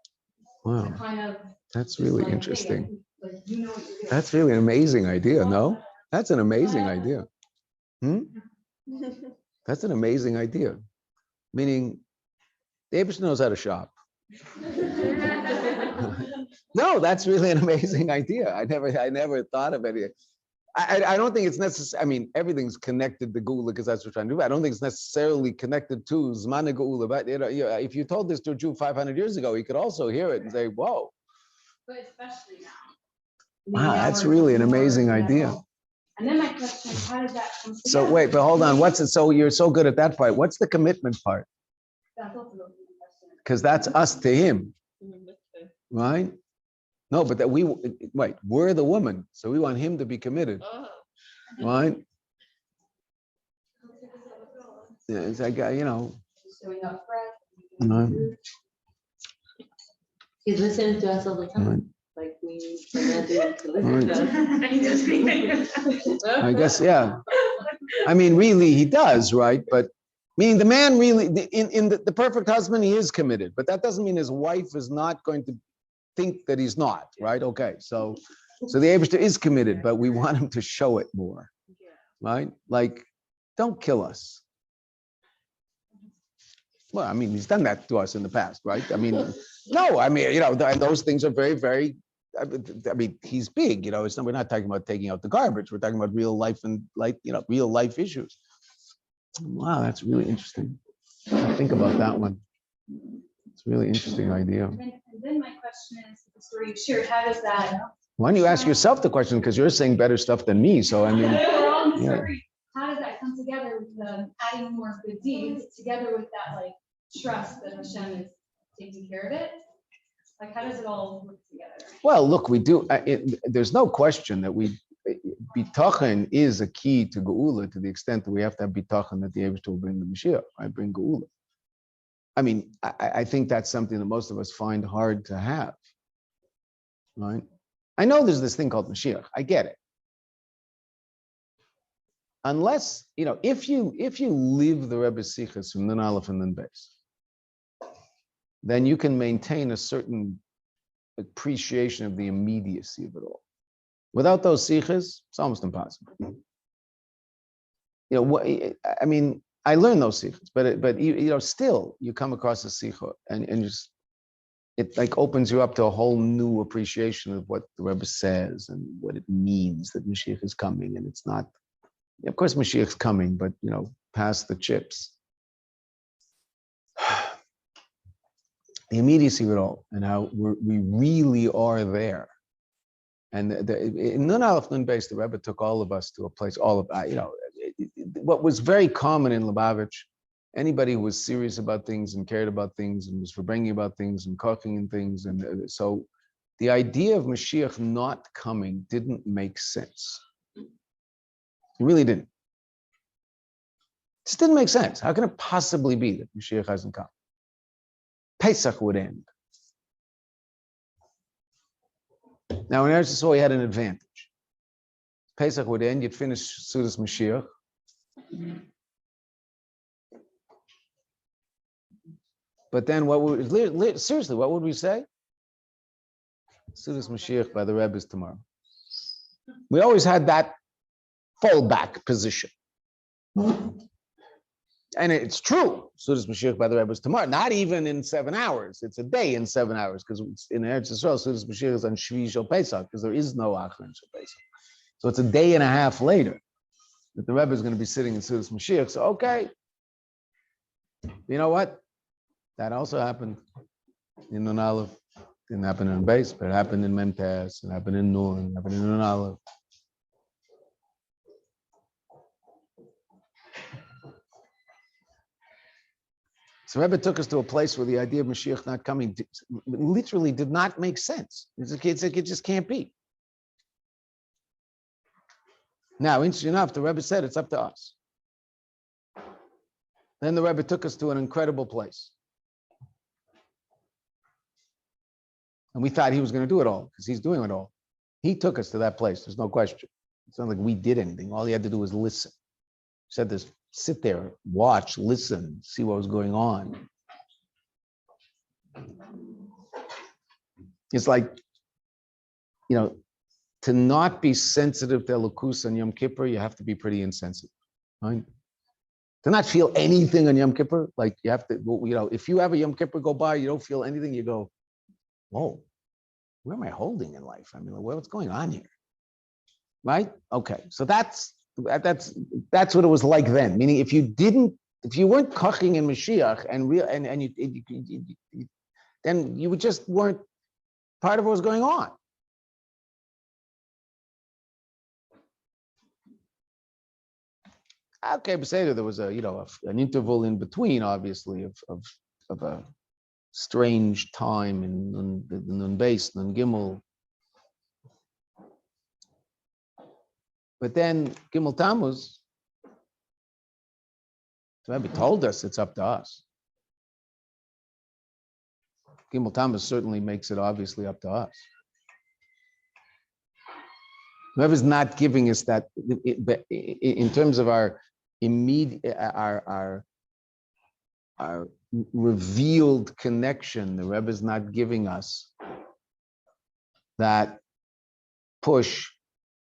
Wow, to kind of that's really like, interesting. hey, like, you know what you're doing. That's really an amazing idea, no? That's an amazing idea. That's an amazing idea. Meaning, the Abish knows how to shop. No, that's really an amazing idea. I never thought of it. I don't think it's necessary. I mean, everything's connected to Geula because that's what we're trying to do. I don't think it's necessarily connected to Zmana Geula. But if you told this to a Jew 500 years ago, he could also hear it and say, "Whoa!" But especially now. Wow, that's really an amazing idea. And then my question is, how does that come together? So wait, but hold on. What's it? So you're so good at that part. What's the commitment part? That's also the question. Because that's us to him, right? No, but that we're the woman, so we want him to be committed, right? Yeah, it's like Showing up fresh. He's listening to us all the time. Right. Like we commanded to listen to us. I guess, yeah. I mean, really, he does, right? But meaning the man really, in the perfect husband, he is committed, but that doesn't mean his wife is not going to think that he's not, right? Okay, so the Eibishter is committed, but we want him to show it more, right? Like, don't kill us. Well, I mean, he's done that to us in the past, right? I mean, no, I mean, and those things are very, very, I mean, he's big, we're not talking about taking out the garbage. We're talking about real life and real life issues. Wow, that's really interesting. Think about that one. It's a really interesting idea. And then my question is, the story you shared, how does that? Why don't you ask yourself the question? Because you're saying better stuff than me. So I mean, How does that come together with the adding more good deeds together with that like trust that Hashem is taking care of it? Like, how does it all work together? Well, look, we do. There's no question that bitachon is a key to geula to the extent that we have to have bitachon that the Eibishter will bring the Moshiach, right? Bring geula. I mean, I think that's something that most of us find hard to have, right? I know there's this thing called Moshiach. I get it. Unless, if you live the Rebbe's Sichos from Nun Aleph and Nun Beis, then you can maintain a certain appreciation of the immediacy of it all. Without those sikhs, it's almost impossible. I mean, I learned those sikhs, but still, you come across a sikha and just it like opens you up to a whole new appreciation of what the Rebbe says and what it means that Moshiach is coming. And it's not, of course, Moshiach's coming, but past the chips. The immediacy of it all and how we really are there. And in Nun Aleph Nun Beis, the Rebbe took all of us to a place, what was very common in Lubavitch, anybody who was serious about things and cared about things and was Farbrengen about things and cooking and things. And so the idea of Moshiach not coming didn't make sense. It really didn't. It just didn't make sense. How can it possibly be that Moshiach hasn't come? Pesach would end. Now in Eretz Yisrael, he had an advantage. Pesach would end, you'd finish Sudas Mashiach. But then seriously, what would we say? Sudas Mashiach by the Rebbe's tomorrow. We always had that fallback position. And it's true. Sudas Mashiach by the Rebbe's tomorrow. Not even in 7 hours. It's a day in 7 hours, because in Eretz Yisrael, Sudas Mashiach is on Shvi Shel Pesach, because there is no Achron Shel Pesach. So it's a day and a half later that the Rebbe is going to be sitting in Sudas Mashiach. So, okay. You know what? That also happened in Nun Aleph. Didn't happen in Beis, but it happened in Mem Tes, it happened in Nun, it happened in Nun Aleph. So Rebbe took us to a place where the idea of Mashiach not coming literally did not make sense. It just can't be. Now, interesting enough, the Rebbe said it's up to us. Then the Rebbe took us to an incredible place. And we thought he was going to do it all, because he's doing it all. He took us to that place, there's no question. It's not like we did anything. All he had to do was listen. He said this, sit there, watch, listen, see what was going on. It's like, to not be sensitive to Elokus on Yom Kippur, you have to be pretty insensitive, right? To not feel anything on Yom Kippur, like you have to, if you have a Yom Kippur go by, you don't feel anything, you go, whoa, where am I holding in life? I mean, what's going on here? Right? Okay, so that's what it was like then. Meaning, if you weren't koching in Mashiach then you just weren't part of what was going on. Okay, but there was an interval in between, obviously, of a strange time in Nun Beis, Nun Gimmel. But then Gimmel Tammuz, the Rebbe told us it's up to us. Gimmel Tammuz certainly makes it obviously up to us. The Rebbe is not giving us that in terms of our immediate, our revealed connection. The Rebbe is not giving us that push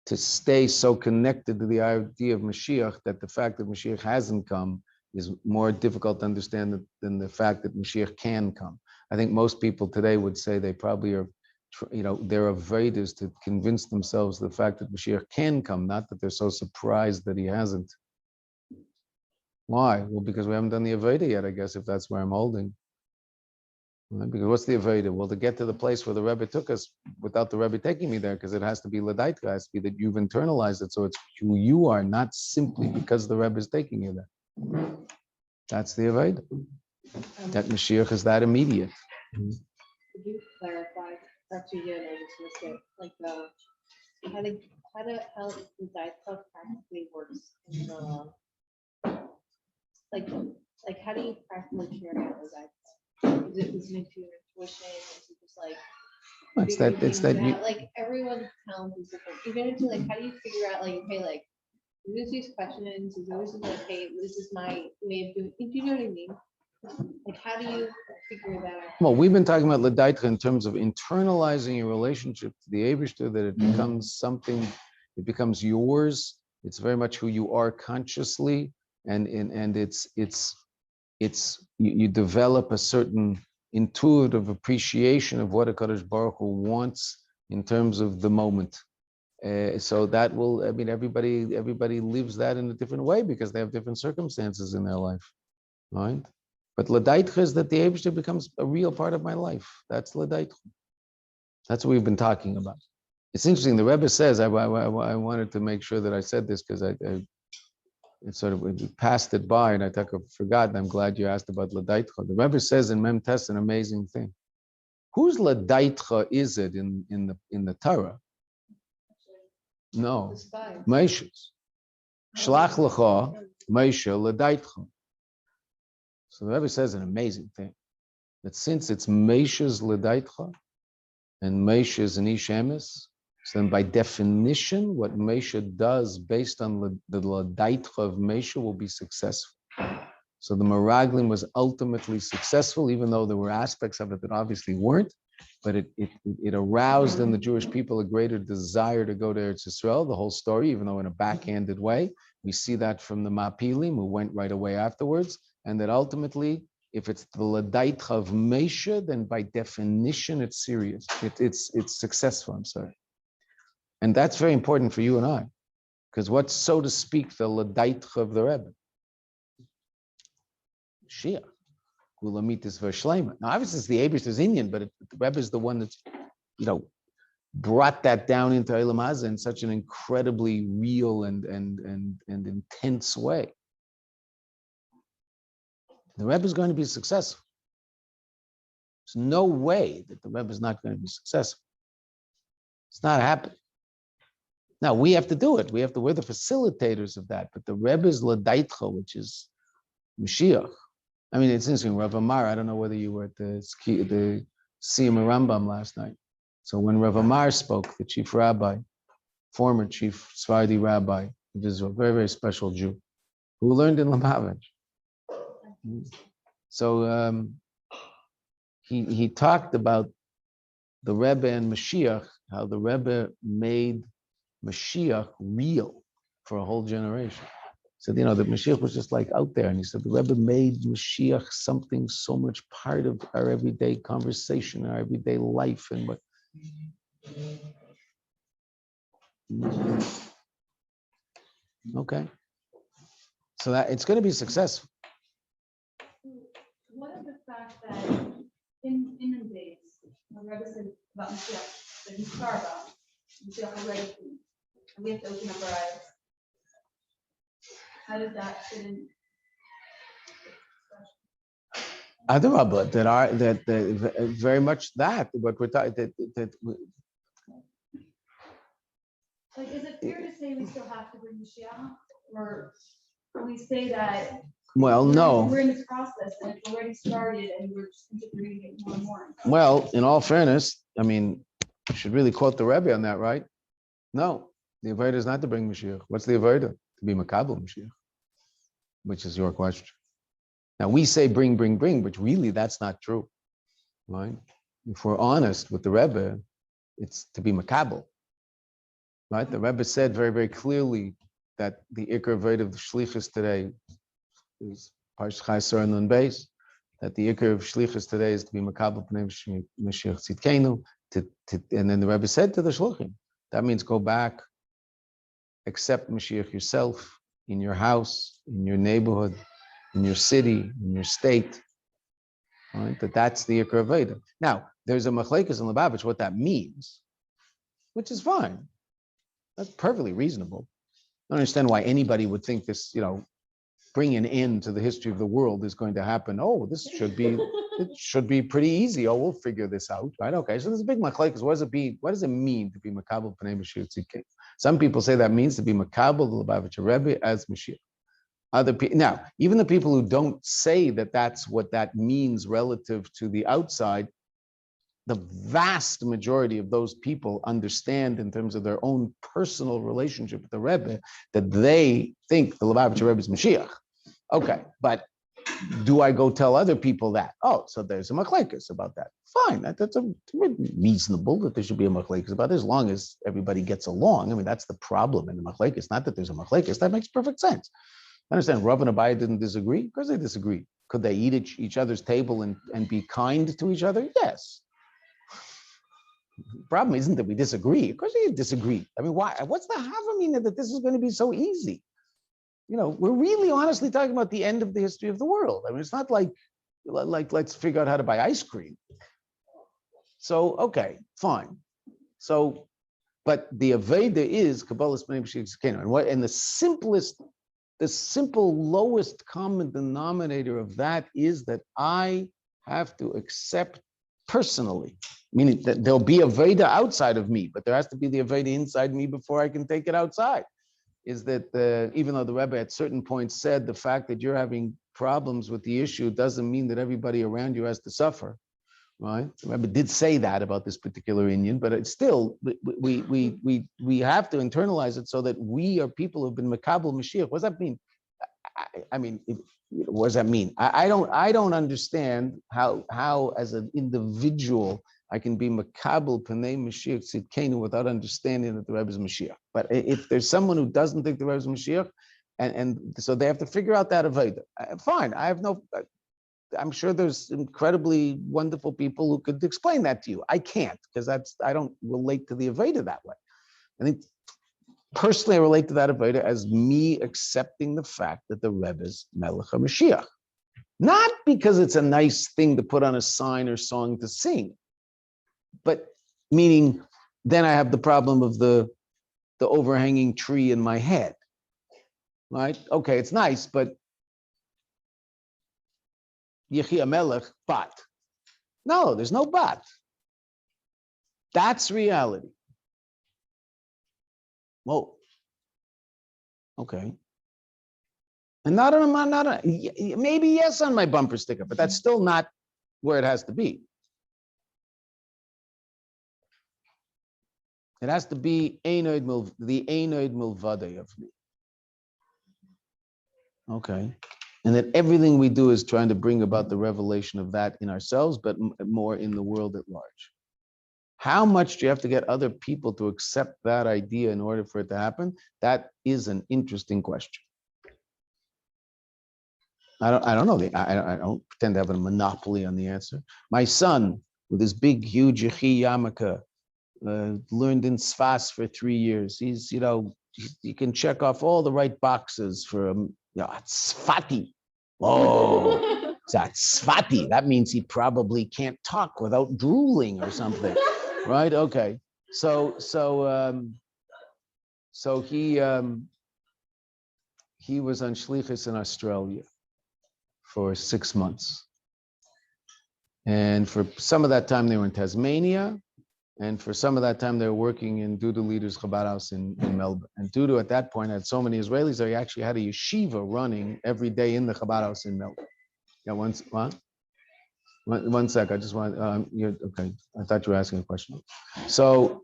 to stay so connected to the idea of Mashiach that the fact that Mashiach hasn't come is more difficult to understand than the fact that Mashiach can come. I think most people today would say they probably are, they're avoiders to convince themselves of the fact that Mashiach can come, not that they're so surprised that he hasn't. Why? Well, because we haven't done the Avodah yet, I guess, if that's where I'm holding. Right? Because what's the Avodah? Well, to get to the place where the Rebbe took us without the Rebbe taking me there, because it has to be L'daita, it has to be that you've internalized it, so it's who you are, not simply because the Rebbe is taking you there. That's the Avodah. That Mashiach is that immediate. Could you clarify, perhaps you did, I just missed it, like how the L'daita practically works in the, like how do you practically carry out L'daita? Is it listening to your intuition? Is it just It's that you, like everyone's talent is different. Even into like how do you figure out like, okay, like there's these questions, there's always like, hey, this is my way of doing it. Do you know what I mean? Like, how do you figure that out? Well, we've been talking about L'daitcha in terms of internalizing your relationship to the Eibishter, that it becomes something, it becomes yours. It's very much who you are consciously, and you develop a certain intuitive appreciation of what a Kadosh Baruch Hu wants in terms of the moment. So that will, I mean, everybody lives that in a different way because they have different circumstances in their life, right? But L'daitcha is that the Eibishter becomes a real part of my life. That's L'daitcha. That's what we've been talking about. It's interesting. The Rebbe says, I wanted to make sure that I said this because it sort of we passed it by and I forgot. And I'm glad you asked about L'daitcha. The Rebbe says in Mem Tes an amazing thing. Whose L'daitcha is it in the Torah? No, Moshe's. Shlach lecha Moshe L'daitcha. So the Rebbe says an amazing thing, that since it's Moshe's L'daitcha and Moshe is an Ish Emes, so then by definition, what Moshe does based on the L'daitcha of Moshe will be successful. So the Meraglim was ultimately successful, even though there were aspects of it that obviously weren't, but it aroused in the Jewish people a greater desire to go to Eretz Yisrael, the whole story, even though in a backhanded way. We see that from the Mapilim, who went right away afterwards, and that ultimately, if it's the L'daitcha of Moshe, then by definition, it's serious. It's successful, I'm sorry. And that's very important for you and I, because what's, so to speak, the L'daitcha of the Rebbe? Moshiach. Gulamitis v'shleima. Now, obviously, it's the Eibishter's Indian, but the Rebbe is the one that's, brought that down into Eilam Hazeh in such an incredibly real and intense way. The Rebbe is going to be successful. There's no way that the Rebbe is not going to be successful. It's not happening. Now, we have to do it. We're the facilitators of that. But the Rebbe's L'daitcha, which is Moshiach. I mean, it's interesting, Rav Amar, I don't know whether you were at the Siyum Rambam last night. So when Rav Amar spoke, the chief rabbi, former chief Sephardi rabbi, which is a very, very special Jew, who learned in Lubavitch. So he talked about the Rebbe and Moshiach, how the Rebbe made Moshiach real for a whole generation. He said, the Moshiach was just like out there. And he said, the Rebbe made Moshiach something so much part of our everyday conversation, our everyday life. And what. Okay. So that it's going to be successful. What is the fact that in the days, the Rebbe said about Moshiach, that he's far about Moshiach already, and we have to open up our eyes. How does that fit in? Adarabah, that very much that what we're talking Like, is it fair to say we still have to bring Moshiach, or can we say that? Well, no. We're in this process and it's already started, and we're just integrating it more and more. Well, in all fairness, I mean, you should really quote the Rebbe on that, right? No, the avodah is not to bring Moshiach. What's the avodah? To be makabel Moshiach, which is your question. Now we say bring, but really that's not true, right? If we're honest with the Rebbe, it's to be makabel, right? The Rebbe said very, very clearly that the ikar avodah of the shlichus today is Parshas Chayesar Nun Beis, that the ikar of shlichus today is to be makabel pnei Moshiach tzidkenu, and then the Rebbe said to the shluchim, that means go back, accept Moshiach yourself, in your house, in your neighborhood, in your city, in your state, right? That's the ikar avodah. Now, there's a machlekes in Lubavitch what that means, which is fine. That's perfectly reasonable. I don't understand why anybody would think this, bring an end to the history of the world is going to happen. Oh, it should be pretty easy. Oh, we'll figure this out, right? Okay, so there's a big machlekes. What does it mean to be makabel pnei Moshiach tzidkenu? Some people say that means to be makabel the Lubavitcher Rebbe as Moshiach. Other people, now, even the people who don't say that that's what that means relative to the outside, the vast majority of those people understand in terms of their own personal relationship with the Rebbe that they think the Lubavitcher Rebbe is Moshiach. Okay, but do I go tell other people that? Oh, so there's a machlekes about that. Fine, that's a reasonable that there should be a machlekes about it, as long as everybody gets along. I mean, that's the problem in the machlekes. Not that there's a machlekes. That makes perfect sense. I understand Rav and Abaye didn't disagree because they disagreed. Could they eat at each other's table and be kind to each other? Yes. The problem isn't that we disagree. Of course we disagree. I mean, why? What's the havamina that this is going to be so easy? You know, we're really honestly talking about the end of the history of the world. I mean, it's not like let's figure out how to buy ice cream. So, okay, fine. So, but the Aveda is Kabbalah's B'nai Moshiach Tzidkeinu. And the simple lowest common denominator of that is that I have to accept personally, meaning that there'll be Aveda outside of me, but there has to be the Aveda inside me before I can take it outside. Is that even though the Rebbe at certain points said the fact that you're having problems with the issue doesn't mean that everybody around you has to suffer, right? The Rebbe did say that about this particular Indian, but it's still, we have to internalize it so that we are people who've been Makabel Mashiach. What does that mean? I mean, what does that mean? I don't understand how as an individual I can be Makabel Pnei Moshiach Tzidkeinu without understanding that the Rebbe is Moshiach. But if there's someone who doesn't think the Rebbe is Moshiach, and so they have to figure out that Aveda. Fine, I'm sure there's incredibly wonderful people who could explain that to you. I can't, because I don't relate to the Aveda that way. I think personally I relate to that Aveda as me accepting the fact that the Rebbe is Melech HaMashiach. Not because it's a nice thing to put on a sign or song to sing, but meaning then I have the problem of the overhanging tree in my head, right? Okay, it's nice, but Yechi Melech, but. No, there's no but. That's reality. Well, okay. And maybe yes on my bumper sticker, but that's still not where it has to be. It has to be the Einoid Milvade of me. Okay. And that everything we do is trying to bring about the revelation of that in ourselves, but more in the world at large. How much do you have to get other people to accept that idea in order for it to happen? That is an interesting question. I don't know. I don't pretend to have a monopoly on the answer. My son, with his big, huge Yechi Yarmulke, learned in Sfas for 3 years. He's, you can check off all the right boxes for Tzfati. Oh, that's Tzfati. That means he probably can't talk without drooling or something, right? Okay. So he was on shlichus in Australia for 6 months, and for some of that time they were in Tasmania. And for some of that time, they were working in Dudu Leader's Chabad house in Melbourne. And Dudu, at that point, had so many Israelis that he actually had a yeshiva running every day in the Chabad house in Melbourne. Yeah, one sec. I just want. Okay. I thought you were asking a question. So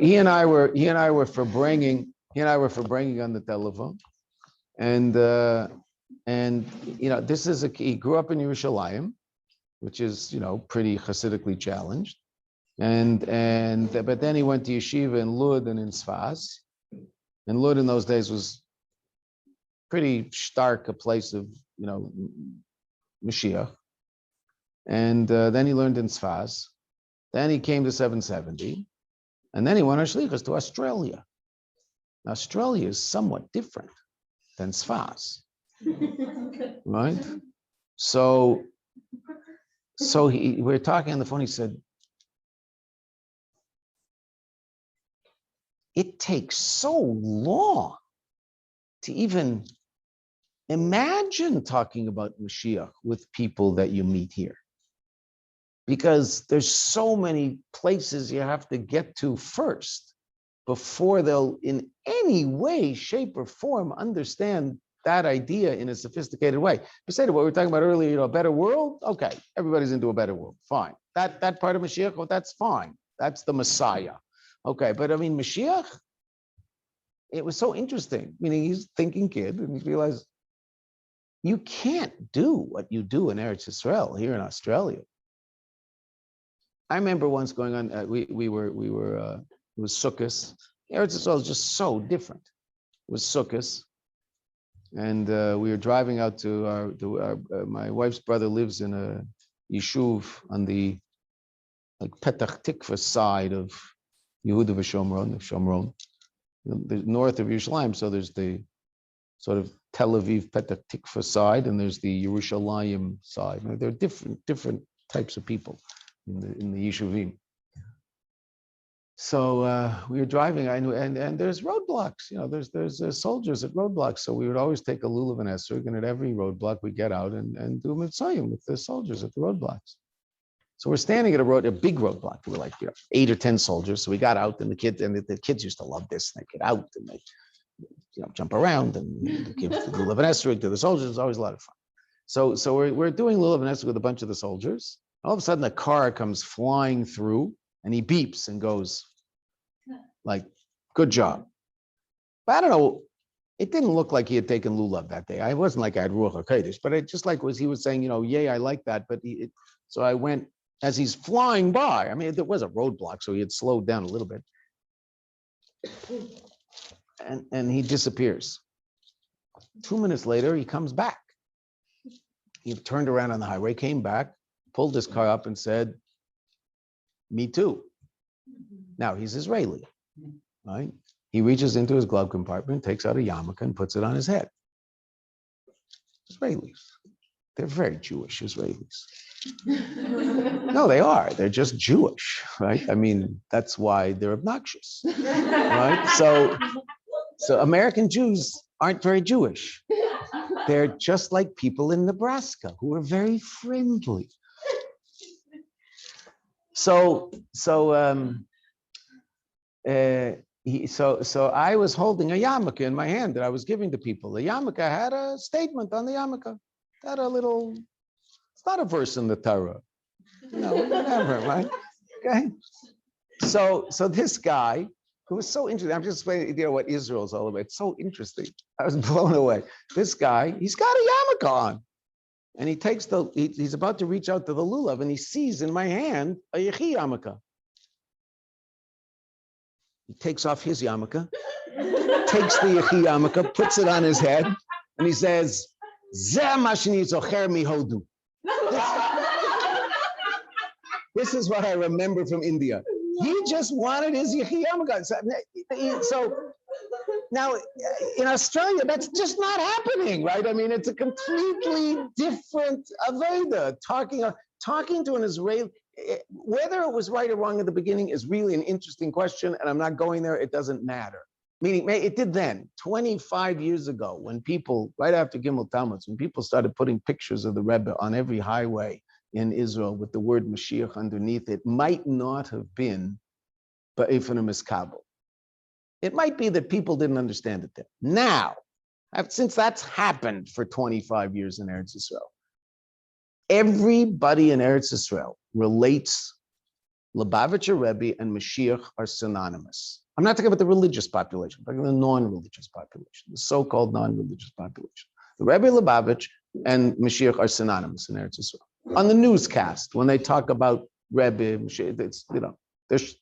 he and I were Farbrengen. He and I were Farbrengen on the telephone, and this is he grew up in Yerushalayim, which is pretty Hasidically challenged. But then he went to yeshiva in Lud and in Sfas. And Lud in those days was pretty stark a place of, Moshiach. And then he learned in Sfas. Then he came to 770. And then he went on shlichus to Australia. Now, Australia is somewhat different than Sfas, right? So we were talking on the phone. He said, it takes so long to even imagine talking about Moshiach with people that you meet here, because there's so many places you have to get to first before they'll in any way, shape, or form understand that idea in a sophisticated way. Besides what we were talking about earlier, a better world. Okay, everybody's into a better world. Fine. That part of Moshiach, well, that's fine. That's the Messiah. Okay, but I mean, Moshiach, it was so interesting. Meaning he's a thinking kid, and he realized you can't do what you do in Eretz Yisrael here in Australia. I remember once going on, we were, it was Sukkot. Eretz Yisrael is just so different. It was Sukkot. And we were driving out to my wife's brother lives in a yeshuv on the like Petach Tikva side of Yehuda Shomron, the north of Yerushalayim. So there's the sort of Tel Aviv Petach Tikva side, and there's the Yerushalayim side. There are different types of people in the yeshuvim. So we were driving, and there's roadblocks. There's soldiers at roadblocks. So we would always take a lulav and esrog, and at every roadblock we get out and do mitzvahim with the soldiers at the roadblocks. So we're standing at a big roadblock. We're like 8 or 10 soldiers. So we got out, and the kids used to love this. They get out and they jump around and give the lulav and esrog to the soldiers. It's always a lot of fun. So we're doing lulav and esrog with a bunch of the soldiers. All of a sudden, a car comes flying through, and he beeps and goes, like, good job. But I don't know, it didn't look like he had taken lulav that day. I wasn't like I had ruach hakodesh, but it just like he was saying, yay, I like that. But so I went, as he's flying by, I mean, there was a roadblock, so he had slowed down a little bit. And he disappears. 2 minutes later, he comes back. He turned around on the highway, came back, pulled his car up and said, me too. Now he's Israeli, right? He reaches into his glove compartment, takes out a yarmulke and puts it on his head. Israelis. They're very Jewish Israelis. No, they are. They're just Jewish, right? I mean, that's why they're obnoxious, right? So American Jews aren't very Jewish. They're just like people in Nebraska who are very friendly. So I was holding a yarmulke in my hand that I was giving to people. The yarmulke had a statement on the yarmulke. Had a little, it's not a verse in the Torah. Whatever, right? Okay. So this guy who was so interesting, I'm just explaining, what Israel is all about. It's so interesting. I was blown away. This guy, he's got a yarmulke on. And he takes he's about to reach out to the lulav, and he sees in my hand a yechi yarmulke. He takes off his yarmulke, takes the yechi yarmulke, puts it on his head, and he says, "Zeh ma sheni zocher mihodu." This is what I remember from India. He just wanted his yechi yarmulke. So now in Australia, that's just not happening, right? I mean, it's a completely different aveda. Talking to an Israeli, whether it was right or wrong at the beginning is really an interesting question, and I'm not going there. It doesn't matter. Meaning, it did then. 25 years ago, when people, right after Gimmel Tammuz, when people started putting pictures of the Rebbe on every highway in Israel with the word Moshiach underneath it, might not have been ba'ifan miskabel. It might be that people didn't understand it then. Now, since that's happened for 25 years in Eretz Yisrael, everybody in Eretz Yisrael relates Lubavitcher Rebbe and Moshiach are synonymous. I'm not talking about the religious population, I'm talking about the non-religious population, the so-called non-religious population. The Rebbe Lubavitch and Moshiach are synonymous in Eretz Yisrael. On the newscast, when they talk about Rebbe, Moshiach, it's,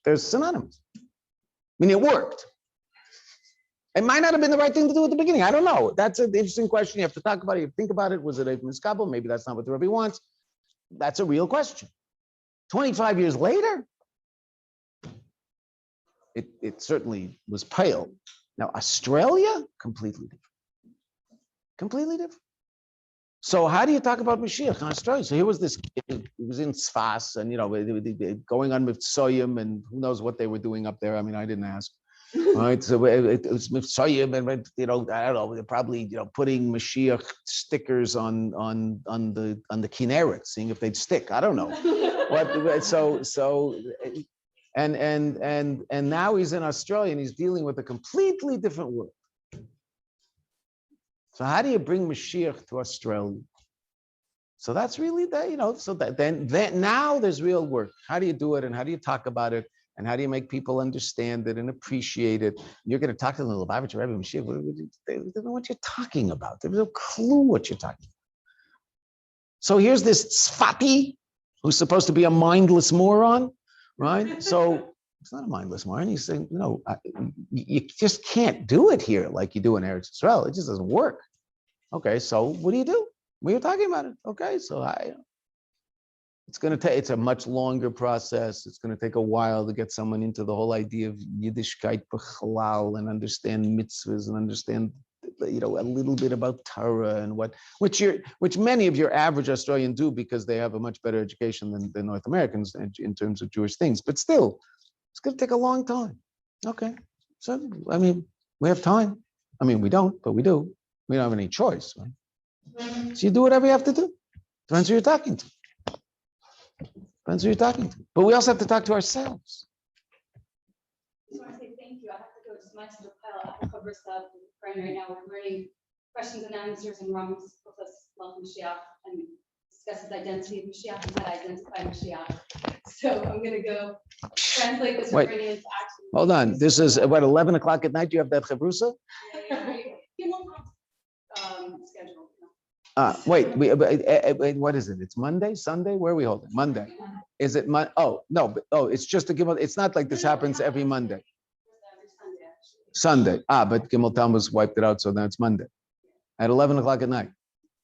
they're synonymous. I mean, it worked. It might not have been the right thing to do at the beginning. I don't know. That's an interesting question. You have to talk about it. You have to think about it. Was it a miskabel? Maybe that's not what the Rebbe wants. That's a real question. 25 years later, it certainly was pale. Now, Australia, completely different. Completely different. So how do you talk about Moshiach in Australia? So here was this kid, he was in Sfas, and going on with Soyim, and who knows what they were doing up there. I mean, I didn't ask. Right, so it was Mitzrayim, and I don't know. They're probably putting Mashiach stickers on the Kinneret, seeing if they'd stick. I don't know. And now he's in Australia and he's dealing with a completely different world. So how do you bring Mashiach to Australia? So that's really So then now there's real work. How do you do it, and how do you talk about it? And how do you make people understand it and appreciate it? You're going to talk to them about Rebbe Moshiach. They don't know what you're talking about. They have no clue what you're talking about. So here's this tzfati who's supposed to be a mindless moron, right? So it's not a mindless moron. He's saying, you just can't do it here like you do in Eretz Yisrael. It just doesn't work. Okay, so what do you do? We were talking about it. Okay, so it's going to take, it's a much longer process. It's going to take a while to get someone into the whole idea of Yiddishkeit b'chalal and understand mitzvahs and understand, a little bit about Torah and which many of your average Australians do because they have a much better education than North Americans in terms of Jewish things. But still, it's going to take a long time. Okay, so we have time. We don't, but we do. We don't have any choice, right? So you do whatever you have to do. Depends who you're talking to. Depends who you're talking to. But we also have to talk to ourselves. I just want to say thank you. I have to go to my little pile of cover stuff right now. We're learning questions and answers and Ramos with us about Moshiach and discuss the identity of Moshiach and how to identify Moshiach. So I'm going to go translate this and bring it into action. Hold on. This is what, 11 o'clock at night? You have that chavrusa? Schedule. Wait, what is it? It's Monday, Sunday? Where are we holding? Monday. Is it Oh, no, it's just a Gimmel. It's not like this happens every Monday. Sunday. But Gimmel Tammuz wiped it out, so then it's Monday. At 11 o'clock at night.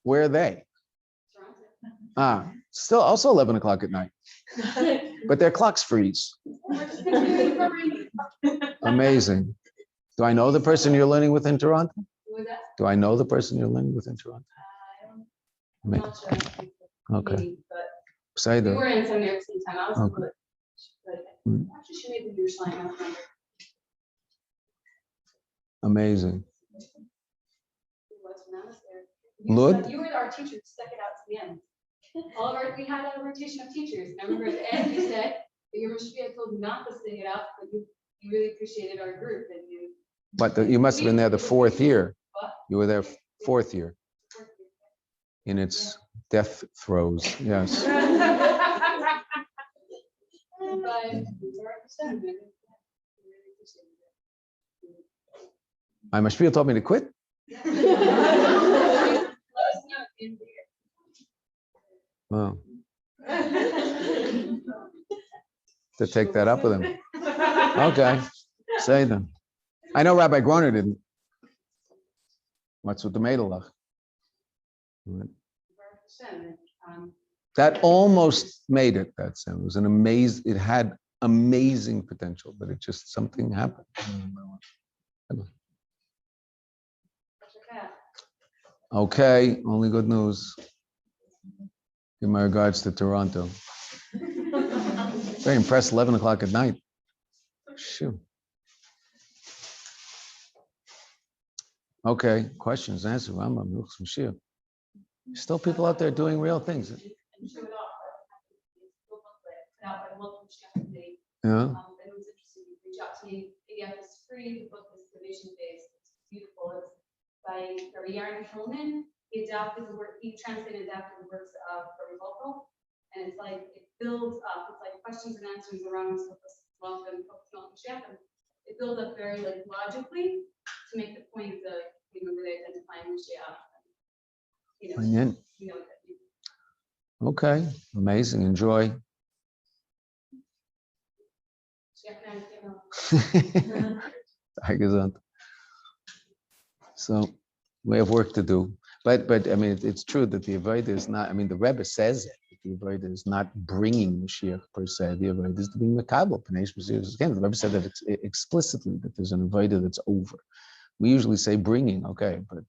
Where are they? Still also 11 o'clock at night. But their clocks freeze. Amazing. Do I know the person you're learning with in Toronto? Do I know the person you're learning with in Toronto? I'm not sure. Okay. Maybe, but Say we that. were in seminary at the same time. I was Okay. but actually she made the Yerushalayim. I don't remember. Amazing. Who was when I was there? Lud? You were our teacher who stuck it out to the end. We had a rotation of teachers. And I remember at the end you said that your Moshiach told you not to stick it out, but you really appreciated our group and you. But you must have been there the fourth year. What? You were there fourth year in its death throes. Yes. My mashpia told me to quit. Wow. To take that up with him. Okay. Say them. I know Rabbi Groner didn't. What's with the Meidalach? That almost made it. It was an amazing. It had amazing potential, but it just something happened. Okay, only good news. Give my regards to Toronto. Very impressed. 11 o'clock at night. Shoot. Okay, questions, answers. Rambam, Moshiach. Still people out there doing real things. Yeah. And it was interesting. You reach out to me. PDF is free. The book is division-based. It's beautiful. It's by Rabbi Boruch. He translated and adapted the works of Rabbi Boruch, and it's like it builds up. It's like questions and answers around Moshiach. It builds up very logically to make the point of really identifying Moshiach. Okay, amazing. Enjoy. So we have work to do, but it's true that the avodah is not. The Rebbe says it. The avodah is not bringing Moshiach per se. The avodah is to be mekabel. Again, the Rebbe said that explicitly that there's an avodah that's over. We usually say bringing, okay, but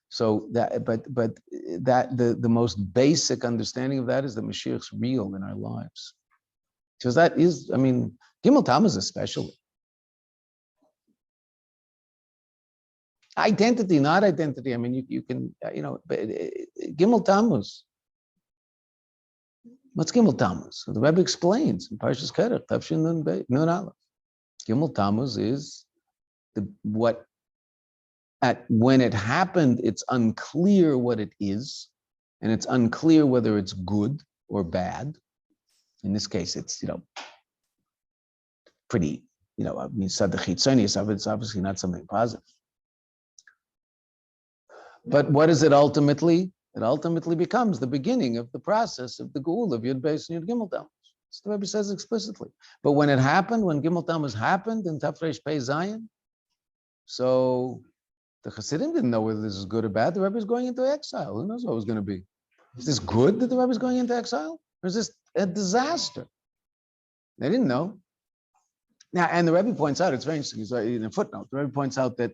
so that, but that the most basic understanding of that is that Mashiach's real in our lives, because that is, Gimmel Tammuz especially. Identity, not identity. You can, but Gimmel Tammuz. What's Gimmel Tammuz? The Rebbe explains in Parshas Kerech, Tafshin Nun Aleph. Gimmel Tammuz is when it happened, it's unclear what it is, and it's unclear whether it's good or bad. In this case, it's pretty, it's obviously not something positive. But what is it ultimately? It ultimately becomes the beginning of the process of the Geula of Yud Beis and Yud Gimmel Tammuz. That's the Rebbe says explicitly. But when it happened, when Gimmel Tammuz happened in Tafresh Pei Zayin, so the Hasidim didn't know whether this is good or bad. The Rebbe is going into exile. Who knows what it was going to be? Is this good that the Rebbe is going into exile? Or is this a disaster? They didn't know. Now, and the Rebbe points out, it's very interesting, it's in a footnote, the Rebbe points out that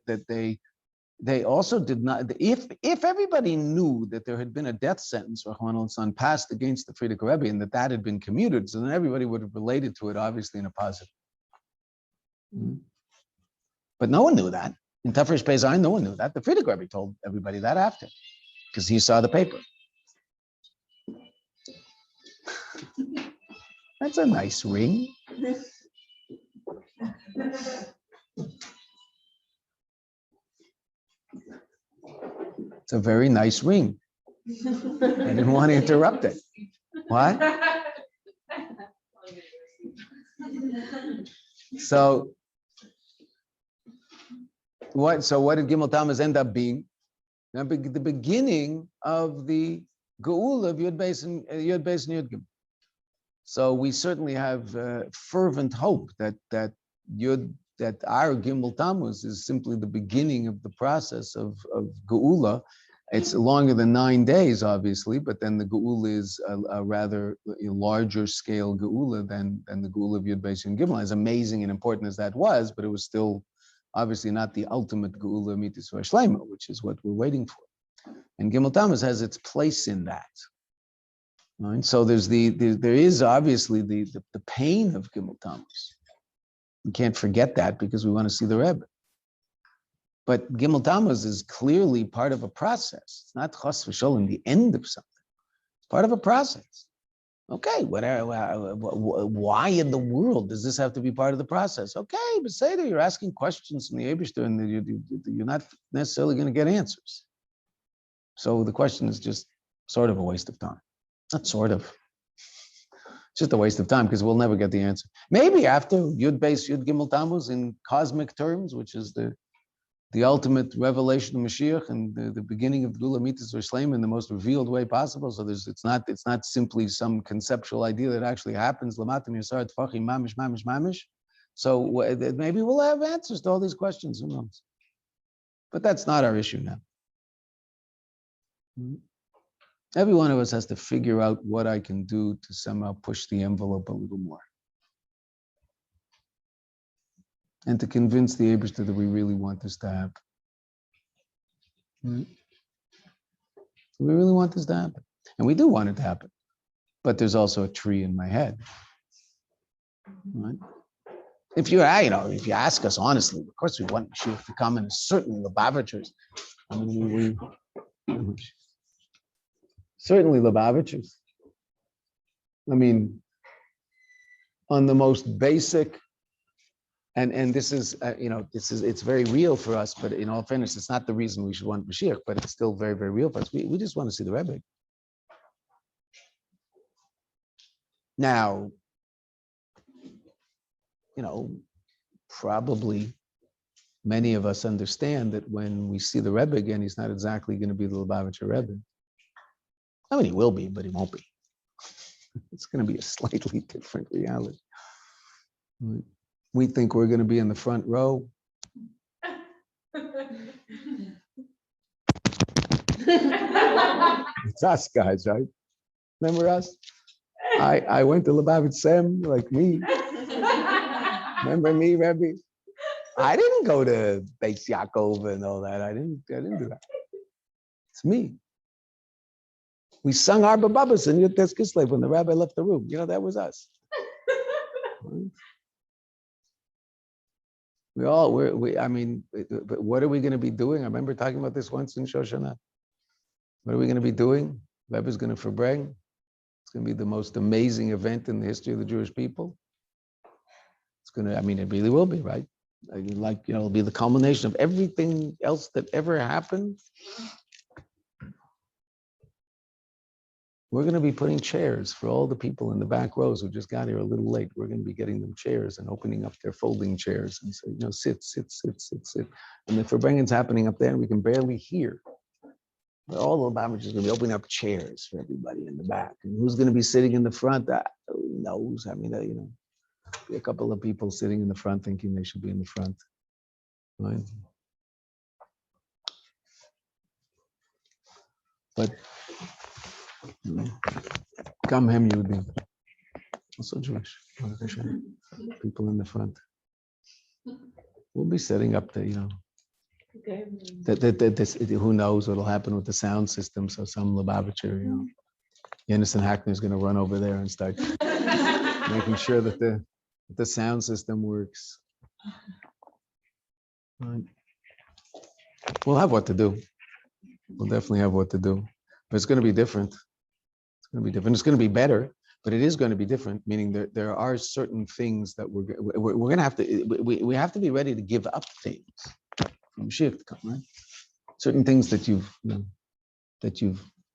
they also did not, if everybody knew that there had been a death sentence, Rahman al-San, passed against the Frierdiker Rebbe, and that had been commuted, so then everybody would have related to it, obviously, in a positive. But no one knew that. In Tafresh Pei Zayin, no one knew that. The Frierdiker Rebbe told everybody that after, because he saw the paper. That's a nice ring. It's a very nice ring. I didn't want to interrupt it. What? So what did Gimmel Tammuz end up being? The beginning of the Geula of Yud Beis and Yud Gimmel. So we certainly have fervent hope that our Gimmel Tammuz is simply the beginning of the process of Geula. It's longer than 9 days, obviously, but then the Geula is a rather larger scale Geula than the Geula of Yud Beis and Gimmel. As amazing and important as that was, but it was still obviously not the ultimate Geula Mitzvah Shlema, which is what we're waiting for. And Gimmel Tammuz has its place in that. Right? So there is obviously the pain of Gimmel Tammuz. We can't forget that because we want to see the Rebbe. But Gimmel Tammuz is clearly part of a process. It's not chas v'sholem, the end of something. It's part of a process. Okay, why in the world does this have to be part of the process? Okay, but say that you're asking questions from the Eibishter and you're not necessarily going to get answers. So the question is just sort of a waste of time. Not sort of. It's just a waste of time because we'll never get the answer. Maybe after Yud Beis, Yud Gimmel Tammuz in cosmic terms, which is the ultimate revelation of Moshiach and the beginning of the Geula Mitzvah Shlema in the most revealed way possible. So it's not simply some conceptual idea that actually happens. Lamatim Yasar Tfachim Mamish Mamish Mamish. So maybe we'll have answers to all these questions. Who knows? But that's not our issue now. Every one of us has to figure out what I can do to somehow push the envelope a little more. And to convince the Eibishter that we really want this to happen. Right? We really want this to happen. And we do want it to happen. But there's also a tree in my head. Right? If you ask us honestly, of course we want Moshiach to come, and certainly Lubavitchers. I mean, certainly Lubavitchers. I mean, on the most basic, and this is, it's very real for us, but in all fairness, it's not the reason we should want Mashiach, but it's still very, very real for us. We just want to see the Rebbe. Now, probably many of us understand that when we see the Rebbe again, he's not exactly going to be the Lubavitcher Rebbe. I mean, he will be, but he won't be. It's going to be a slightly different reality. We think we're going to be in the front row. It's us guys, right? Remember us? I went to Lubavitch Sem, like me. Remember me, Rebbe? I didn't go to Beis Yaakov and all that. I didn't do that. It's me. We sung Arba Babas in Yud Kislev when the rabbi left the room. That was us. I mean, what are we going to be doing? I remember talking about this once in Shoshana. What are we going to be doing? Rebbe's going to Farbrengen. It's going to be the most amazing event in the history of the Jewish people. It's going to, it really will be, right? It'll be the culmination of everything else that ever happened. We're going to be putting chairs for all the people in the back rows who just got here a little late. We're going to be getting them chairs and opening up their folding chairs and say, sit. And the Farbrengen's happening up there and we can barely hear. All the Lubavitchers are going to be opening up chairs for everybody in the back. And who's going to be sitting in the front? Who knows? I mean, be a couple of people sitting in the front thinking they should be in the front. Right? But Kam Hem Yehudim, also Jewish. People in the front. We'll be setting up the, Okay. who knows what'll happen with the sound system. So some Lubavitcher, Yenison Hackner is going to run over there and start making sure that the sound system works. Right. We'll have what to do. We'll definitely have what to do. But it's going to be different. It's going to be different. It's going to be better, but it is going to be different, meaning there are certain things that we're going to have to, we have to be ready to give up things from Moshiach to come, right? Certain things that you've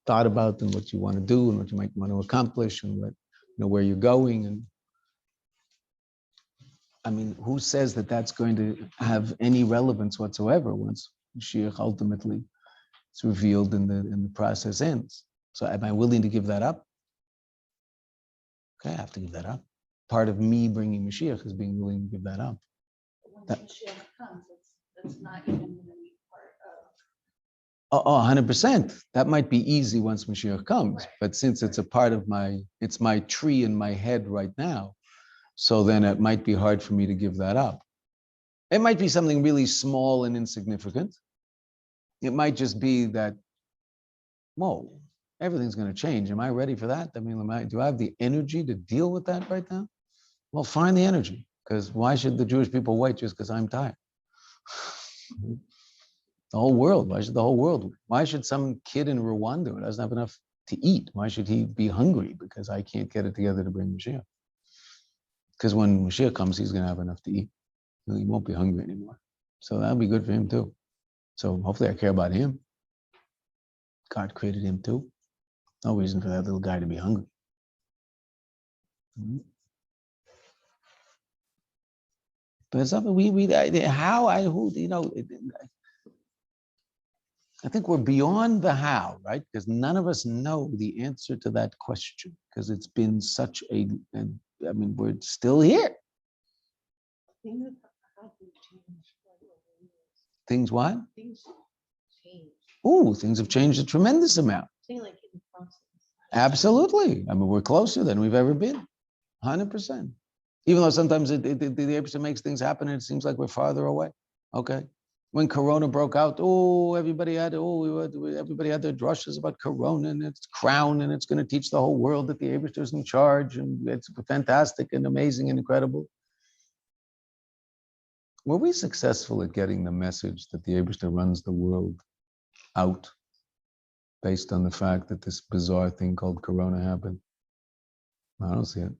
thought about and what you want to do and what you might want to accomplish and what, where you're going. And I mean, who says that that's going to have any relevance whatsoever once Moshiach ultimately is revealed and the process ends? So am I willing to give that up? Okay, I have to give that up. Part of me bringing Moshiach is being willing to give that up. Once Moshiach comes, that's not even going to be part of. Oh, 100%. That might be easy once Moshiach comes, Right. but since it's a part of it's my tree in my head right now, so then it might be hard for me to give that up. It might be something really small and insignificant. It might just be that, whoa, everything's going to change. Am I ready for that? I mean, do I have the energy to deal with that right now? Well, find the energy, because why should the Jewish people wait just because I'm tired? The whole world, why should the whole world wait? Why should some kid in Rwanda who doesn't have enough to eat, why should he be hungry because I can't get it together to bring Moshiach? Because when Moshiach comes, he's going to have enough to eat. He won't be hungry anymore. So that'll be good for him too. So hopefully I care about him. God created him too. No reason for that little guy to be hungry. But it's something I think we're beyond the how, right? Because none of us know the answer to that question because it's been such we're still here. Things have changed. Things what? Things change. Oh, things have changed a tremendous amount. Like in the process. Absolutely. I mean, we're closer than we've ever been. 100%. Even though sometimes the Rebbe makes things happen and it seems like we're farther away. Okay. When Corona broke out, everybody had their drushes about Corona and its crown and it's going to teach the whole world that the Rebbe is in charge and it's fantastic and amazing and incredible. Were we successful at getting the message that the Rebbe runs the world out based on the fact that this bizarre thing called Corona happened? I don't see it.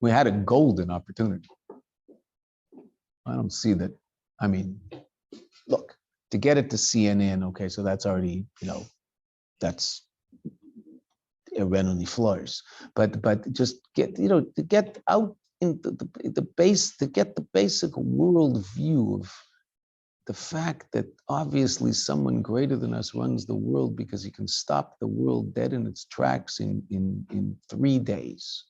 We had a golden opportunity. I don't see that. I mean, look, to get it to CNN, okay, so that's already, that's irreverently floors. But just get, to get out in the base, to get the basic world view of the fact that obviously someone greater than us runs the world because he can stop the world dead in its tracks in 3 days.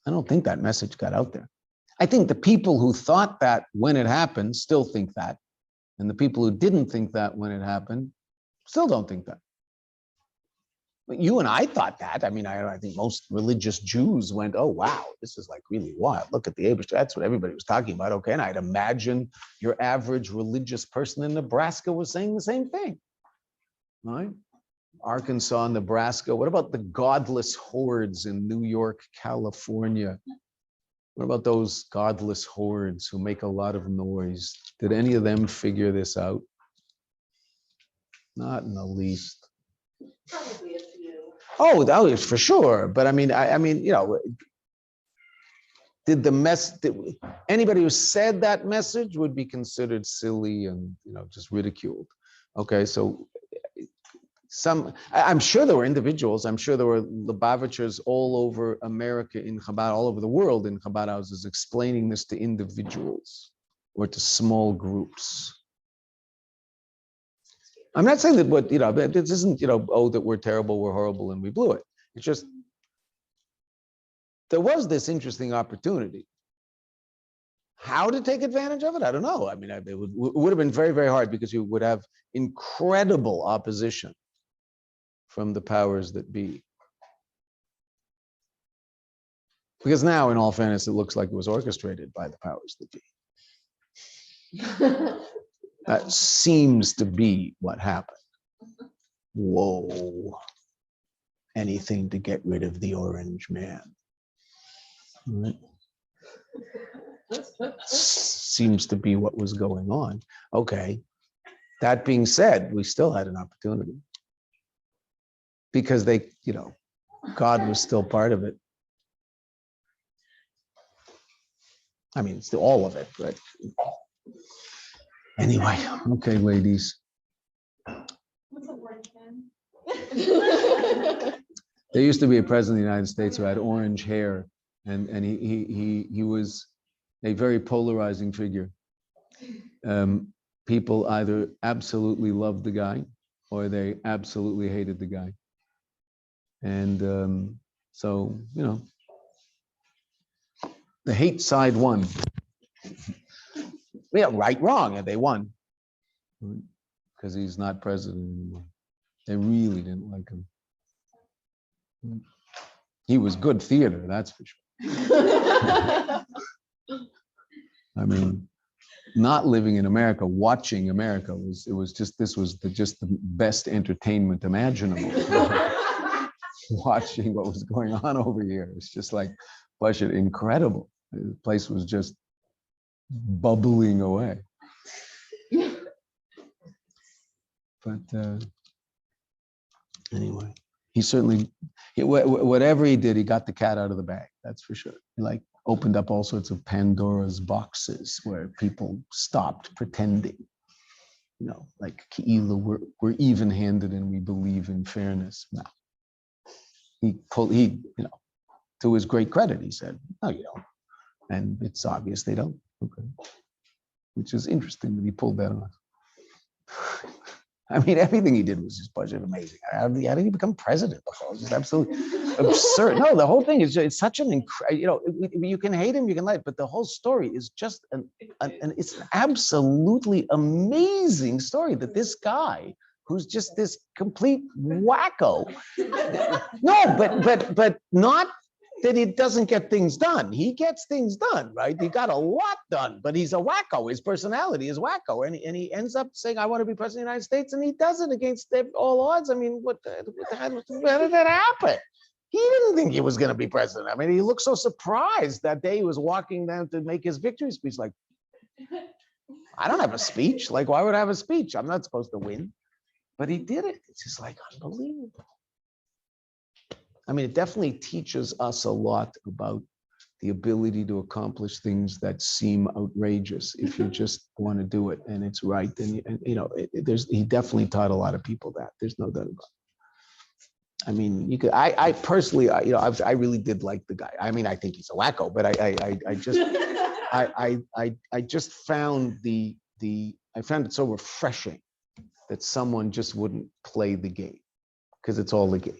I don't think that message got out there. I think the people who thought that when it happened still think that. And the people who didn't think that when it happened still don't think that. But you and I thought that. I mean, I think most religious Jews went, oh, wow, this is like really wild. Look at the Rebbe. That's what everybody was talking about. Okay, and I'd imagine your average religious person in Nebraska was saying the same thing, right? Arkansas, Nebraska. What about the godless hordes in New York, California? What about those godless hordes who make a lot of noise? Did any of them figure this out? Not in the least. Probably a few. Oh, for sure. But I mean, did anybody who said that message would be considered silly and just ridiculed? Okay, so I'm sure there were individuals. I'm sure there were Lubavitchers all over America in Chabad, all over the world in Chabad houses, explaining this to individuals or to small groups. I'm not saying that this isn't, oh, that we're terrible, we're horrible, and we blew it. It's just, there was this interesting opportunity. How to take advantage of it? I don't know. I mean, it would have been very, very hard because you would have incredible opposition from the powers that be. Because now, in all fairness, it looks like it was orchestrated by the powers that be. That seems to be what happened. Whoa. Anything to get rid of the orange man. Right. Seems to be what was going on. Okay. That being said, we still had an opportunity. Because they, God was still part of it. I mean, it's all of it, but anyway, okay, ladies. What's a orange man? There used to be a president of the United States who had orange hair, and he was a very polarizing figure. People either absolutely loved the guy or they absolutely hated the guy. And so, the hate side won. Yeah, right, wrong, and they won. Because he's not president anymore. They really didn't like him. He was good theater, that's for sure. I mean, not living in America, watching America was just the best entertainment imaginable. Watching what was going on over here. It's just like, incredible. The place was just bubbling away. But anyway, he certainly, whatever he did, he got the cat out of the bag. That's for sure. He opened up all sorts of Pandora's boxes where people stopped pretending. Like we're even-handed and we believe in fairness. No. To his great credit, he said, no, you don't. And it's obvious they don't. Okay. Which is interesting that he pulled that off. I mean, everything he did was just amazing. How did he become president? It's just absolutely absurd. No, the whole thing is it's such an incredible, you can hate him, you can like, but the whole story is just it's an absolutely amazing story that this guy, who's just this complete wacko. No, but not that he doesn't get things done. He gets things done, right? He got a lot done, but he's a wacko. His personality is wacko. And he ends up saying, I want to be president of the United States, and he does it against all odds. I mean, how did that happen? He didn't think he was going to be president. I mean, he looked so surprised that day he was walking down to make his victory speech. Like, I don't have a speech. Like, why would I have a speech? I'm not supposed to win. But he did it. It's just like unbelievable. I mean, it definitely teaches us a lot about the ability to accomplish things that seem outrageous if you just want to do it and it's right. And he definitely taught a lot of people that. There's no doubt about it. I mean, you could. I personally, I really did like the guy. I mean, I think he's a wacko, but I just found I found it so refreshing that someone just wouldn't play the game, because it's all the game.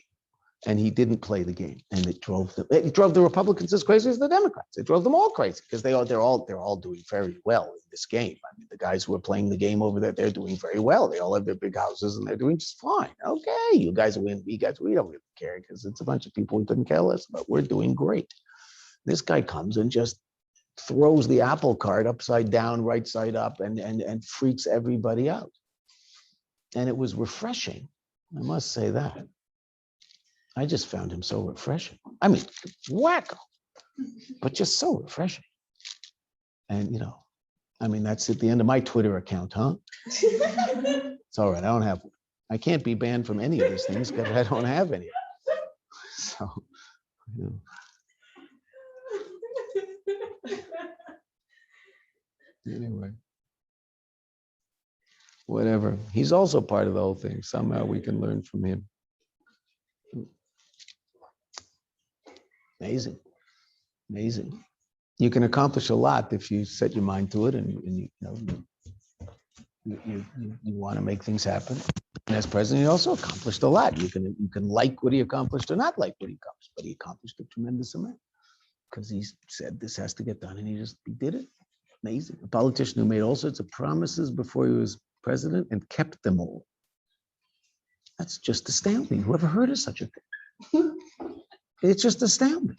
And he didn't play the game, and it drove the Republicans as crazy as the Democrats. It drove them all crazy because they're all doing very well in this game. I mean, the guys who are playing the game over there, they're doing very well. They all have their big houses and they're doing just fine. Okay, you guys win. We don't really care because it's a bunch of people who couldn't care less, but we're doing great. This guy comes and just throws the apple cart upside down, right side up, and freaks everybody out. And it was refreshing. I must say that. I just found him so refreshing. I mean, wacko, but just so refreshing. And, I mean, that's at the end of my Twitter account, huh? It's all right, I don't have one. I can't be banned from any of these things because I don't have any. So, Anyway. whatever. He's also part of the whole thing. Somehow we can learn from him. Amazing. Amazing. You can accomplish a lot if you set your mind to it and you want to make things happen. And as president, he also accomplished a lot. You can like what he accomplished or not like what he accomplished, but he accomplished a tremendous amount because he said this has to get done, and he did it. Amazing. A politician who made all sorts of promises before he was president and kept them all. That's just astounding. Whoever heard of such a thing? It's just astounding.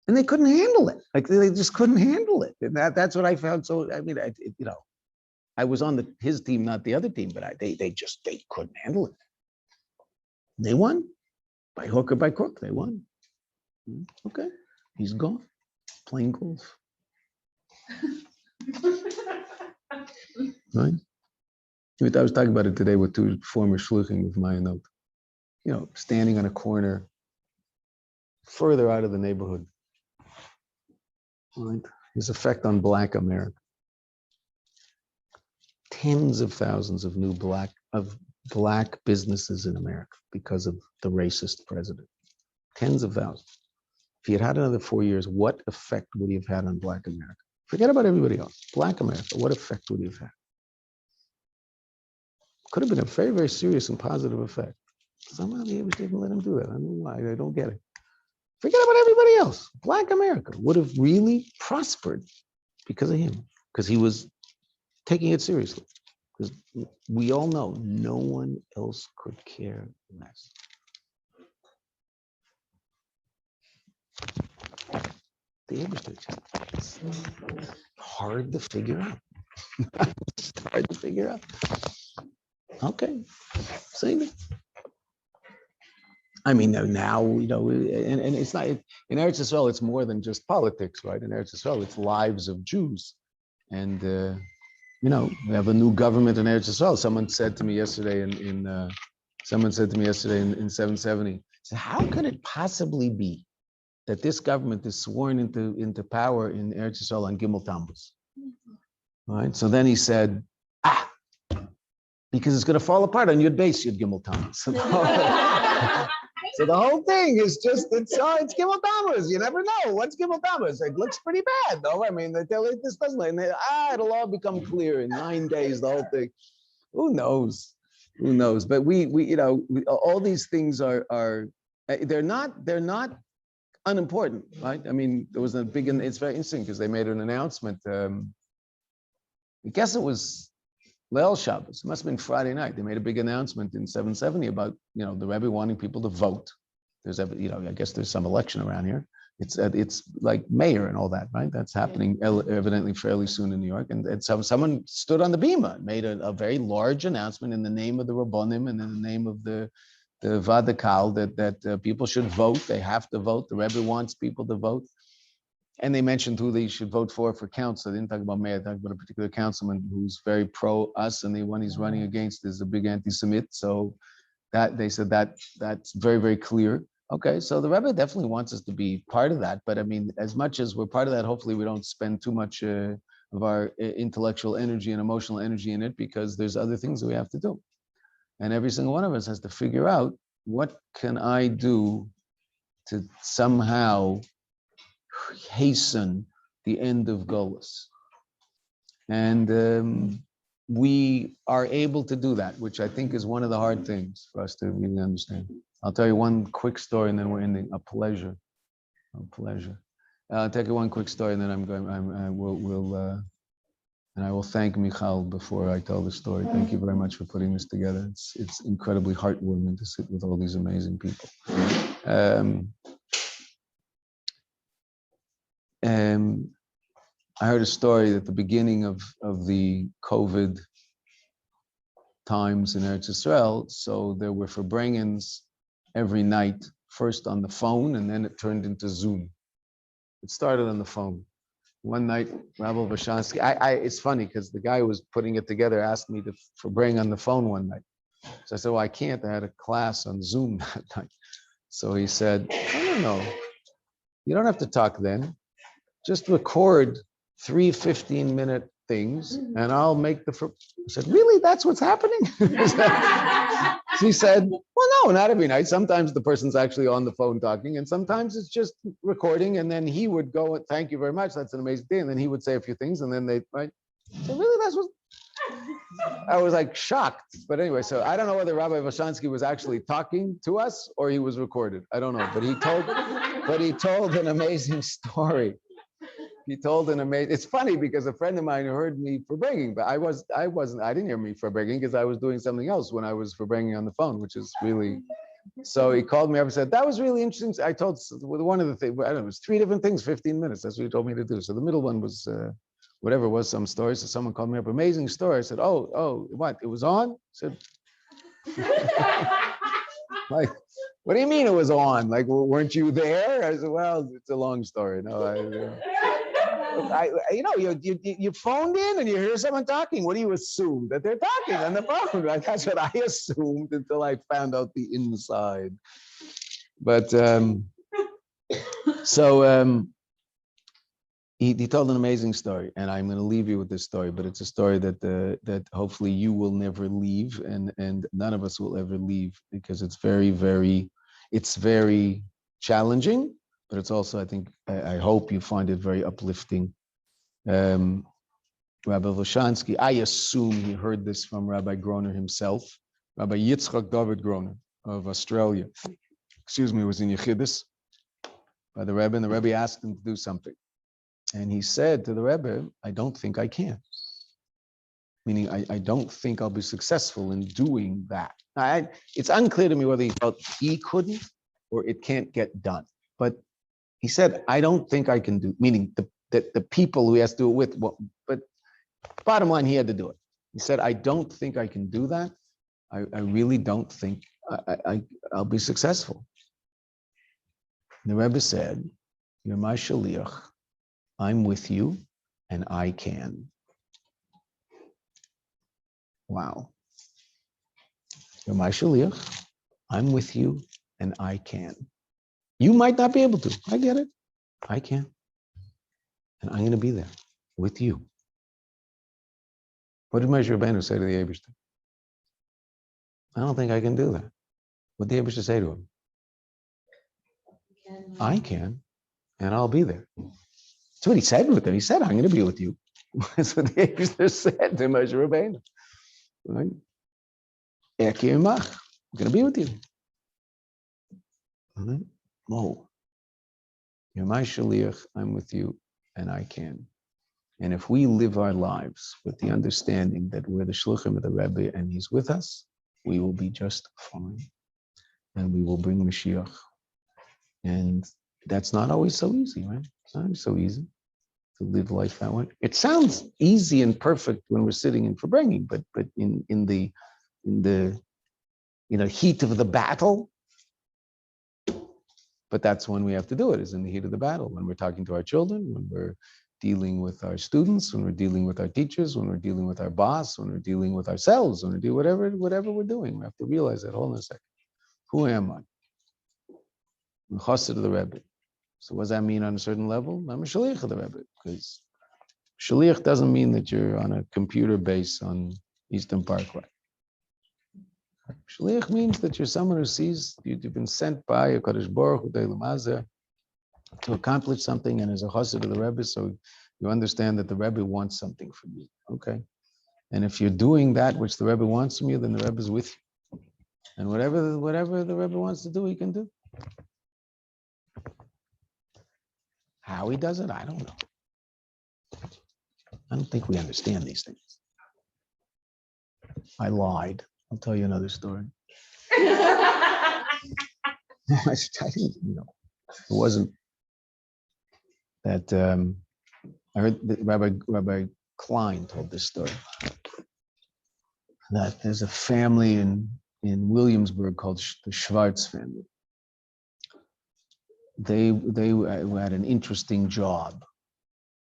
And they couldn't handle it. Like they just couldn't handle it. And that's what I found. So, I mean, I was on his team, not the other team, but they couldn't handle it. They won by hook or by crook. They won. Okay, he's gone, playing golf. Right. I was talking about it today with two former shluchim of Mayanot. Standing on a corner, further out of the neighborhood. Right. His effect on Black America. Tens of thousands of new black businesses in America because of the racist president. Tens of thousands. If he had had another 4 years, what effect would he have had on Black America? Forget about everybody else. Black America, what effect would he have had? Could have been a very, very serious and positive effect. Somehow the Rebbe didn't let him do that. I don't know why. I don't get it. Forget about everybody else. Black America would have really prospered because of him, because he was taking it seriously. Because we all know no one else could care less. The Rebbe, it's hard to figure out. It's hard to figure out. Okay, same. I mean, now, and it's not, in Eretz Yisrael, it's more than just politics, right? In Eretz Yisrael, it's lives of Jews. And, we have a new government in Eretz Yisrael. Someone said to me yesterday in 770, so how could it possibly be that this government is sworn into power in Eretz Yisrael on Gimmel Tammuz? All right, so then he said, because it's going to fall apart on Yud Beis Yud Gimmel Tammuz. So the whole thing is just, it's Gimmel Tammuz. You never know. What's Gimmel Tammuz? It looks pretty bad, though. I mean, they tell it this doesn't. And it'll all become clear in 9 days, the whole thing. Who knows? Who knows? But we all these things are they're not unimportant, right? I mean, there was a big, it's very interesting because they made an announcement. I guess it was Leil Shabbos. It must have been Friday night. They made a big announcement in 770 about, the Rebbe wanting people to vote. There's, I guess there's some election around here. It's like mayor and all that, right? That's happening evidently fairly soon in New York. And so someone stood on the bima, made a very large announcement in the name of the Rabbonim and in the name of the Vadakal that people should vote. They have to vote. The Rebbe wants people to vote. And they mentioned who they should vote for council. They didn't talk about mayor, they talked about a particular councilman who's very pro us, and the one he's running against is a big anti-Semit. So that they said that's very, very clear. Okay, so the Rebbe definitely wants us to be part of that. But I mean, as much as we're part of that, hopefully we don't spend too much of our intellectual energy and emotional energy in it, because there's other things that we have to do. And every single one of us has to figure out, what can I do to somehow hasten the end of Golus? And we are able to do that, which I think is one of the hard things for us to really understand. I'll tell you one quick story and then we're ending. A pleasure. I'll take you one quick story and then I will thank Michal before I tell the story. Thank you very much for putting this together. It's incredibly heartwarming to sit with all these amazing people. I heard a story at the beginning of the COVID times in Eretz Yisrael. So there were Farbrengens every night, first on the phone, and then it turned into Zoom. It started on the phone. One night, Rabbi Vashansky, it's funny because the guy who was putting it together asked me to Farbrengen on the phone one night. So I said, well, I can't. I had a class on Zoom that night. So he said, no. You don't have to talk then. Just record 3 15-minute things and I'll make the. I said, really? That's what's happening? She said, well, no, not every night. Sometimes the person's actually on the phone talking, and sometimes it's just recording. And then he would go, thank you very much. That's an amazing thing. And then he would say a few things, and then they, right? So really, that's what. I was like shocked. But anyway, so I don't know whether Rabbi Vashansky was actually talking to us or he was recorded. I don't know. But he told an amazing story. He told an amazing. It's funny because a friend of mine heard me Farbrengen, but I didn't hear me Farbrengen because I was doing something else when I was Farbrengen on the phone, which is really. So he called me up and said, that was really interesting. I told one of the things, I don't know, it was 3 different things, 15 minutes. That's what he told me to do. So the middle one was whatever it was, some story. So someone called me up, amazing story. I said, oh, what? It was on? I said, like, what do you mean it was on? Like, weren't you there? I said, well, it's a long story. No, you phoned in and you hear someone talking. What do you assume? That they're talking on the phone, right? That's what I assumed until I found out the inside. But he told an amazing story, and I'm going to leave you with this story. But it's a story that hopefully you will never leave, and none of us will ever leave, because it's very challenging. But it's also, I hope you find it very uplifting. Rabbi Vashansky, I assume he heard this from Rabbi Groner himself. Rabbi Yitzchak David Groner of Australia, was in Yechidus by the Rebbe, and the Rebbe asked him to do something. And he said to the Rebbe, I don't think I can. Meaning, I don't think I'll be successful in doing that. It's unclear to me whether he felt he couldn't or it can't get done. But he said, I don't think I can do, meaning the people who he has to do it with, but bottom line, he had to do it. He said, I don't think I can do that. I really don't think I'll be successful. And the Rebbe said, you're my shaliach. I'm with you and I can. Wow. You're my shaliach. I'm with you and I can. You might not be able to. I get it. I can. And I'm going to be there with you. What did Moshe Rabbeinu say to the Eibishter? I don't think I can do that. What did the Eibishter say to him? I can, and I'll be there. That's what he said with him. He said, I'm going to be with you. That's what the Eibishter said to Moshe Rabbeinu. Right? I'm going to be with you. Right? Whoa. You're my shaliach, I'm with you, and I can. And if we live our lives with the understanding that we're the shluchim of the Rebbe and he's with us, we will be just fine. And we will bring Moshiach. And that's not always so easy, right? It's not always so easy to live life that way. It sounds easy and perfect when we're sitting in Farbrengen, but in the heat of the battle. But that's when we have to do it, is in the heat of the battle, when we're talking to our children, when we're dealing with our students, when we're dealing with our teachers, when we're dealing with our boss, when we're dealing with ourselves, when we do whatever we're doing. We have to realize that, hold on a second. Who am I? I'm chassid of the Rebbe. So what does that mean on a certain level? I'm a shaliach of the Rebbe, because shaliach doesn't mean that you're on a computer base on Eastern Parkway. Shaliach means that you're someone who sees you've been sent by a Kadosh Baruch Hu to accomplish something, and as a chassid of the Rebbe, so you understand that the Rebbe wants something from you. Okay, and if you're doing that which the Rebbe wants from you, then the Rebbe is with you, and whatever the Rebbe wants to do, he can do. How he does it, I don't know. I don't think we understand these things. I lied. I'll tell you another story. I didn't, it wasn't that. I heard that Rabbi Klein told this story. That there's a family in Williamsburg called the Schwartz family. They had an interesting job.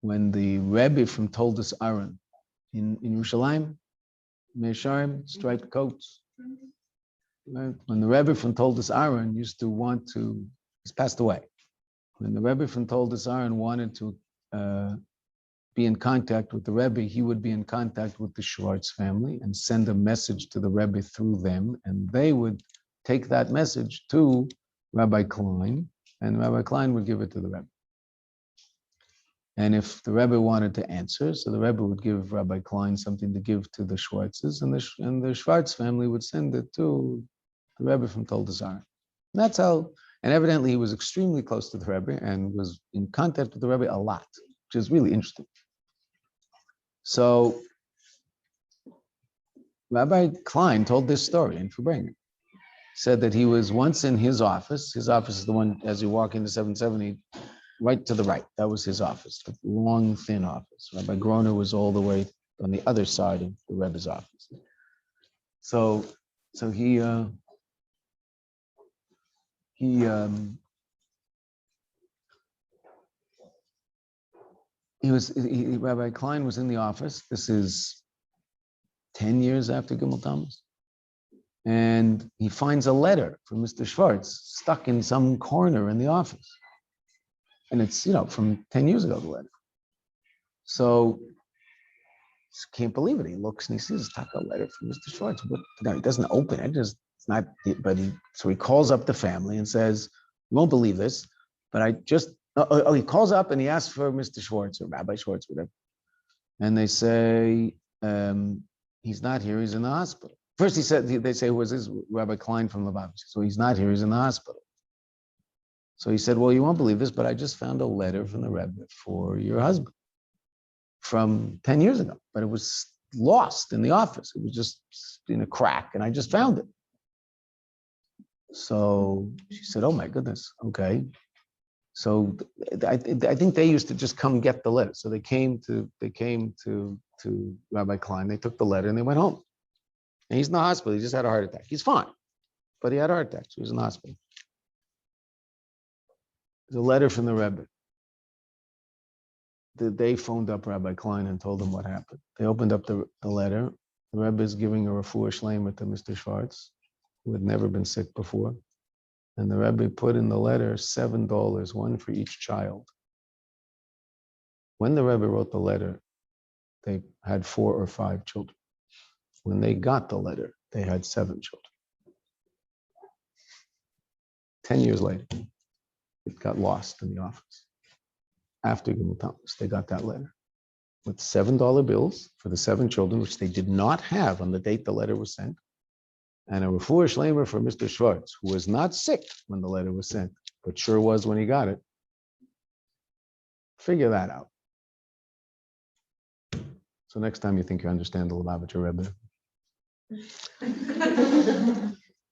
When the Rebbe from Toldos Aaron in Yerushalayim, Meisharim, striped coats. Right? When the Rebbe from Toldos Aaron used to want to, he's passed away. When the Rebbe from Toldos Aaron wanted to be in contact with the Rebbe, he would be in contact with the Schwartz family and send a message to the Rebbe through them, and they would take that message to Rabbi Klein, and Rabbi Klein would give it to the Rebbe. And if the Rebbe wanted to answer, so the Rebbe would give Rabbi Klein something to give to the Schwartzes, and the Schwartz family would send it to the Rebbe from Toldazar. That's how, and evidently he was extremely close to the Rebbe and was in contact with the Rebbe a lot, which is really interesting. So Rabbi Klein told this story in Farbrengen. Said that he was once in his office. His office is the one as you walk into 770, right to the right. That was his office, the long, thin office. Rabbi Groner was all the way on the other side of the Rebbe's office. So Rabbi Klein was in the office. This is 10 years after Gimmel Tammuz. And he finds a letter from Mr. Schwartz stuck in some corner in the office. And it's, from 10 years ago, the letter. So he can't believe it. He looks and he sees a letter from Mr. Schwartz. But no, he doesn't open it. It's not, so he calls up the family and says, "You won't believe this, but I just," he calls up and he asks for Mr. Schwartz or Rabbi Schwartz, whatever. And they say, "He's not here, he's in the hospital." First they say, "Was this Rabbi Klein from Lubavitch?" So he's not here, he's in the hospital. So he said, "Well, you won't believe this, but I just found a letter from the Rebbe for your husband from 10 years ago, but it was lost in the office. It was just in a crack, and I just found it." So she said, "Oh my goodness, okay." So I think they used to just come get the letter. So they came to Rabbi Klein, they took the letter and they went home. And he's in the hospital, he just had a heart attack. He's fine, but he had a heart attack, so he was in the hospital. There's a letter from the Rebbe. They phoned up Rabbi Klein and told him what happened. They opened up the letter. The Rebbe is giving a refuah shleima to Mr. Schwartz, who had never been sick before. And the Rebbe put in the letter $7, one for each child. When the Rebbe wrote the letter, they had 4 or 5 children. When they got the letter, they had 7 children. 10 years later, it got lost in the office. After Gimmel Tammuz, they got that letter with $7 bills for the 7 children, which they did not have on the date the letter was sent, and a refuah shleima for Mr. Schwartz, who was not sick when the letter was sent, but sure was when he got it. Figure that out. So next time you think you understand the Lubavitcher Rebbe,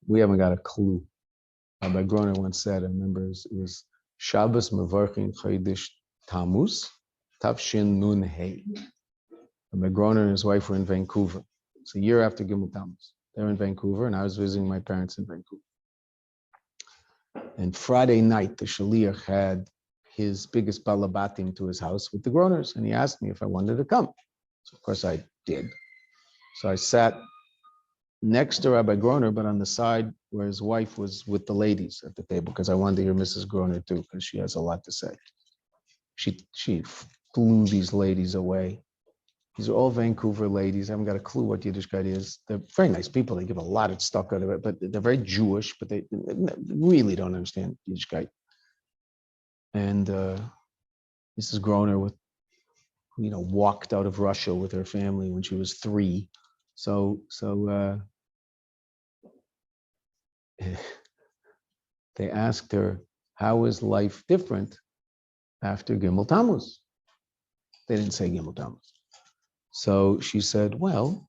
we haven't got a clue. Rabbi Groner once said, I remember it was Shabbos Mevarchin Chodesh Tammuz, Tafshin Nun Hey. Rabbi Groner and his wife were in Vancouver. It's a year after Gimmel Tammuz. They're in Vancouver, and I was visiting my parents in Vancouver. And Friday night, the Shaliach had his biggest balabatim to his house with the Groners, and he asked me if I wanted to come. So of course I did. So I sat next to Rabbi Groner, but on the side where his wife was with the ladies at the table, because I wanted to hear Mrs. Groner too, because she has a lot to say. She flew these ladies away. These are all Vancouver ladies. I haven't got a clue what Yiddishkeit is. They're very nice people. They give a lot of stuff out of it, but they're very Jewish, but they really don't understand Yiddishkeit. And Mrs. Groner walked out of Russia with her family when she was 3. So they asked her, how is life different after Gimmel Tammuz? They didn't say Gimmel Tammuz. So she said, well,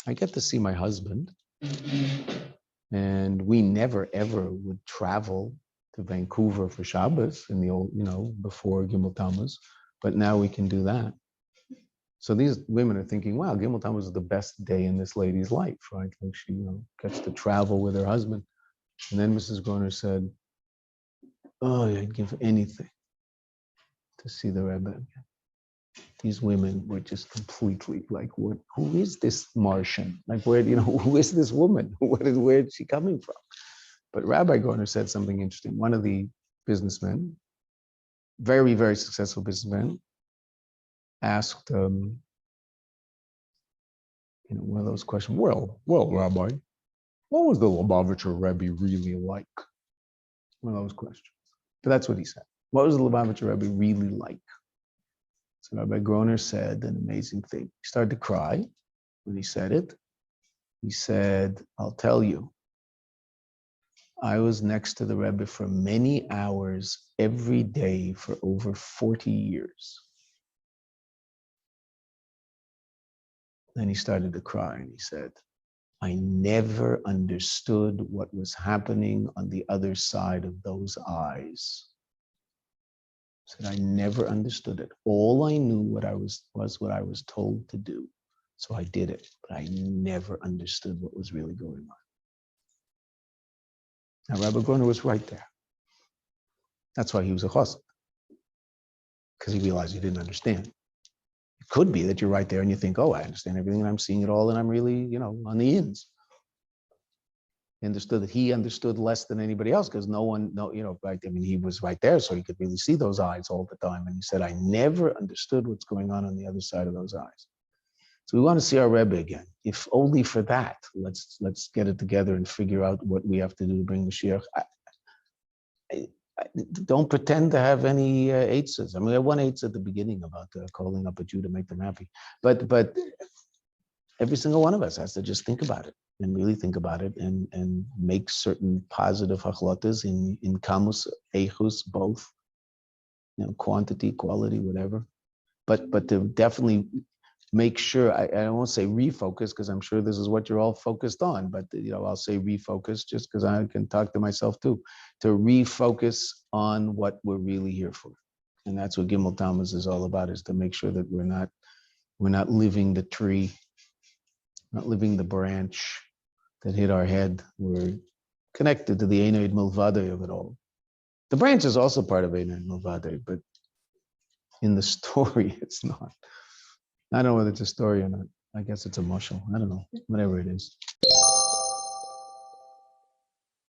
I get to see my husband, and we never ever would travel to Vancouver for Shabbos in the old, before Gimmel Tammuz, but now we can do that. So these women are thinking, wow, Gimmel Tammuz is the best day in this lady's life, right? Like she, gets to travel with her husband. And then Mrs. Groner said, oh, I'd give anything to see the Rebbe again. These women were just completely like, what? Who is this Martian? Like, where, who is this woman? Where is she coming from? But Rabbi Groner said something interesting. One of the businessmen, very, very successful businessman, asked, one of those questions. Well, Rabbi, what was the Lubavitcher Rebbe really like? One of those questions. But that's what he said. What was the Lubavitcher Rebbe really like? So Rabbi Groner said an amazing thing. He started to cry when he said it. He said, I'll tell you, I was next to the Rebbe for many hours every day for over 40 years. Then he started to cry and he said, I never understood what was happening on the other side of those eyes. He said, I never understood it. All I knew was what I was told to do. So I did it, but I never understood what was really going on. Now, Rabbi Groner was right there. That's why he was a chassid, because he realized he didn't understand. It could be that you're right there and you think, oh, I understand everything and I'm seeing it all and I'm really, on the ins. He understood that he understood less than anybody else because right? I mean, he was right there, so he could really see those eyes all the time. And he said, I never understood what's going on the other side of those eyes. So we want to see our Rebbe again. If only for that, let's get it together and figure out what we have to do to bring Moshiach. I don't pretend to have any eitzes. I mean, I had one eitz at the beginning about calling up a Jew to make them happy. But every single one of us has to just think about it and really think about it and make certain positive hachlotas in kamus, eichus, both, quantity, quality, whatever. But to definitely make sure, I won't say refocus because I'm sure this is what you're all focused on, but I'll say refocus just because I can talk to myself too, to refocus on what we're really here for. And that's what Gimmel Tammuz is all about, is to make sure that we're not living the tree, not living the branch that hit our head. We're connected to the Einoid Milvade of it all. The branch is also part of Einoid Milvade, but in the story, it's not. I don't know whether it's a story or not. I guess it's a mushal. I don't know, whatever it is.